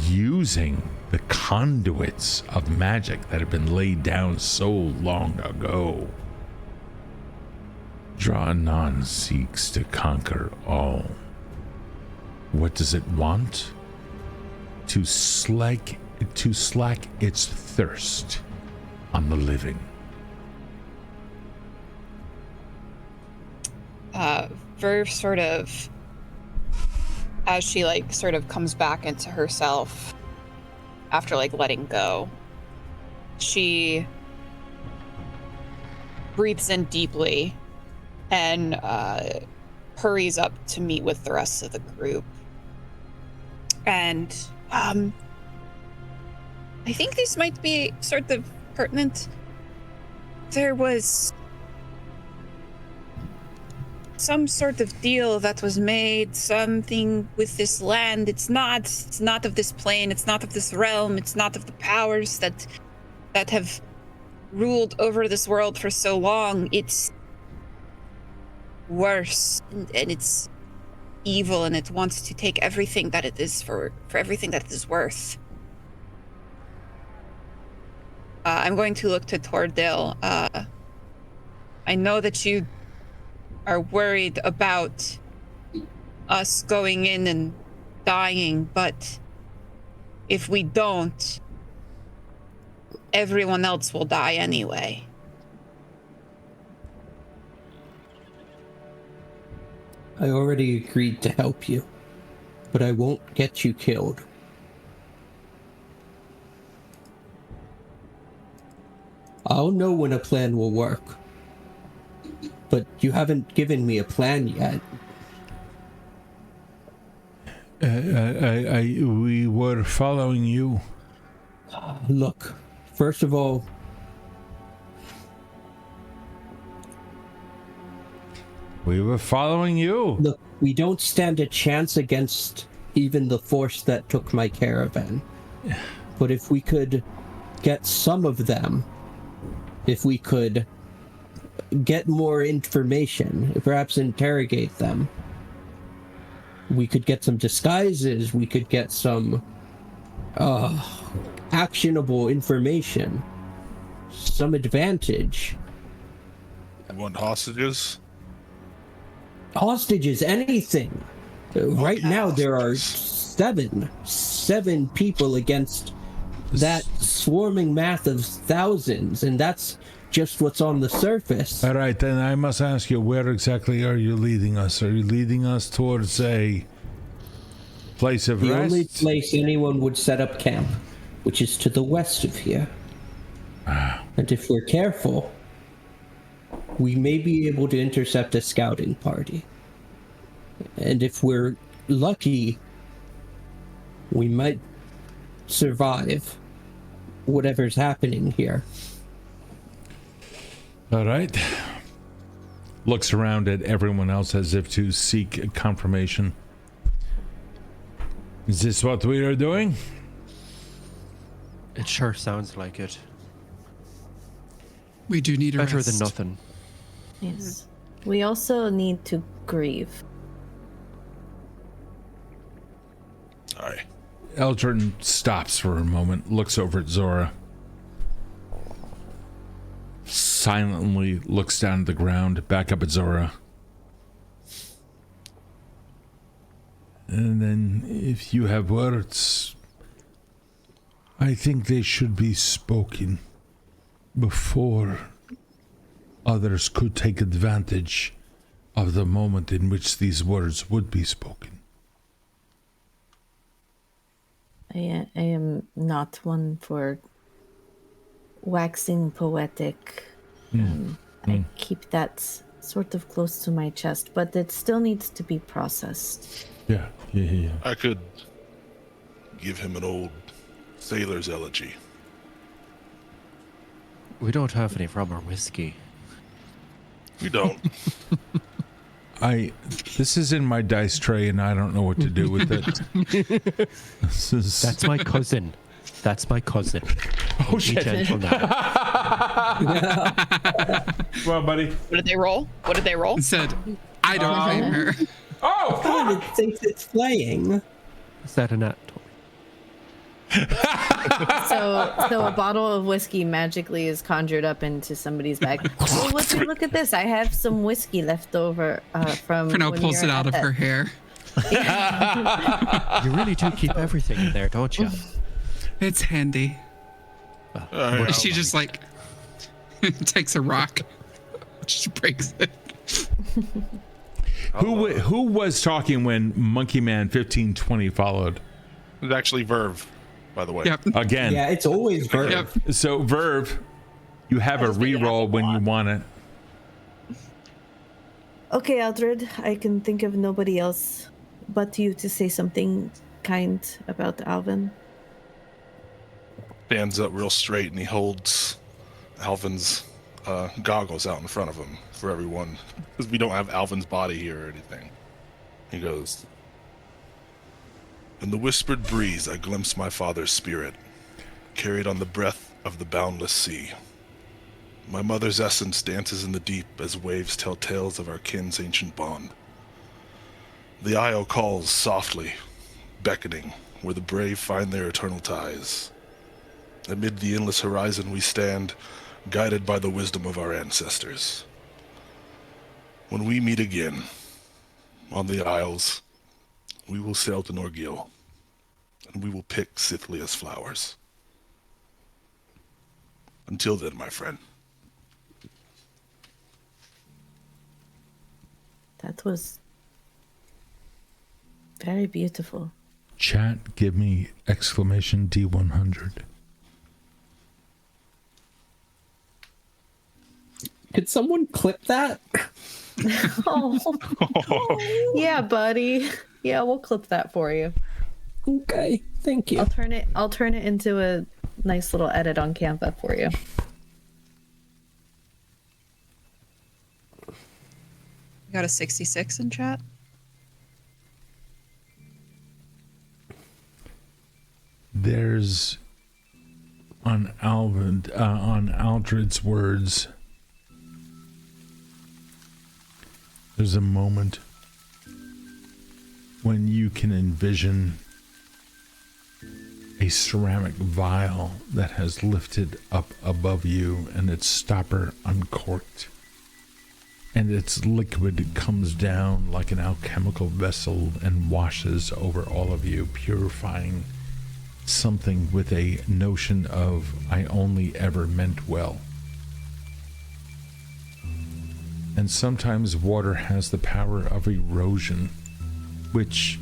using the conduits of magic that have been laid down so long ago. Dranan seeks to conquer all. What does it want? To slack its thirst on the living. Virve sort of, as she sort of comes back into herself after letting go, she breathes in deeply and hurries up to meet with the rest of the group. And I think this might be sort of pertinent. There was some sort of deal that was made, something with this land. It's not of this plane, it's not of this realm, it's not of the powers that have ruled over this world for so long. It's worse, and it's evil, and it wants to take everything that it is for everything that it is worth. I'm going to look to Tor'Dil. I know that you are worried about us going in and dying, but if we don't, everyone else will die anyway. I already agreed to help you, but I won't get you killed. I'll know when a plan will work, but you haven't given me a plan yet. We were following you. Look, first of all, we were following you. look, we don't stand a chance against even the force that took my caravan. But if we could get some of them, if we could get more information, perhaps interrogate them, we could get some disguises, we could get some actionable information, some advantage. You want hostages? Hostages, anything. Right now there are seven people against that swarming mass of thousands, and that's just what's on the surface. All right, then I must ask you, where exactly are you leading us? Are you leading us towards a place of The rest? only place anyone would set up camp, which is to the west of here. And if we're careful, we may be able to intercept a scouting party. And if we're lucky, we might survive whatever's happening here. All right. Looks around at everyone else as if to seek confirmation. Is this what we are doing? It sure sounds like it. We do need a Better rest. than nothing. Yes. We also need to grieve. Sorry. Eldrin stops for a moment, looks over at Zora. Silently looks down at the ground, back up at Zora. And then, if you have words, I think they should be spoken before others could take advantage of the moment in which these words would be spoken. I am not one for waxing poetic. I keep that sort of close to my chest, but it still needs to be processed. Yeah. I could give him an old sailor's elegy. We don't have any rum or whiskey. We don't. This is in my dice tray and I don't know what to do with it. That's my cousin. That's my cousin. Oh shit. Well, buddy. What did they roll? What did they roll? It said, I don't blame her. Oh! God, it thinks it's playing. Is that a nat? So a bottle of whiskey magically is conjured up into somebody's bag. Oh, look at this. I have some whiskey left over from. Frenell when pulls we it were out at of her hair. You really do keep everything in there, don't you? It's handy. Alright. She just like takes a rock, just breaks it. Who was talking when Monkey Man 1520 followed? It was actually Virve, by the way. Yep. Again. Yeah, it's always Virve. Yep. So, Virve, you have a just think it reroll happens a when you lot. want it. Okay, Aldred, I can think of nobody else but you to say something kind about Alvin. Stands up real straight and he holds Alvin's goggles out in front of him for everyone, because we don't have Alvin's body here or anything. He goes, "In the whispered breeze I glimpse my father's spirit, carried on the breath of the boundless sea. My mother's essence dances in the deep as waves tell tales of our kin's ancient bond. The isle calls softly, beckoning, where the brave find their eternal ties. Amid the endless horizon we stand, guided by the wisdom of our ancestors. When we meet again, on the Isles, we will sail to Norgil, and we will pick Sithlia's flowers. Until then, my friend." That was very beautiful. Chat, give me exclamation D100. Could someone clip that? Oh. Yeah, buddy. Yeah, we'll clip that for you. Okay, thank you. I'll turn it into a nice little edit on Canva for you. We got a 66 in chat. There's on Aldred's words. There's a moment when you can envision a ceramic vial that has lifted up above you and its stopper uncorked, and its liquid comes down like an alchemical vessel and washes over all of you, purifying something with a notion of "I only ever meant well." And sometimes water has the power of erosion, which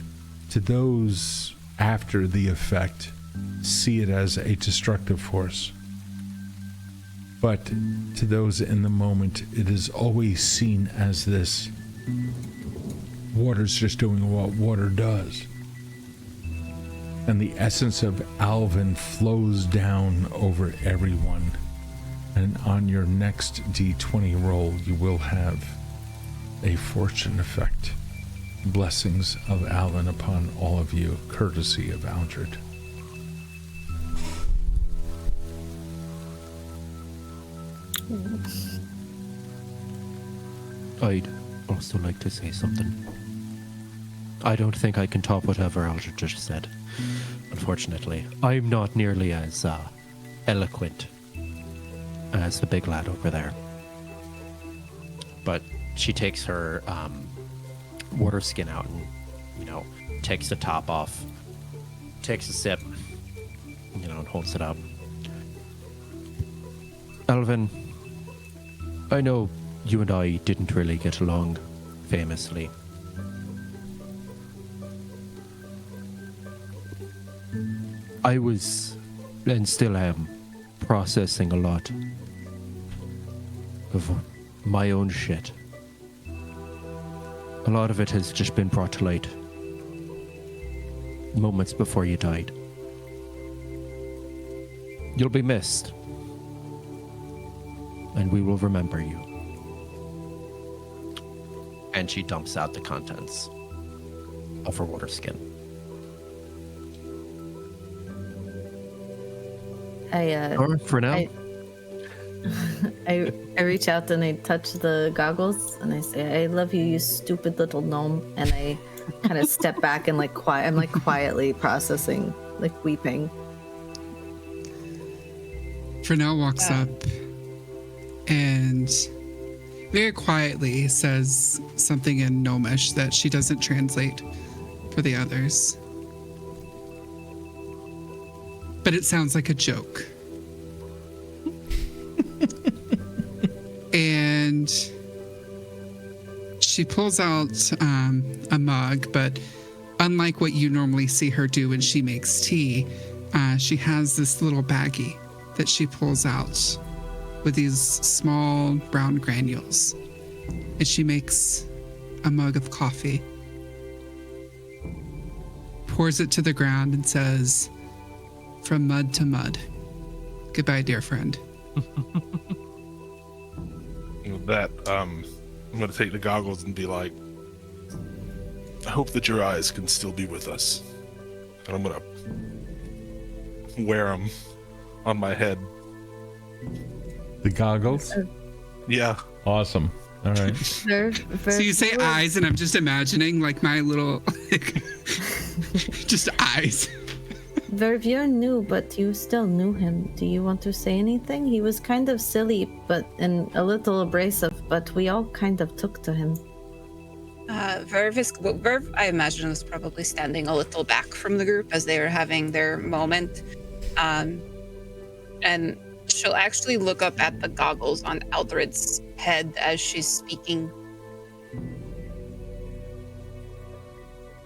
to those after the effect see it as a destructive force. But to those in the moment, it is always seen as this. Water's just doing what water does. And the essence of Alvin flows down over everyone. And on your next D20 roll, you will have a fortune effect. Blessings of Alvin upon all of you, courtesy of Aldred. I'd also like to say something. I don't think I can top whatever Aldred just said. Unfortunately, I'm not nearly as eloquent as the big lad over there. But she takes her water skin out and, takes the top off, takes a sip, and holds it up. Alvin, I know you and I didn't really get along famously. I was, and still am, processing a lot of my own shit. A lot of it has just been brought to light moments before you died. You'll be missed, and we will remember you. And she dumps out the contents of her water skin. Frenell? I reach out and I touch the goggles and I say, "I love you, you stupid little gnome." And I kind of step back and I'm quietly processing, weeping. Frenell walks up and very quietly says something in Gnomish that she doesn't translate for the others. But it sounds like a joke. And she pulls out a mug, but unlike what you normally see her do when she makes tea, she has this little baggie that she pulls out with these small brown granules. And she makes a mug of coffee, pours it to the ground, and says, "From mud to mud. Goodbye, dear friend." With that, I'm going to take the goggles and be like, "I hope that your eyes can still be with us." And I'm going to wear them on my head. The goggles? Yeah. Awesome. All right. So you say eyes, and I'm just imagining my little, just eyes. Virve, you're new, but you still knew him. Do you want to say anything? He was kind of silly, and a little abrasive, but we all kind of took to him. Virve, I imagine, was probably standing a little back from the group as they were having their moment. And she'll actually look up at the goggles on Aldred's head as she's speaking.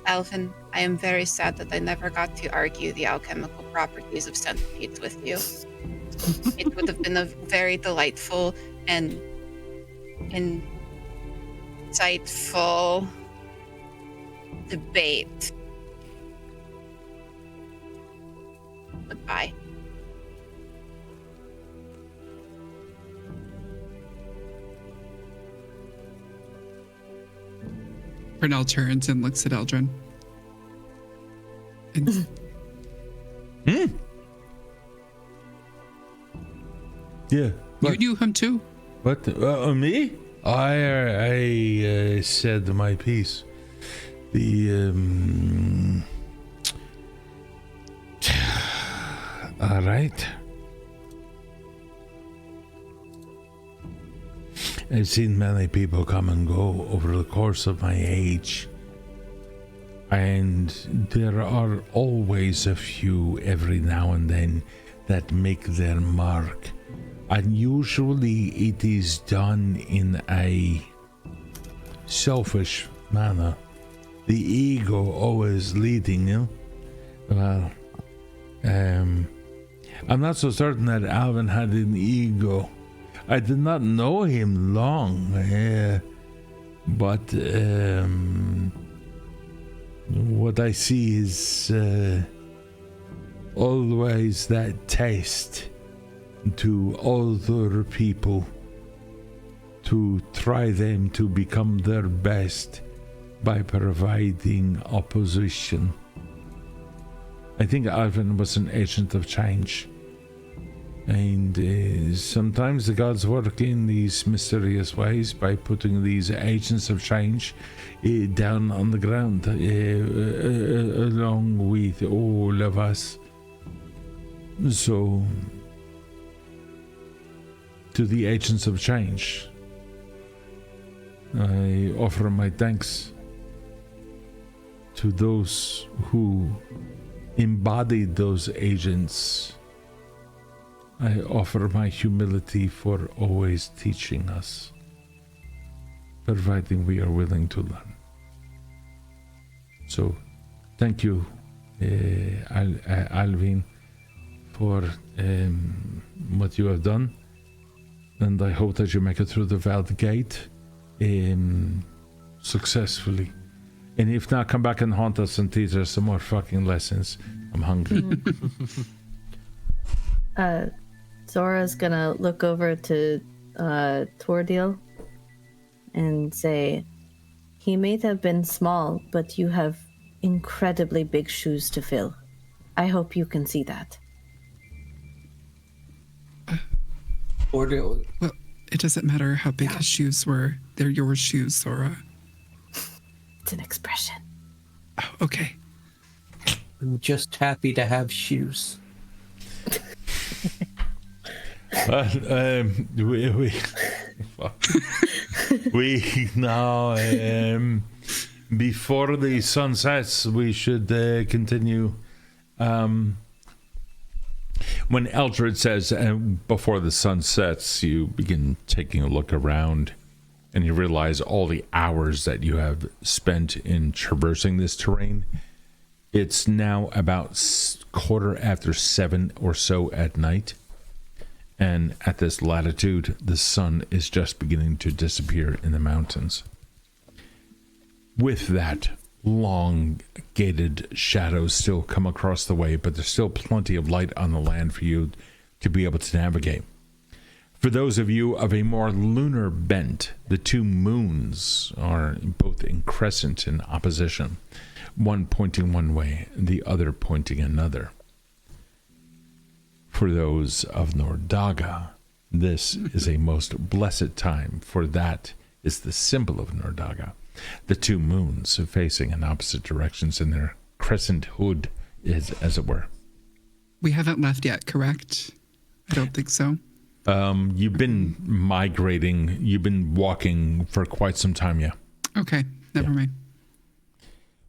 Alvin, I am very sad that I never got to argue the alchemical properties of centipedes with you. It would have been a very delightful and insightful debate. Goodbye. Frenell turns and looks at Eldrin. And Yeah. you knew him too? What? Me? I said my piece. All right. I've seen many people come and go over the course of my age. And there are always a few every now and then that make their mark. And usually it is done in a selfish manner. The ego always leading, you know? Well, I'm not so certain that Alvin had an ego I did not know him long, but what I see is always that taste to other people, to try them to become their best by providing opposition. I think Alvin was an agent of change, and sometimes the gods work in these mysterious ways by putting these agents of change down on the ground along with all of us. So, to the agents of change, I offer my thanks. To those who embodied those agents, I offer my humility for always teaching us, providing we are willing to learn. So, thank you, Alvin, for what you have done, and I hope that you make it through the Veld Gate successfully. And if not, come back and haunt us and teach us some more fucking lessons. I'm hungry. Zora's gonna look over to Tor'Dil and say, he may have been small, but you have incredibly big shoes to fill. I hope you can see that. Tor'Dil. Well, it doesn't matter how big his shoes were. They're your shoes, Zora. It's an expression. Oh, okay. I'm just happy to have shoes. We now, before the sun sets, we should continue. When Aldred says, before the sun sets, you begin taking a look around, and you realize all the hours that you have spent in traversing this terrain. It's now about 7:15 or so at night. And at this latitude, the sun is just beginning to disappear in the mountains. With that, long gated shadows still come across the way, but there's still plenty of light on the land for you to be able to navigate. For those of you of a more lunar bent, the two moons are both in crescent in opposition, one pointing one way, the other pointing another. For those of Nordaga, this is a most blessed time, for that is the symbol of Nordaga. The two moons facing in opposite directions in their crescent hood, is, as it were. We haven't left yet, correct? I don't think so. You've been migrating, you've been walking for quite some time, yeah. Okay, never mind.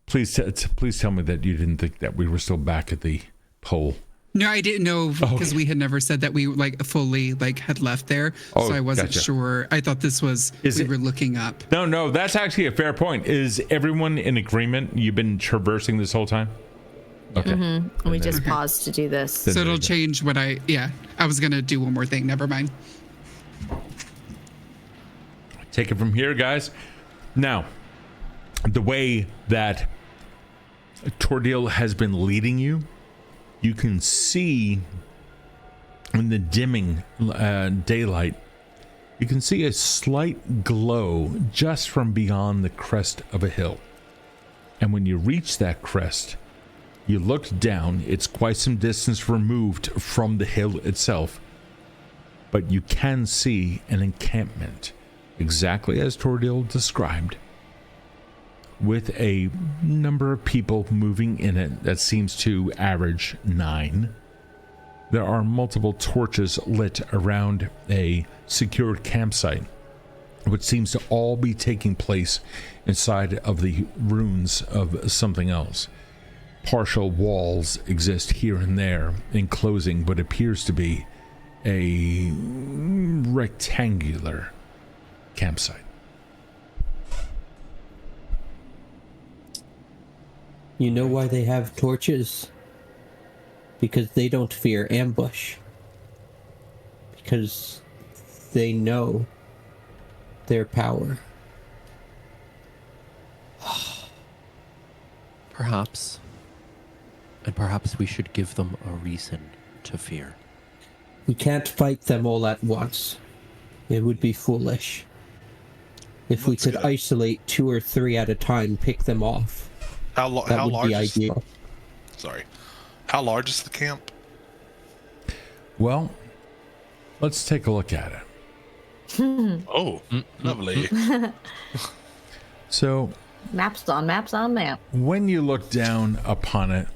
Please tell me that you didn't think that we were still back at the pole. No, I didn't know because we had never said that we fully had left there, so I wasn't sure. I thought this was we were looking up. No, that's actually a fair point. Is everyone in agreement? You've been traversing this whole time? Okay. Mm-hmm. We just paused to do this. So it'll change what I was going to do one more thing. Never mind. Take it from here, guys. Now, the way that Tor'Dil has been leading you, you can see in the dimming daylight, you can see a slight glow just from beyond the crest of a hill. And when you reach that crest, you look down. It's quite some distance removed from the hill itself, but you can see an encampment, exactly as Tor'Dil described, with a number of people moving in it that seems to average 9. There are multiple torches lit around a secured campsite, which seems to all be taking place inside of the ruins of something else. Partial walls exist here and there, enclosing what appears to be a rectangular campsite. You know why they have torches? Because they don't fear ambush. Because they know their power. Perhaps. And perhaps we should give them a reason to fear. We can't fight them all at once. It would be foolish. If we could isolate 2 or 3 at a time, pick them off. How That would large be is, ideal. sorry. How large is the camp? Well, let's take a look at it. Oh, lovely. So, Maps on map. when you look down upon it,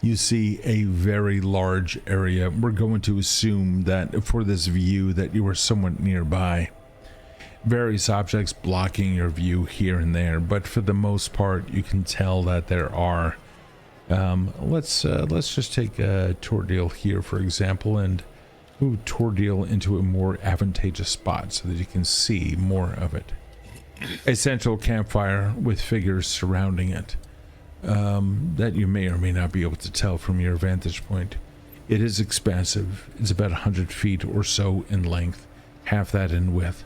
you see a very large area. We're going to assume that for this view that you are somewhat nearby. Various objects blocking your view here and there, but for the most part, you can tell that there are. Let's just take Tor'Dil here, for example, and move Tor'Dil into a more advantageous spot so that you can see more of it. A central campfire with figures surrounding it that you may or may not be able to tell from your vantage point. It is expansive. It's about 100 feet or so in length, half that in width.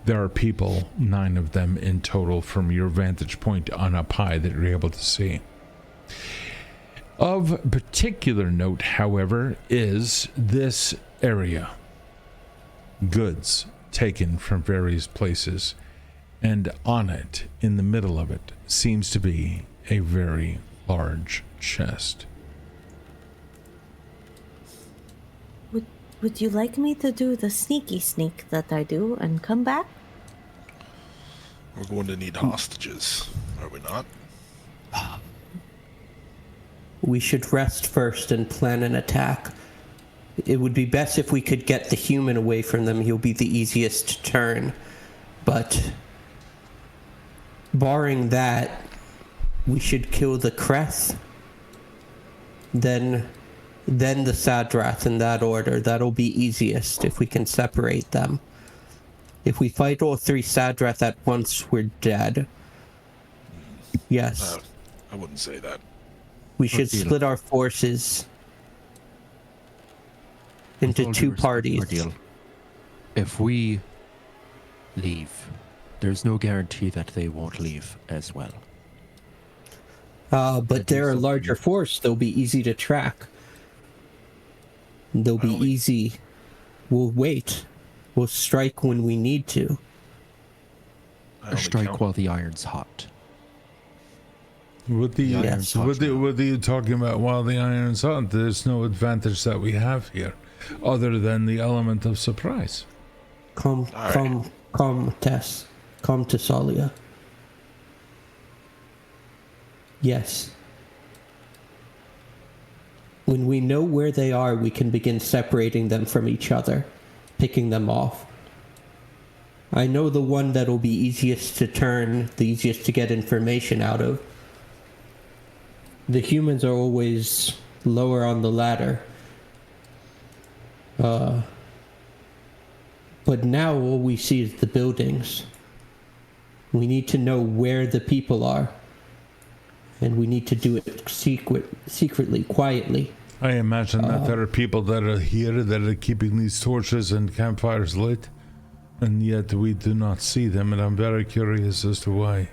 There are people, 9 of them in total from your vantage point on up high that you're able to see. Of particular note, however, is this area. Goods taken from various places, and on it, in the middle of it, seems to be a very large chest. Would you like me to do the sneaky sneak that I do and come back? We're going to need hostages, are we not? We should rest first and plan an attack. It would be best if we could get the human away from them. He'll be the easiest to turn. But barring that, we should kill the Creth. Then the Sadrath in that order. That'll be easiest if we can separate them. If we fight all 3 Sadrath at once, we're dead. Yes. I wouldn't say that. We should split our forces into 2 parties. If we leave, there's no guarantee that they won't leave as well. But they're a larger force. They'll be easy to track. They'll be easy. We'll wait. We'll strike when we need to. Strike while the iron's hot. What are you talking about while the iron's hot? There's no advantage that we have here, other than the element of surprise. Come, Tess. Come to Tessalia. Yes. When we know where they are, we can begin separating them from each other, picking them off. I know the one that'll be easiest to turn, the easiest to get information out of. The humans are always lower on the ladder. But now all we see is the buildings. We need to know where the people are. And we need to do it secretly, quietly. I imagine that there are people that are here that are keeping these torches and campfires lit, and yet we do not see them, and I'm very curious as to why.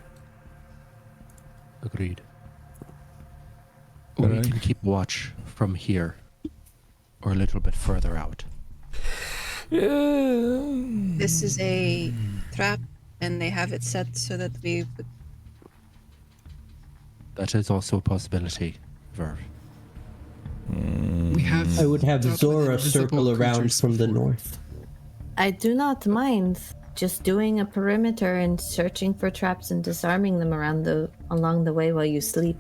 Agreed. We can keep watch from here, or a little bit further out. This is a trap, and they have it set so that we... That is also a possibility, Virve. We have. I would have dealt with Zora invisible circle around creatures from the before. north. I do not mind just doing a perimeter and searching for traps and disarming them along the way while you sleep.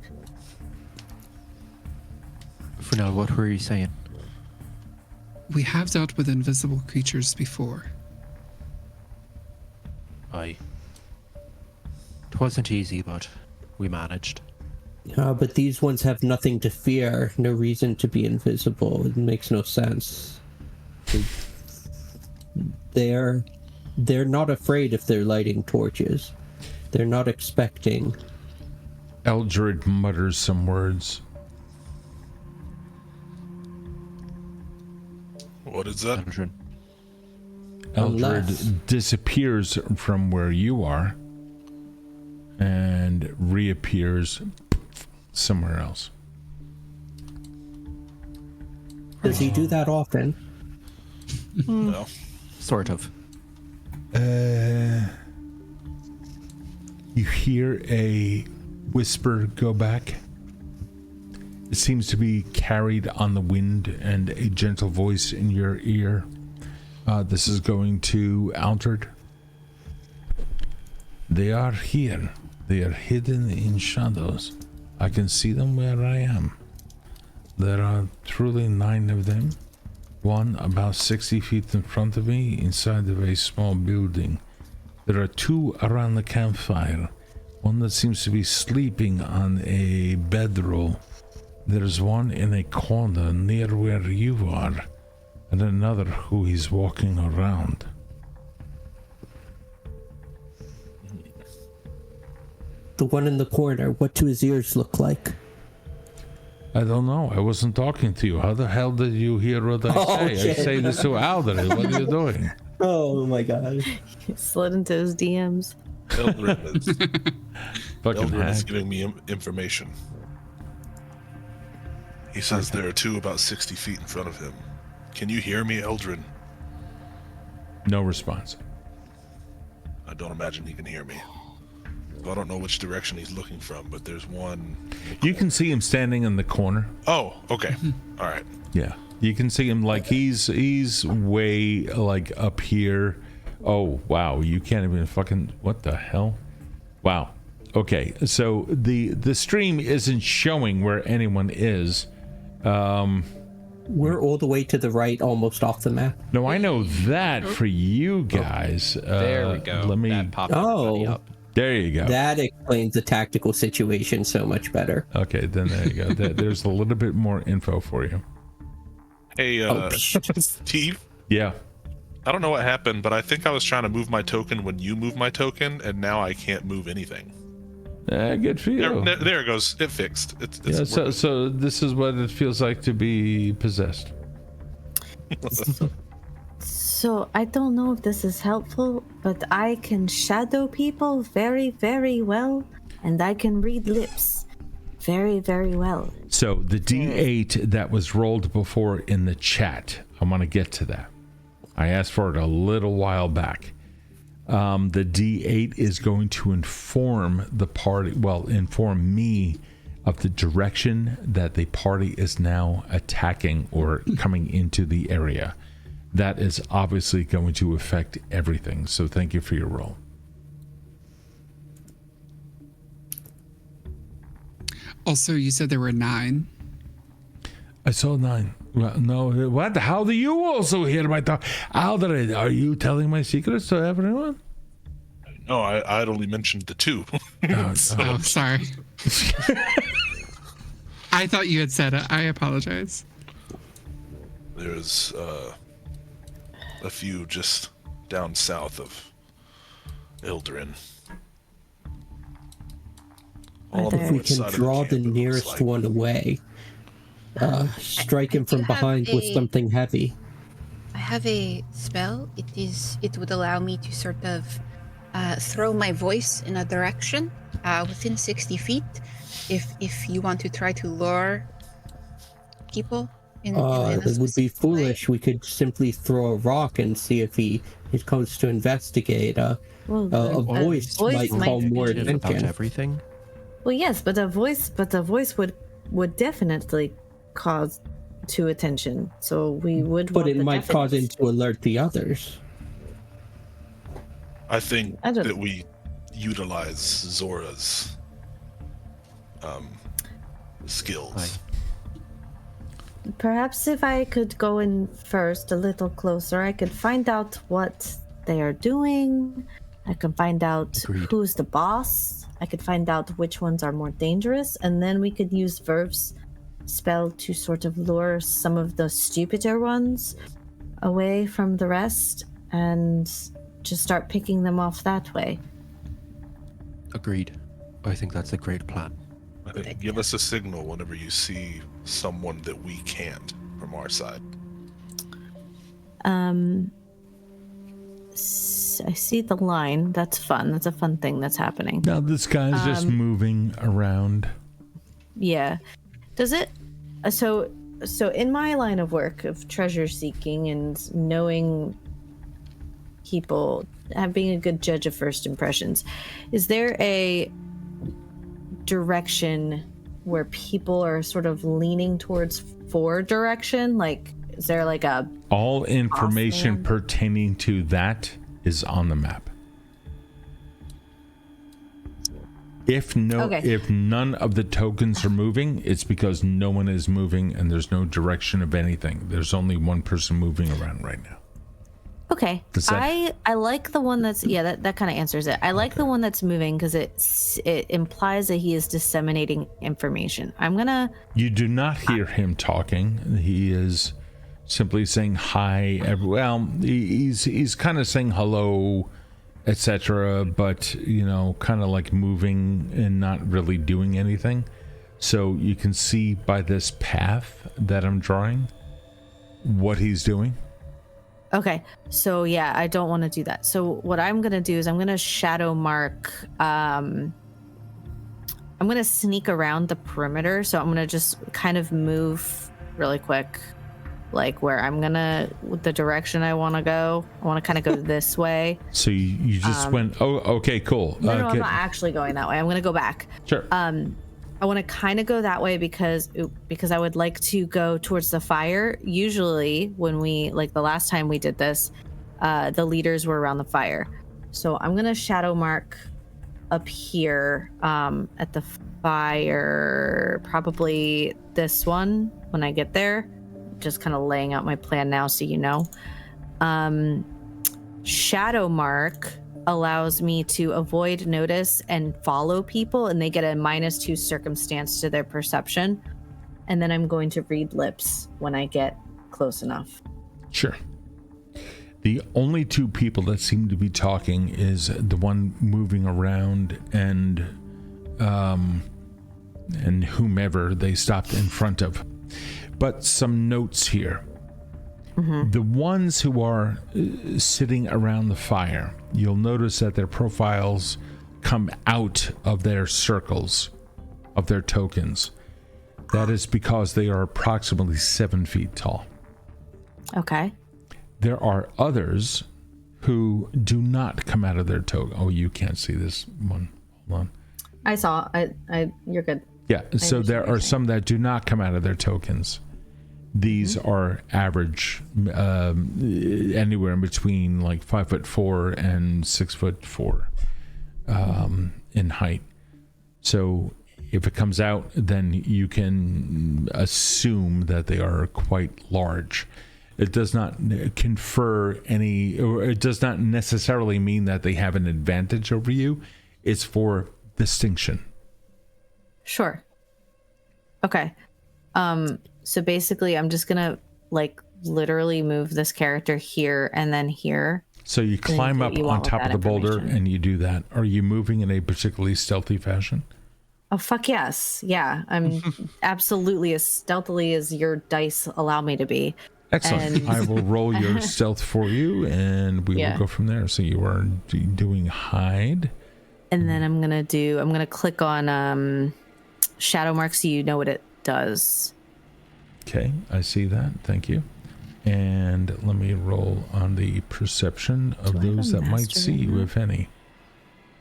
Frenell, what were you saying? We have dealt with invisible creatures before. Aye. It wasn't easy, but we managed. But these ones have nothing to fear, no reason to be invisible. It makes no sense. They're not afraid if they're lighting torches. They're not expecting. Aldred mutters some words. What is that? Aldred Unless- disappears from where you are and reappears somewhere else. Does he do that often? No. Sort of. You hear a whisper go back. It seems to be carried on the wind, and a gentle voice in your ear. This is going to Aldred. They are here. They are hidden in shadows. I can see them where I am. There are truly 9 of them. One about 60 feet in front of me, inside of a small building. There are 2 around the campfire. One that seems to be sleeping on a bedroll. There's one in a corner near where you are, and another who is walking around. The one in the corner, what do his ears look like? I don't know. I wasn't talking to you. How the hell did you hear what I say? shit. I say this to Aldred. What are you doing? Oh my god. Slid into his DMs. Eldred is, Fucking Eldred is hack. giving me information. He says there are 2 about 60 feet in front of him. Can you hear me, Eldred? No response. I don't imagine he can hear me. So I don't know which direction he's looking from, but there's one. You can see him standing in the corner. Oh, okay. All right. Yeah. You can see him like he's way like up here. Oh, wow. You can't even fucking, what the hell? Wow. Okay. So the stream isn't showing where anyone is. We're all the way to the right, almost off the map. No, I know that for you guys. There we go. Let me. That popped everybody Oh. up. There you go. That explains the tactical situation so much better. Okay, then there you go. There's a little bit more info for you. Hey, Oh, Steve. Yeah. I don't know what happened, but I think I was trying to move my token when you moved my token, and now I can't move anything. Good for you. There it goes. It fixed. It's Yeah, working. so this is what it feels like to be possessed. So I don't know if this is helpful, but I can shadow people very, very well, and I can read lips very, very well. So the D8 that was rolled before in the chat, I want to get to that. I asked for it a little while back. The D8 is going to inform the party, inform me of the direction that the party is now attacking or coming into the area. That is obviously going to affect everything. So thank you for your roll. Also, you said there were 9. I saw 9. Well, no, what? How do you also hear my talk? Aldred, are you telling my secrets to everyone? No, I'd only mentioned the 2. Oh, sorry. I thought you had said it. I apologize. There's a few just down south of Ildren. All If on If we which can side of the draw camp the it looks nearest like. one away, strike him from you have behind with a- something heavy. I have a spell. It would allow me to sort of throw my voice in a direction within 60 feet. If you want to try to lure people in a It would be specific way. foolish. We could simply throw a rock and see if he comes to investigate. Well, A voice might call more About attention. everything. Well, yes, but a voice would definitely cause to attention. So we would. But want it the might cause him definite. to alert the others. I think I don't- that we utilize Zora's skills. Perhaps if I could go in first, a little closer, I could find out what they are doing. I can find out Agreed. who's the boss. I could find out which ones are more dangerous, and then we could use Virve's spell to sort of lure some of the stupider ones away from the rest and just start picking them off that way. Agreed. I think that's a great plan. I think give us a signal whenever you see someone that we can't from our side. I see the line. That's fun. That's a fun thing that's happening. Now this guy's just moving around. Yeah. Does it? So in my line of work of treasure seeking and knowing people, being a good judge of first impressions, is there a direction where people are sort of leaning towards for direction? Like, is there like a... All information pertaining to that is on the map. If none of the tokens are moving, it's because no one is moving and there's no direction of anything. There's only one person moving around right now. Okay. I like the one that's... Yeah, that kind of answers it. I like the one that's moving because it implies that he is disseminating information. I'm going to... You do not hear him talking. He is simply saying hi. Well, he's kind of saying hello, etc., but kind of like moving and not really doing anything. So you can see by this path that I'm drawing what he's doing. Okay, so yeah, I don't want to do that. So what I'm gonna do is I'm gonna shadow mark. I'm gonna sneak around the perimeter. So I'm gonna just kind of move really quick, like where I'm gonna, the direction I want to go. I want to kind of go this way. So you just went. Oh, okay, cool. No, I'm not actually going that way. I'm gonna go back. Sure. I want to kind of go that way because I would like to go towards the fire. Usually when we, like the last time we did this, the leaders were around the fire. So I'm going to shadow mark up here at the fire, probably this one when I get there. Just kind of laying out my plan now so you know. Shadow mark allows me to avoid notice and follow people, and they get a -2 circumstance to their perception. And then I'm going to read lips when I get close enough. Sure. The only two people that seem to be talking is the one moving around and whomever they stopped in front of. But some notes here. Mm-hmm. The ones who are sitting around the fire, you'll notice that their profiles come out of their circles of their tokens. That is because they are approximately 7 feet tall. Okay. There are others who do not come out of their token. Oh, you can't see this one. Hold on. I saw. You're good. Yeah. So there are some that do not come out of their tokens. These are average, anywhere in between like 5'4" and 6'4" in height. So if it comes out, then you can assume that they are quite large. It does not confer any, or it does not necessarily mean that they have an advantage over you. It's for distinction. Sure. Okay. So basically, I'm just gonna like literally move this character here and then here. So you climb up on top of the boulder and you do that. Are you moving in a particularly stealthy fashion? Oh, fuck yes. Yeah, I'm absolutely as stealthily as your dice allow me to be. Excellent. And I will roll your stealth for you and we will go from there. So you are doing hide. And then I'm gonna click on shadow mark so you know what it does. Okay, I see that. Thank you. And let me roll on the perception of those that might see you, if any.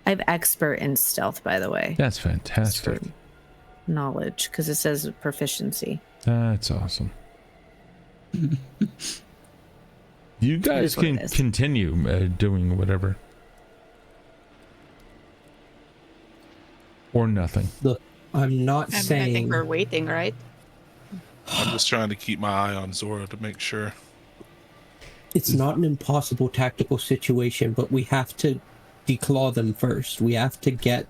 I have expert in stealth, by the way. That's fantastic. Knowledge, because it says proficiency. That's awesome. You guys can continue doing whatever. Or nothing. Look, I'm not saying... I think we're waiting, right? I'm just trying to keep my eye on Zora to make sure. It's not an impossible tactical situation, but we have to declaw them first. We have to get...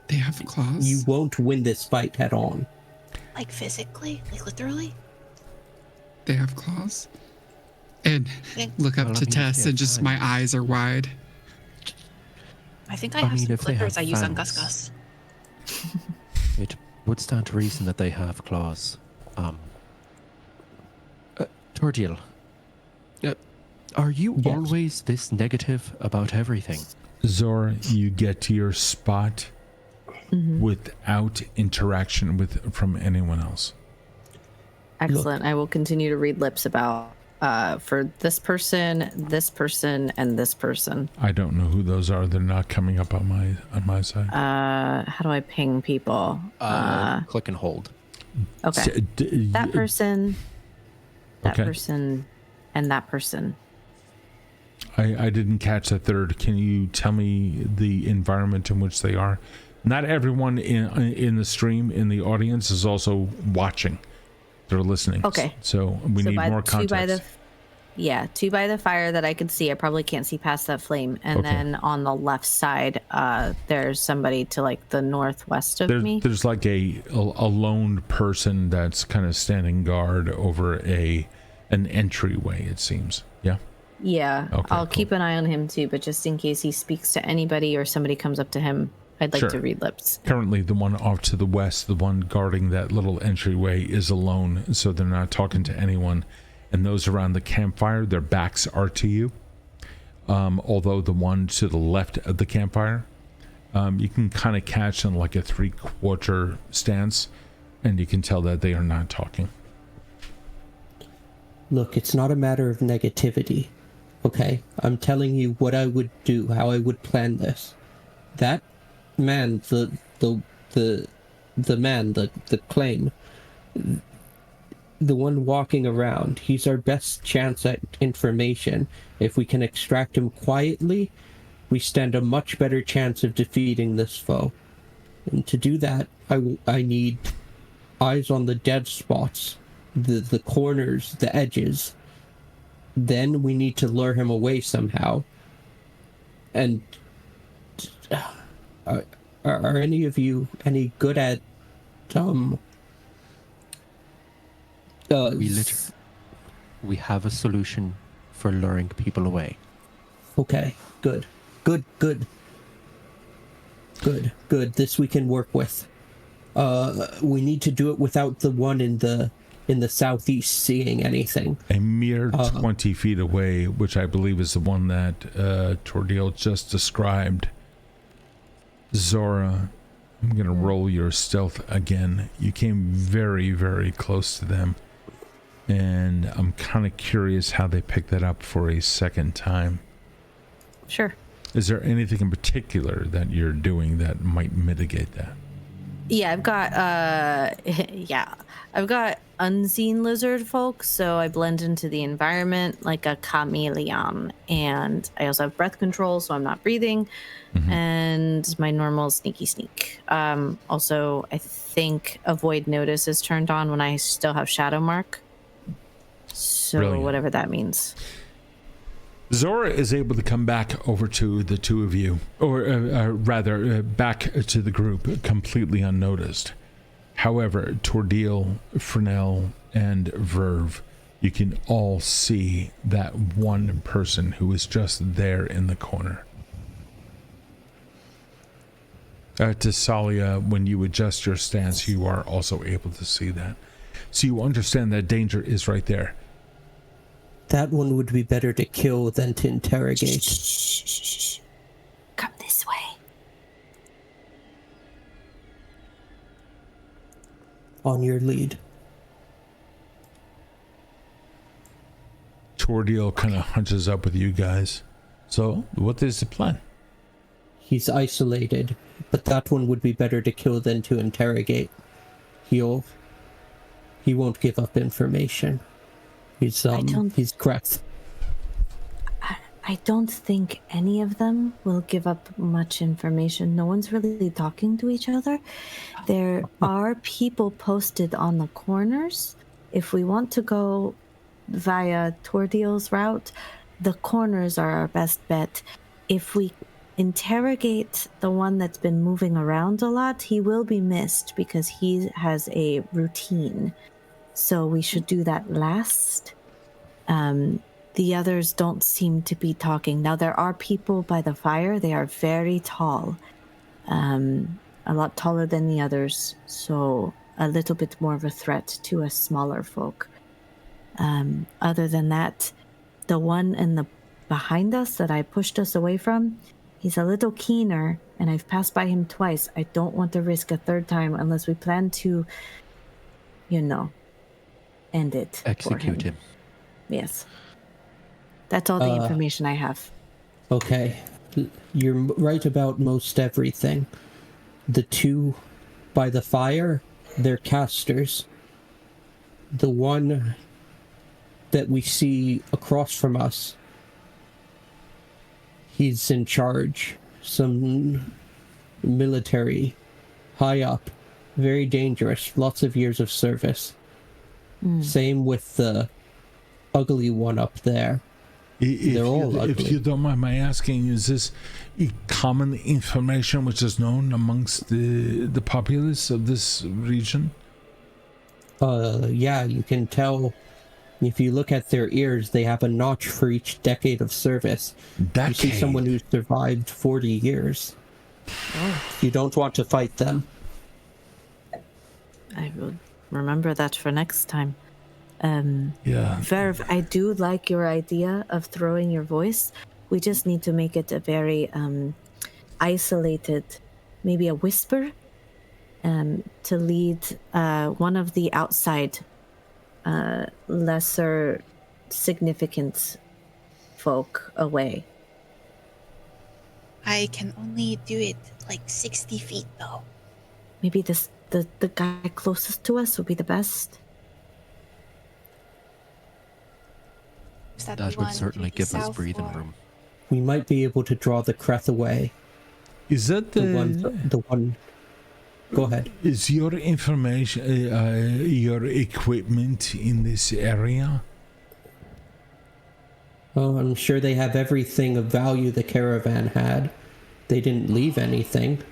They have claws? You won't win this fight head on. Like physically? Like literally? They have claws? And look up to Tess and just my eyes are wide. I think I have some clickers I use on Gus Gus. It would stand to reason that they have claws. Tor'Dil, Are you Yes. always this negative about everything? Zora, you get to your spot without interaction from anyone else. Excellent. I will continue to read lips about for this person, and this person. I don't know who those are. They're not coming up on my side. How do I ping people? Click and hold. Okay. That person, Okay. person, and that person. I didn't catch that third. Can you tell me the environment in which they are? Not everyone in the stream, in the audience, is also watching. They're listening. Okay. So we need more context. Two by the fire that I could see. I probably can't see past that flame. And then on the left side, there's somebody to like the northwest of me. There's like a lone person that's kind of standing guard over an entryway, it seems. Yeah. Yeah. Okay, I'll cool. keep an eye on him too, but just in case he speaks to anybody or somebody comes up to him, I'd like to read lips. Currently, the one off to the west, the one guarding that little entryway, is alone, so they're not talking to anyone. And those around the campfire, their backs are to you. Although the one to the left of the campfire, you can kind of catch in like a 3/4 stance, and you can tell that they are not talking. Look, it's not a matter of negativity, okay? I'm telling you what I would do, how I would plan this. That man, the claim, the one walking around, he's our best chance at information. If we can extract him quietly, we stand a much better chance of defeating this foe. And to do that, I need eyes on the dead spots, the corners, the edges. Then we need to lure him away somehow. And are any of you any good at We have a solution for luring people away. Okay, good. This we can work with. We need to do it without the one in the southeast seeing anything. A mere 20 feet away, which I believe is the one that Tor'Dil just described. Zora, I'm going to roll your stealth again. You came very, very close to them. And I'm kind of curious how they picked that up for a second time. Sure. Is there anything in particular that you're doing that might mitigate that? Yeah, I've got unseen lizard folk, so I blend into the environment like a chameleon. And I also have breath control, so I'm not breathing. And my normal sneaky sneak. Also, I think avoid notice is turned on when I still have shadow mark. So Brilliant. whatever that means. Zora is able to come back over to the two of you, or rather, back to the group completely unnoticed. However, Tor'Dil, Frenell, and Virve, you can all see that one person who is just there in the corner. Thessalia, when you adjust your stance, you are also able to see that. So you understand that danger is right there. That one would be better to kill than to interrogate. Shh. Come this way. On your lead. Tor'Dil kind of hunches up with you guys. So, what is the plan? He's isolated, but that one would be better to kill than to interrogate. He won't give up information. He's Creth. I don't think any of them will give up much information. No one's really talking to each other. There are people posted on the corners. If we want to go via Tor'Dil's route, the corners are our best bet. If we interrogate the one that's been moving around a lot, he will be missed because he has a routine. So we should do that last. The others don't seem to be talking. Now, there are people by the fire. They are very tall. A lot taller than the others. So a little bit more of a threat to us smaller folk. Other than that, the one in the behind us that I pushed us away from, he's a little keener, and I've passed by him twice. I don't want to risk a third time unless we plan to, end it. Execute him. Yes. That's all the information I have. Okay. You're right about most everything. The two by the fire, they're casters. The one that we see across from us, he's in charge. Some military, high up, very dangerous, lots of years of service. Same with the ugly one up there. They're all ugly. If you don't mind my asking, is this common information which is known amongst the populace of this region? Yeah, you can tell. If you look at their ears, they have a notch for each decade of service. You see someone who's survived 40 years. You don't want to fight them. I will remember that for next time. Yeah. Virve, I do like your idea of throwing your voice. We just need to make it a very isolated, maybe a whisper, to lead one of the outside lesser significant folk away. I can only do it like 60 feet, though. Maybe the guy closest to us would be the best. That would certainly give us breathing room. We might be able to draw the Kreth away. Is that the one? Go ahead. Is your information, your equipment in this area? Oh, I'm sure they have everything of value the caravan had. They didn't leave anything.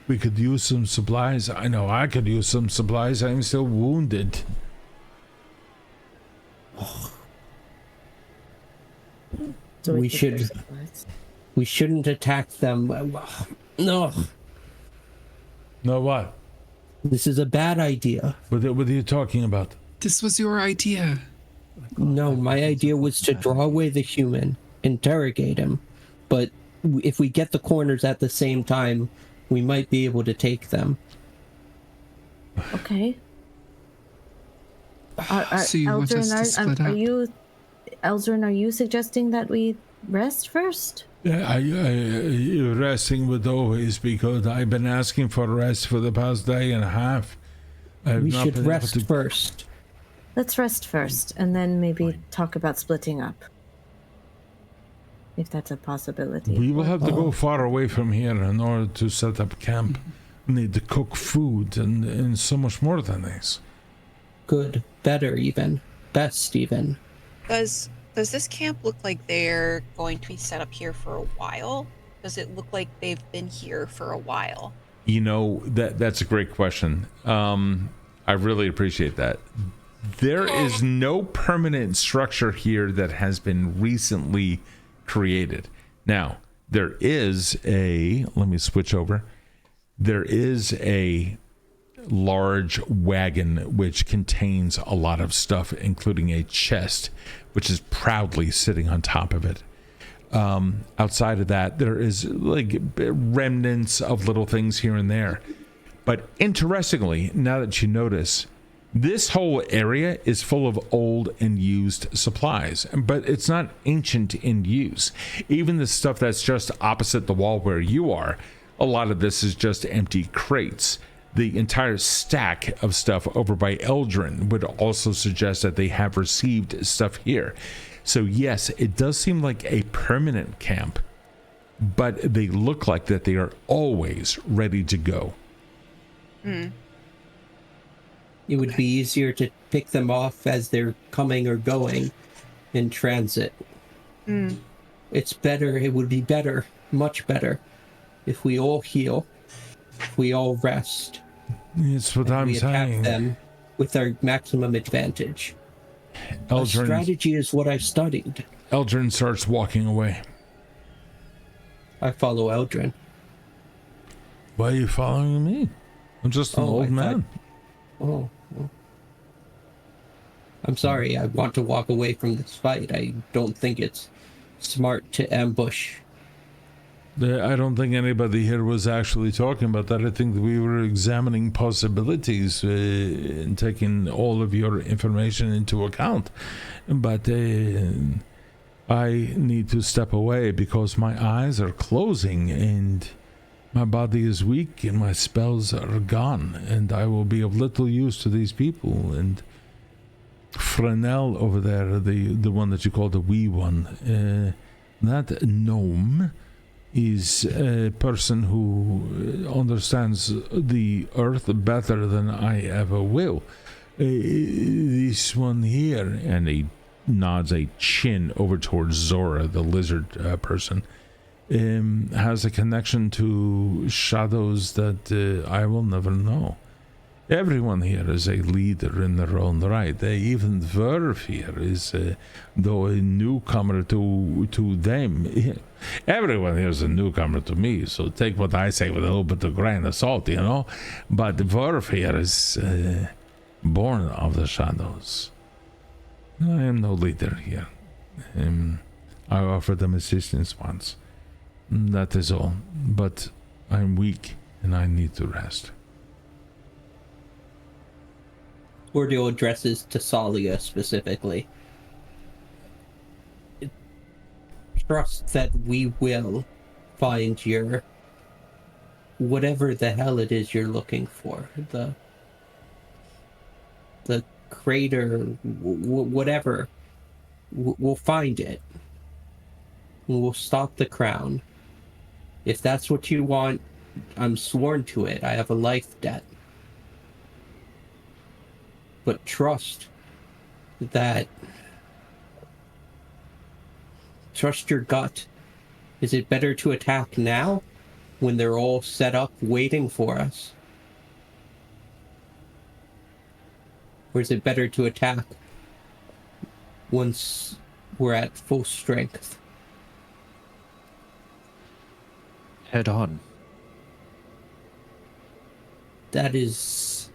We could use some supplies. I know I could use some supplies. I'm still wounded. So we shouldn't attack them. No. No, what? This is a bad idea. What are you talking about? This was your idea. No, my idea was to draw away the human, interrogate him. But if we get the corners at the same time, we might be able to take them. Okay. So you want us to split up? Eldrin, are you suggesting that we rest first? Resting would always, because I've been asking for rest for the past day and a half. We should rest first. Let's rest first, and then maybe talk about splitting up. If that's a possibility. We will have to go far away from here in order to set up camp. We need to cook food and so much more than this. Good. Better even. Best even. Does this camp look like they're going to be set up here for a while? Does it look like they've been here for a while? You know, that's a great question. I really appreciate that. There is no permanent structure here that has been recently created. Now, there is let me switch over. There is a large wagon which contains a lot of stuff, including a chest, which is proudly sitting on top of it. Outside of that, there is like remnants of little things here and there. But interestingly, now that you notice, this whole area is full of old and used supplies, but it's not ancient in use. Even the stuff that's just opposite the wall where you are, a lot of this is just empty crates. The entire stack of stuff over by Eldrin would also suggest that they have received stuff here. So yes, it does seem like a permanent camp, but they look like that they are always ready to go. It would be easier to pick them off as they're coming or going in transit. It's better, it would be better, much better, if we all heal, if we all rest. That's what I'm saying. Attack them with our maximum advantage. A strategy is what I studied. Eldrin starts walking away. I follow Eldrin. Why are you following me? I'm just an old man. I'm sorry, I want to walk away from this fight. I don't think it's smart to ambush. I don't think anybody here was actually talking about that. I think we were examining possibilities and taking all of your information into account. But I need to step away because my eyes are closing and my body is weak and my spells are gone. And I will be of little use to these people. And Frenell over there, the one that you call the wee one, that gnome is a person who understands the earth better than I ever will. This one here, and he nods a chin over towards Zora, the lizard person, has a connection to shadows that I will never know. Everyone here is a leader in their own right. Even Virve here is, though a newcomer to them. Everyone here is a newcomer to me, so take what I say with a little bit of grain of salt, you know. But Virve here is born of the shadows. I am no leader here. I offered them assistance once. That is all. But I'm weak and I need to rest. Tor'Dil addresses Thessalia specifically. Trust that we will find your whatever the hell it is you're looking for. The crater, whatever. We'll find it. We'll stop the crown. If that's what you want, I'm sworn to it. I have a life debt. But trust your gut. Is it better to attack now when they're all set up waiting for us? Or is it better to attack once we're at full strength? Head on. That is...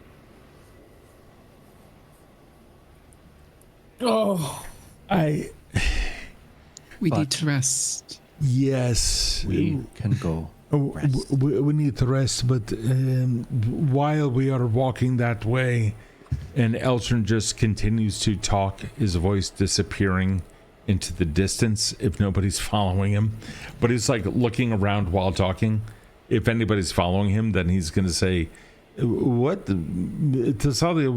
We need to rest. Yes. We can go rest. We need to rest, but while we are walking that way, and Eltron just continues to talk, his voice disappearing into the distance if nobody's following him. But he's like looking around while talking. If anybody's following him, then he's going to say, what? Thessalia,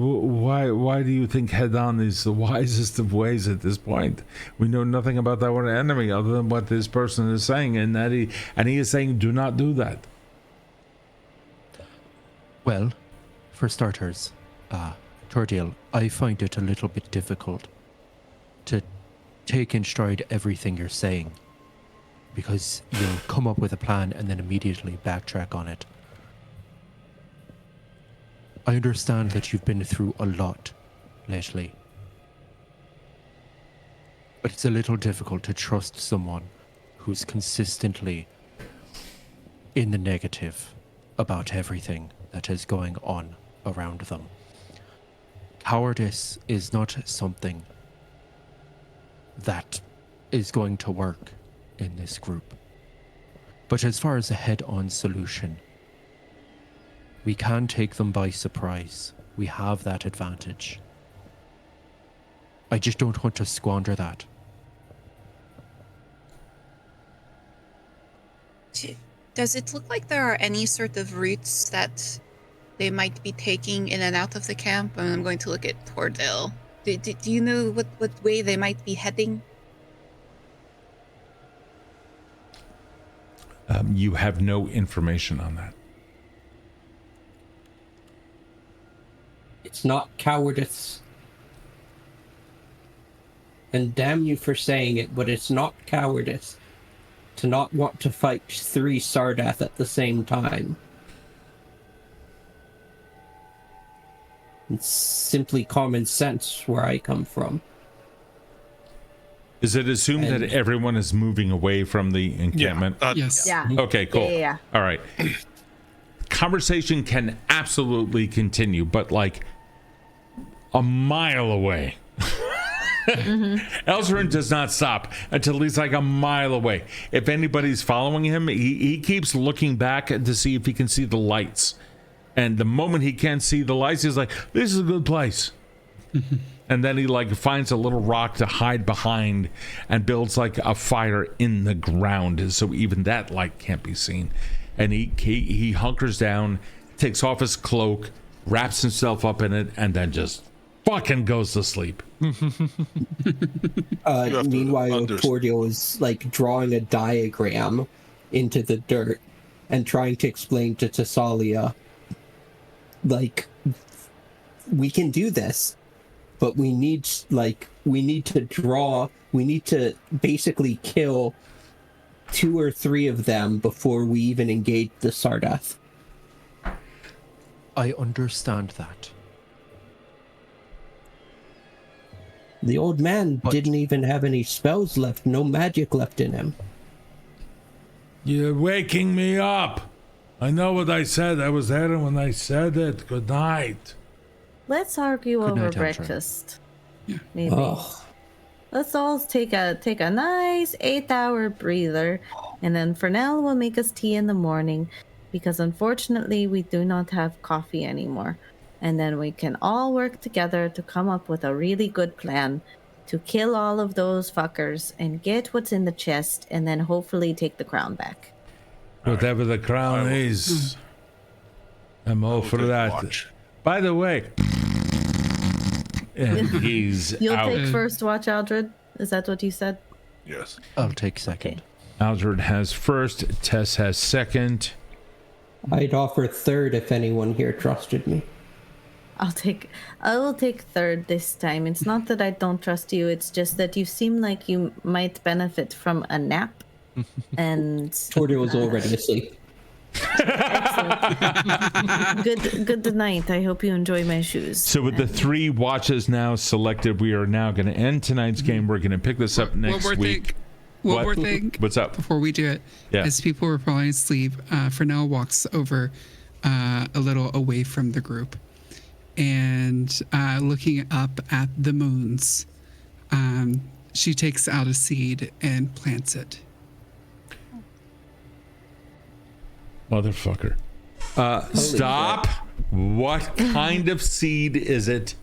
why do you think head on is the wisest of ways at this point? We know nothing about our enemy other than what this person is saying, and he is saying do not do that. Well, for starters, Tor'Dil, I find it a little bit difficult to take in stride everything you're saying, because you'll come up with a plan and then immediately backtrack on it. I understand that you've been through a lot lately, but it's a little difficult to trust someone who's consistently in the negative about everything that is going on around them. Cowardice is not something that is going to work in this group. But as far as a head-on solution, we can take them by surprise. We have that advantage. I just don't want to squander that. Does it look like there are any sort of routes that they might be taking in and out of the camp? And I'm going to look at Tor'Dil. Do you know what way they might be heading? You have no information on that. It's not cowardice. And damn you for saying it, but it's not cowardice to not want to fight 3 Sardath at the same time. It's simply common sense where I come from. Is it assumed that everyone is moving away from the encampment? Yes. Yeah. Okay, cool. Yeah. All right. Conversation can absolutely continue, but like a mile away. Elzerin does not stop until he's like a mile away. If anybody's following him, he keeps looking back to see if he can see the lights. And the moment he can see the lights, he's like, this is a good place. And then he like finds a little rock to hide behind and builds like a fire in the ground so even that light can't be seen. And he hunkers down, takes off his cloak, wraps himself up in it, and then just fucking goes to sleep. Meanwhile, Tor'Dil is like drawing a diagram into the dirt and trying to explain to Thessalia, like, we can do this, but we need to basically kill 2 or 3 of them before we even engage the Sardath. I understand that. The old man didn't even have any spells left, no magic left in him. You're waking me up. I know what I said. I was there when I said it. Good night. Let's argue Good over night, Aldred. breakfast. Yeah. Maybe. Oh, Let's all take a nice 8-hour breather, and then Frenell will make us tea in the morning, because unfortunately we do not have coffee anymore. And then we can all work together to come up with a really good plan to kill all of those fuckers and get what's in the chest, and then hopefully take the crown back. Whatever the crown is, I'm all for that. Watch. By the way, and he's You'll out. take first watch, Aldred? Is that what you said? Yes. I'll take second. Aldred has first. Tess has second. I'd offer third if anyone here trusted me. I will take third this time. It's not that I don't trust you, it's just that you seem like you might benefit from a nap. And Tor'Dil was already asleep. good night. I hope you enjoy my shoes. So with the 3 watches now selected, we are now going to end tonight's game. We're going to pick this up next week. One more thing. What's up? Before we do it, Yeah. as people were falling asleep, Frenell walks over a little away from the group and looking up at the moons, she takes out a seed and plants it. Motherfucker. Stop. What kind of seed is it?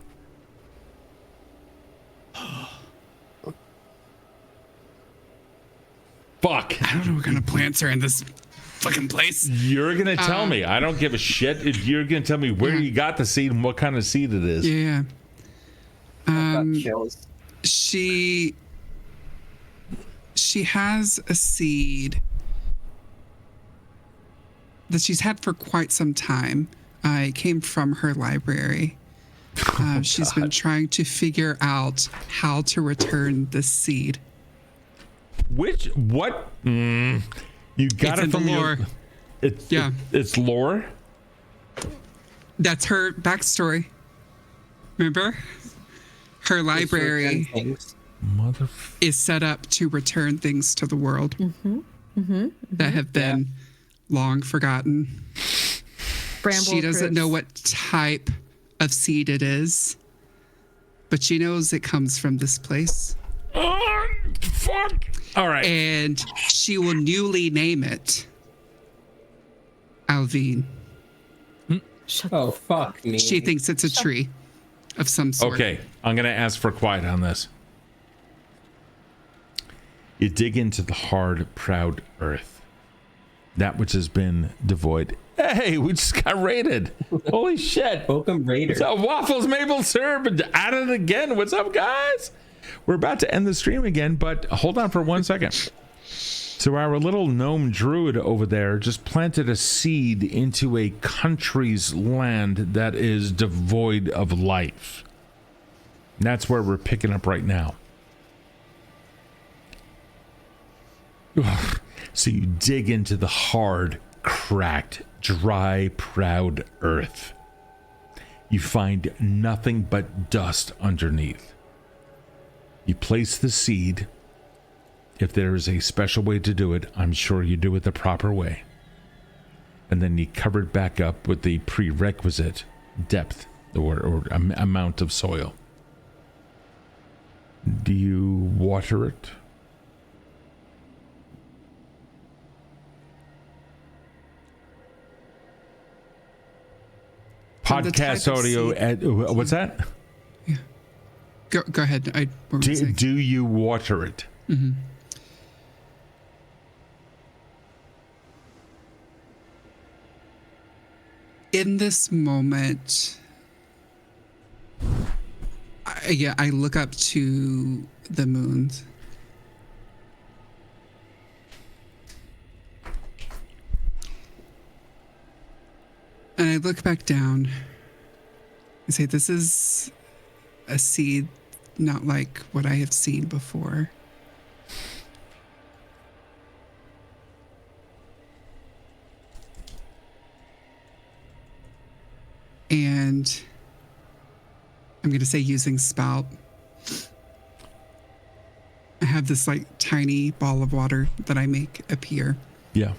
Fuck. I don't know what kind of plants are in this fucking place. You're going to tell me. I don't give a shit. If you're going to tell me where you got the seed and what kind of seed it is. Yeah. Chills. She has a seed that she's had for quite some time. It came from her library. She's been trying to figure out how to return this seed. What? You got It's it in from the lore. It's lore? That's her backstory. Remember? Her library is set up to return things to the world that have been long forgotten. She doesn't know what type of seed it is, but she knows it comes from this place. Oh, fuck. All right. And she will newly name it Alvine. Oh, fuck me. She thinks it's a tree of some sort. Okay, I'm going to ask for quiet on this. You dig into the hard, proud earth, that which has been devoid. Hey, we just got raided. Holy shit. Welcome, Raider. What's up, Waffles Maple Syrup? At it again. What's up, guys? We're about to end the stream again, but hold on for 1 second. So our little gnome druid over there just planted a seed into a country's land that is devoid of life. And that's where we're picking up right now. So you dig into the hard, cracked, dry, proud earth. You find nothing but dust underneath. You place the seed. If there is a special way to do it, I'm sure you do it the proper way. And then you cover it back up with the prerequisite depth or amount of soil. Do you water it? Podcast audio at what's that? Yeah. Go ahead. Do you water it? Mm-hmm. In this moment, I look up to the moons. And I look back down and say, this is a seed not like what I have seen before. And I'm going to say using spout. I have this like tiny ball of water that I make appear. Yeah.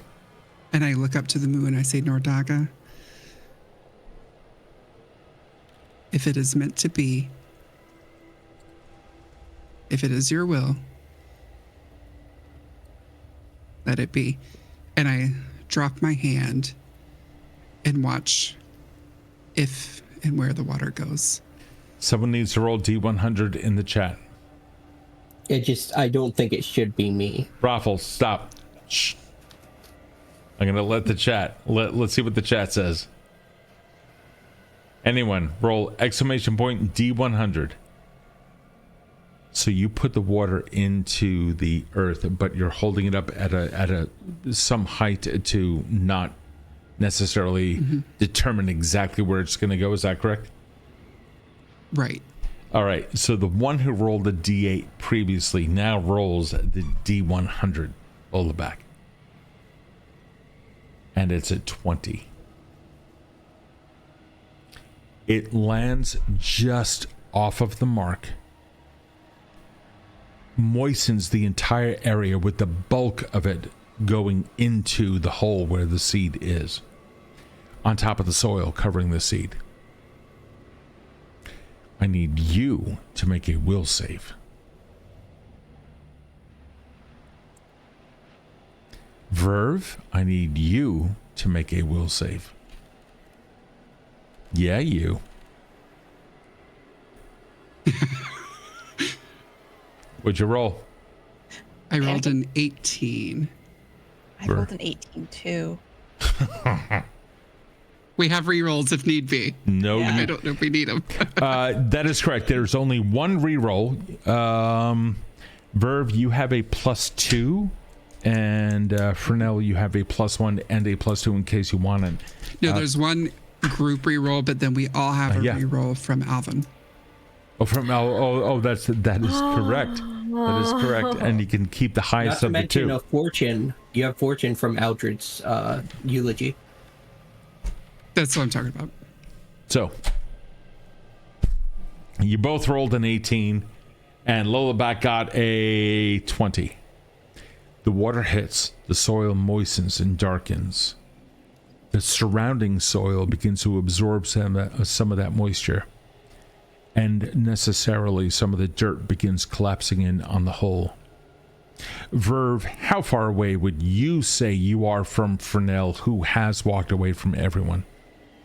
And I look up to the moon and I say, Nordaga, if it is meant to be, if it is your will, let it be. And I drop my hand and watch if and where the water goes. Someone needs to roll D100 in the chat. I don't think it should be me. ROFL, stop. Shh. I'm gonna let the chat. Let's see what the chat says. Anyone, roll exclamation point D100. So you put the water into the earth, but you're holding it up at some height to not necessarily determine exactly where it's going to go. Is that correct? Right. All right. So the one who rolled the D8 previously now rolls the D100. Roll it back. And it's at 20. It lands just off of the mark, moistens the entire area with the bulk of it going into the hole where the seed is, on top of the soil covering the seed. I need you to make a will save. Virve, I need you to make a will save. Yeah, you. What'd you roll? I rolled an 18. I rolled an 18 too. We have rerolls if need be. No, I don't know if we need them. that is correct. There's only one reroll. Virve, you have a +2, and Frenell, you have a +1 and a +2 in case you want it. No, there's one group reroll, but then we all have a reroll from Alvin. Oh, that is correct. That is correct, and you can keep the highest of the two. Not to mention a fortune. You have fortune from Aldred's eulogy. That's what I'm talking about. So you both rolled an 18, and Lolaback got a 20. The water hits, the soil moistens and darkens. The surrounding soil begins to absorb some of that moisture, and necessarily some of the dirt begins collapsing in on the hole. Virve, how far away would you say you are from Frenell, who has walked away from everyone?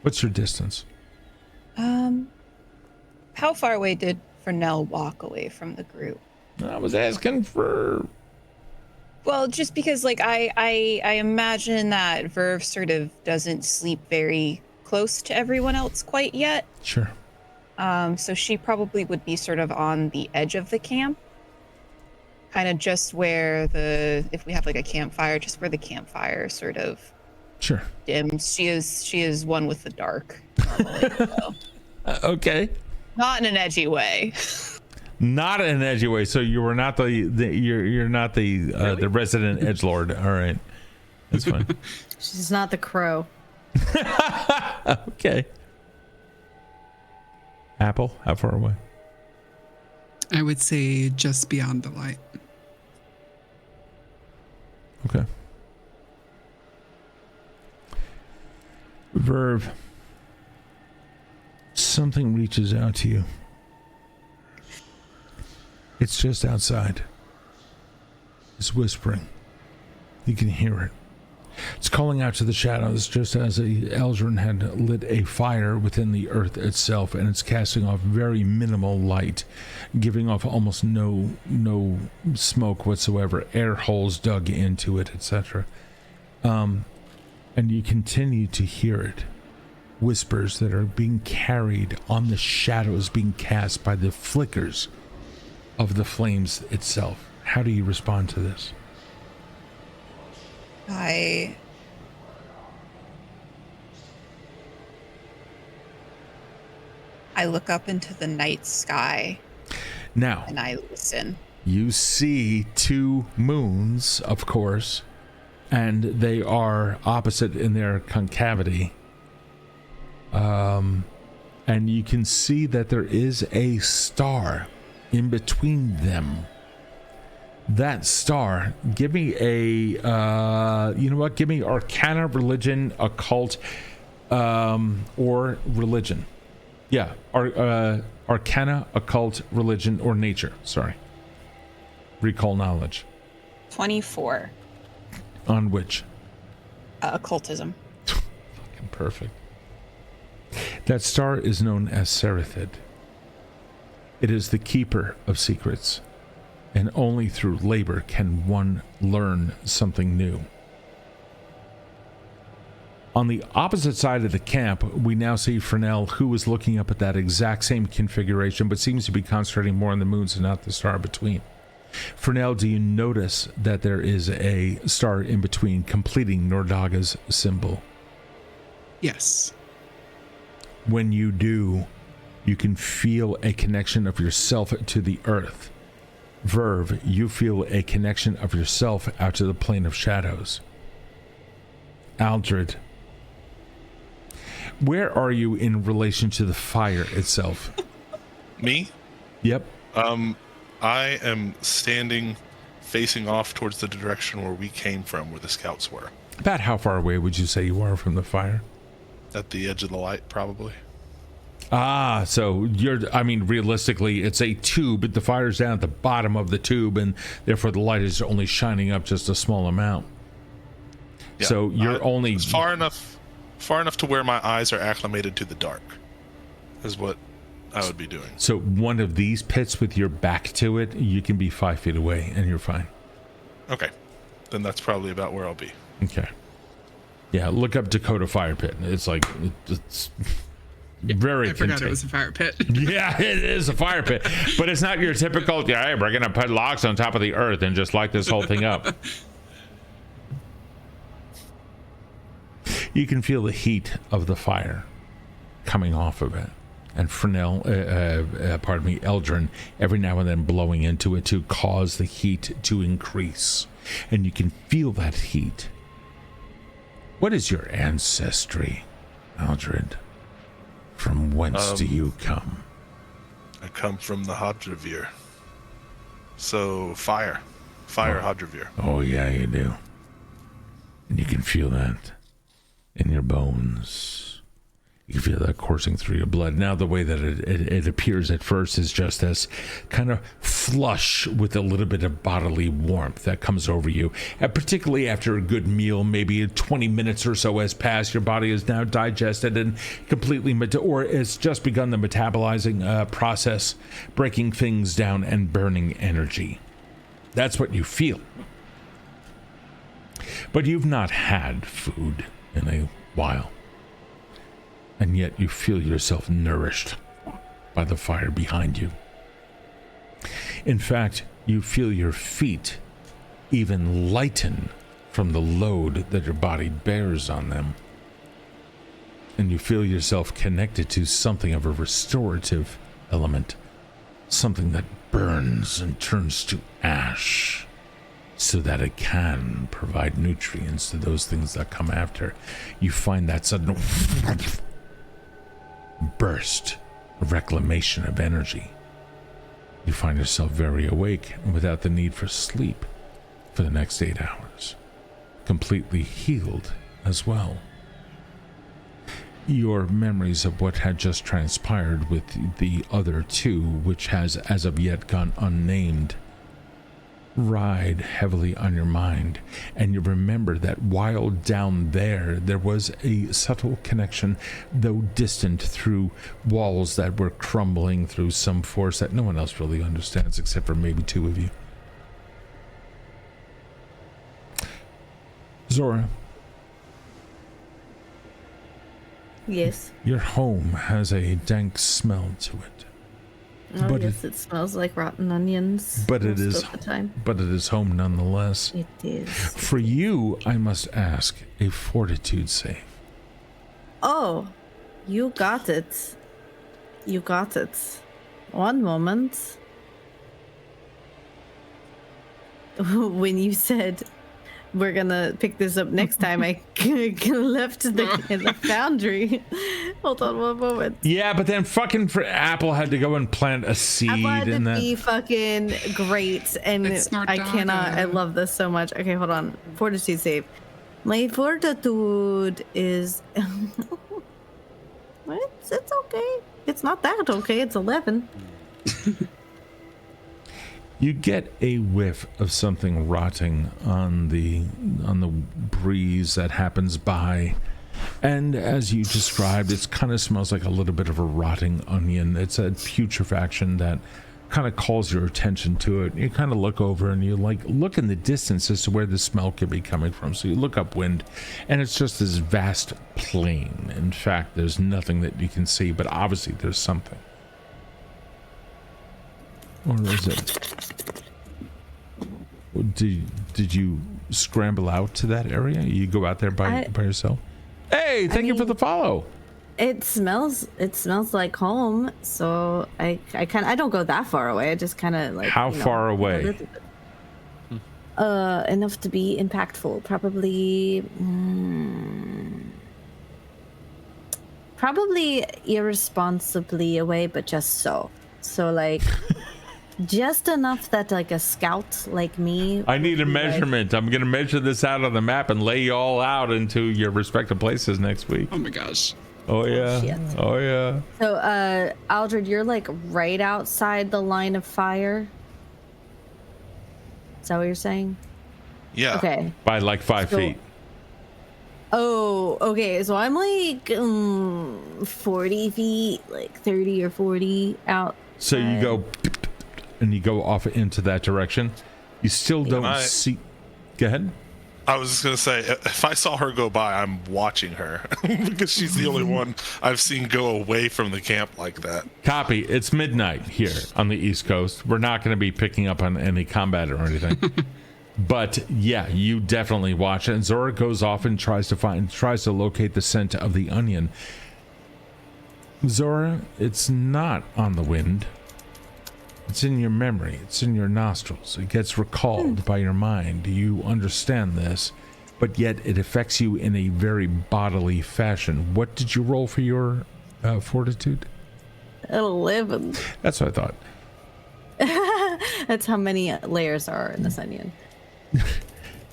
What's your distance? How far away did Frenell walk away from the group? I was asking for... Well, just because, like, I imagine that Virve sort of doesn't sleep very close to everyone else quite yet. Sure. So she probably would be sort of on the edge of the camp. Kind of just where if we have like a campfire, just where the campfire sort of sure dims. She is one with the dark normally, so. Okay. Not in an edgy way. Not in an edgy way. So you were not you're not the resident edgelord. All right. That's fine. She's not the crow. Okay. Apple, how far away? I would say just beyond the light. Okay. Virve, something reaches out to you. It's just outside. It's whispering. You can hear it. It's calling out to the shadows, just as Eldrin had lit a fire within the earth itself, and it's casting off very minimal light, giving off almost no smoke whatsoever, air holes dug into it, etc. And you continue to hear it. Whispers that are being carried on the shadows being cast by the flickers of the flames itself. How do you respond to this? I look up into the night sky. Now, and I listen. You see 2 moons, of course, and they are opposite in their concavity. And you can see that there is a star in between them. That star, give me a, you know what? Give me Arcana, Religion, Occult, or Religion. Yeah, Arcana, Occult, Religion, or Nature. Sorry. Recall knowledge. 24. On which? Occultism. Fucking perfect. That star is known as Seraphid. It is the keeper of secrets, and only through labor can one learn something new. On the opposite side of the camp, we now see Frenell, who is looking up at that exact same configuration, but seems to be concentrating more on the moons and not the star between. Frenell, do you notice that there is a star in between, completing Nordaga's symbol? Yes. When you do, you can feel a connection of yourself to the earth. Virve, you feel a connection of yourself out to the plane of shadows. Aldred, where are you in relation to the fire itself? Me? Yep. I am standing facing off towards the direction where we came from, where the scouts were. About how far away would you say you are from the fire? At the edge of the light, probably. Ah, so realistically, it's a tube. The fire's down at the bottom of the tube, and therefore the light is only shining up just a small amount. Yeah, so you're only far enough to where my eyes are acclimated to the dark, is what I would be doing. So one of these pits with your back to it, you can be 5 feet away, and you're fine. Okay, then that's probably about where I'll be. Okay. Yeah, look up Dakota Fire Pit. It's like it's very. I forgot it was a fire pit. Yeah, it is a fire pit, but it's not your typical. Yeah, we're gonna put logs on top of the earth and just light this whole thing up. You can feel the heat of the fire coming off of it, and Frenell, Eldrin, every now and then blowing into it to cause the heat to increase, and you can feel that heat. What is your ancestry, Aldred? From whence do you come? I come from the Hadravir. So fire Hadravir. Oh yeah, you do. And you can feel that in your bones. You can feel that coursing through your blood. Now the way that it appears at first is just as kind of flush with a little bit of bodily warmth that comes over you. And particularly after a good meal, maybe 20 minutes or so has passed, your body is now digested and completely, or it's just begun the metabolizing process, breaking things down and burning energy. That's what you feel. But you've not had food in a while. And yet you feel yourself nourished by the fire behind you. In fact, you feel your feet even lighten from the load that your body bears on them. And you feel yourself connected to something of a restorative element, something that burns and turns to ash, so that it can provide nutrients to those things that come after. You find that sudden burst of reclamation of energy. You find yourself very awake and without the need for sleep for the next 8 hours, completely healed as well. your memories of what had just transpired with the other two, which has as of yet gone unnamed, ride heavily on your mind. And you remember that while down there was a subtle connection, though distant, through walls that were crumbling through some force that no one else really understands except for maybe two of you. Zora, Yes. your home has a dank smell to it. Oh, But yes, it smells like rotten onions. But it most is of the time. but it is home nonetheless. It is. For you, I must ask a fortitude save. Oh, you got it. You got it. One moment. When you said we're gonna pick this up next time, I left in the foundry. Hold on one moment. Yeah, but then fucking Apple had to go and plant a seed I wanted in to that. be fucking great, and It's not I cannot. I Daga. love this so much. Okay, hold on. Fortitude save. My fortitude is. It's okay. It's not that okay. It's 11. You get a whiff of something rotting on the breeze that happens by, and as you described, it kind of smells like a little bit of a rotting onion. It's a putrefaction that kind of calls your attention to it. You kind of look over and you look in the distance as to where the smell could be coming from. So you look upwind, and it's just this vast plain. In fact, there's nothing that you can see, but obviously there's something. Or is it? Did you scramble out to that area? You go out there by yourself? Hey, thank you for the follow. It smells like home, so I don't go that far away. I just kind of like. How far away? Enough to be impactful. Probably irresponsibly away, but just so. So like. Just enough that like a scout like me. I need a measurement. I'm going to measure this out on the map and lay you all out into your respective places next week. Oh my gosh. Oh yeah. Shit. Oh yeah. So Aldred, you're like right outside the line of fire. Is that what you're saying? Yeah. Okay. By like 5 feet. Oh, okay. So I'm like 40 feet, like 30 or 40 out. So you go and you go off into that direction. You still don't see. Go ahead. I was just gonna say, if I saw her go by, I'm watching her because she's the only one I've seen go away from the camp like that. Copy. It's midnight here on the East Coast. We're not going to be picking up on any combat or anything. But yeah, you definitely watch it. And Zora goes off and tries to locate the scent of the onion. Zora, it's not on the wind. It's in your memory. It's in your nostrils. It gets recalled by your mind. You understand this, but yet it affects you in a very bodily fashion. What did you roll for your fortitude? 11. That's what I thought. That's how many layers are in this onion.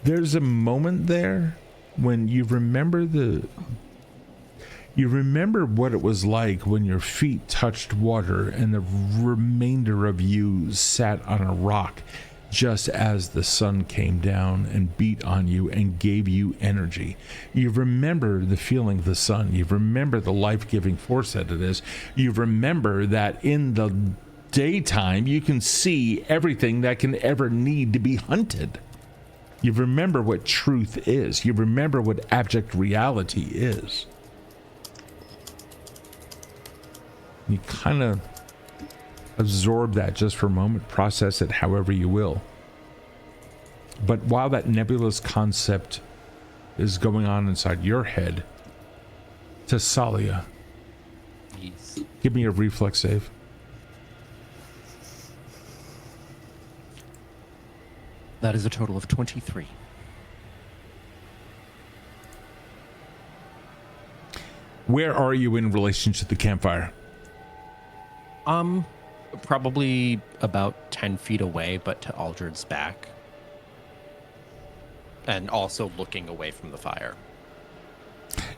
There's a moment there when you remember what it was like when your feet touched water and the remainder of you sat on a rock just as the sun came down and beat on you and gave you energy. You remember the feeling of the sun. You remember the life-giving force that it is. You remember that in the daytime you can see everything that can ever need to be hunted. You remember what truth is. You remember what abject reality is. You kind of absorb that just for a moment, process it however you will. But while that nebulous concept is going on inside your head, Thessalia, Yes. give me a reflex save. That is a total of 23. Where are you in relation to the campfire? Probably about 10 feet away, but to Aldred's back. And also looking away from the fire.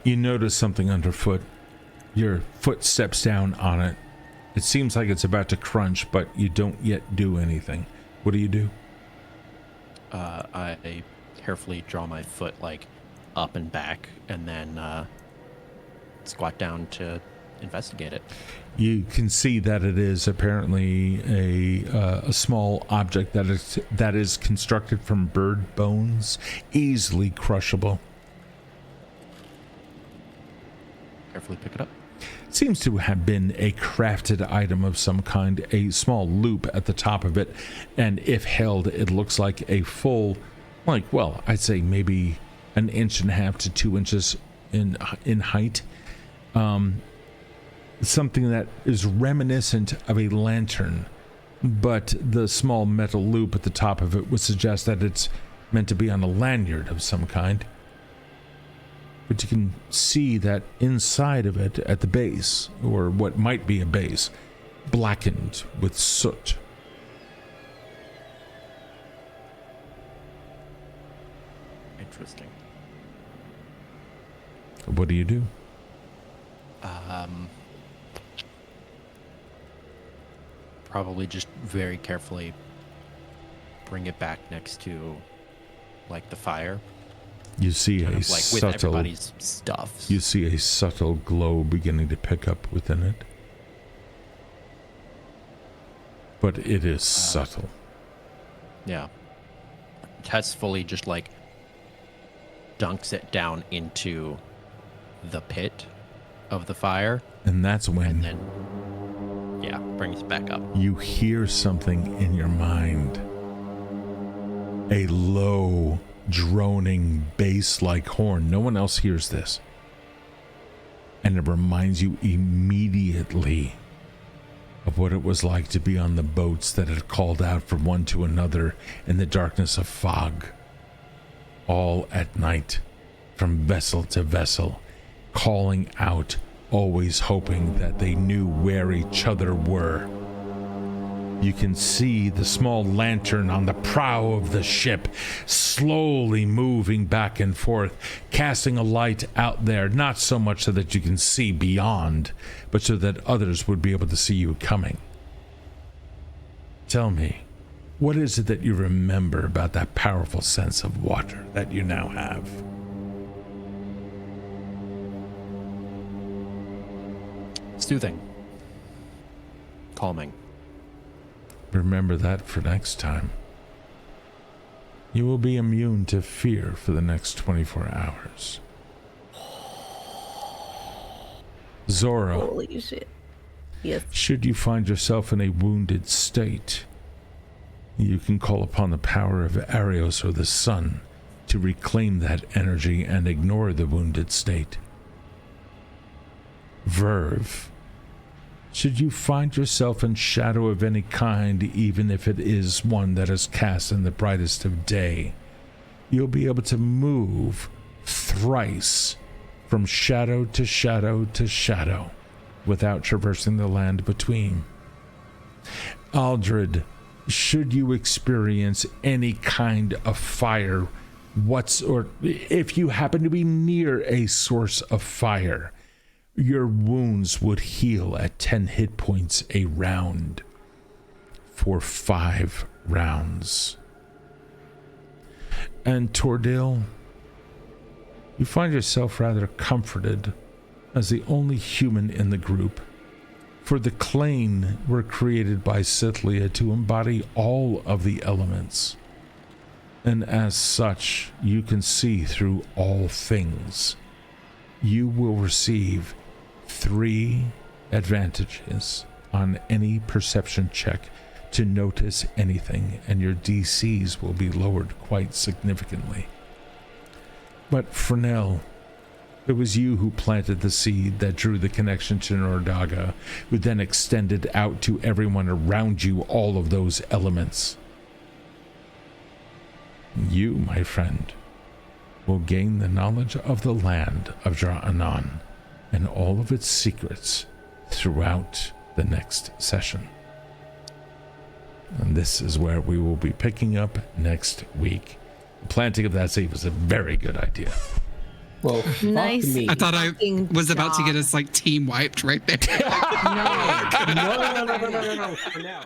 You notice something underfoot Your foot steps down on it. It seems like it's about to crunch, but you don't yet do anything. What do? I carefully draw my foot like up and back, and then squat down to investigate it. You can see that it is apparently a small object that is constructed from bird bones, easily crushable. Carefully pick it up. It seems to have been a crafted item of some kind, a small loop at the top of it, and if held, it looks like a full, I'd say maybe 1.5 to 2 inches in height. Something that is reminiscent of a lantern, but the small metal loop at the top of it would suggest that it's meant to be on a lanyard of some kind. But you can see that inside of it at the base, or what might be a base, blackened with soot. Interesting. What do? Probably just very carefully bring it back next to, like, the fire. You see kind a of like subtle, with everybody's stuff. You see a subtle glow beginning to pick up within it. But it is subtle. Yeah. Tess fully just like dunks it down into the pit of the fire. And that's when And then, yeah, brings it back up. you hear something in your mind. A low, droning, bass-like horn. No one else hears this. And it reminds you immediately of what it was like to be on the boats that had called out from one to another in the darkness of fog. All at night, from vessel to vessel, calling out, always hoping that they knew where each other were. You can see the small lantern on the prow of the ship slowly moving back and forth, casting a light out there, not so much so that you can see beyond, but so that others would be able to see you coming. Tell me, what is it that you remember about that powerful sense of water that you now have? Soothing. Calming. Remember that for next time. You will be immune to fear for the next 24 hours. Zora, Holy shit. Yes. should you find yourself in a wounded state, you can call upon the power of Arios or the sun to reclaim that energy and ignore the wounded state. Virve, should you find yourself in shadow of any kind, even if it is one that is cast in the brightest of day, you'll be able to move thrice from shadow to shadow to shadow without traversing the land between. Aldred, should you experience any kind of fire, or if you happen to be near a source of fire, your wounds would heal at 10 hit points a round for 5 rounds. And Tor'Dil, you find yourself rather comforted as the only human in the group, for the Clane were created by Tessalia to embody all of the elements, and as such you can see through all things. You will receive 3 advantages on any perception check to notice anything, and your DCs will be lowered quite significantly. But Frenell, it was you who planted the seed that drew the connection to Nordaga, who then extended out to everyone around you all of those elements. You, my friend, will gain the knowledge of the land of Dra'anan and all of its secrets throughout the next session. And this is where we will be picking up next week. The planting of that seed was a very good idea. Well, fuck Nice. me. I thought I Fucking was about to get job. us like team wiped right there. No, for now.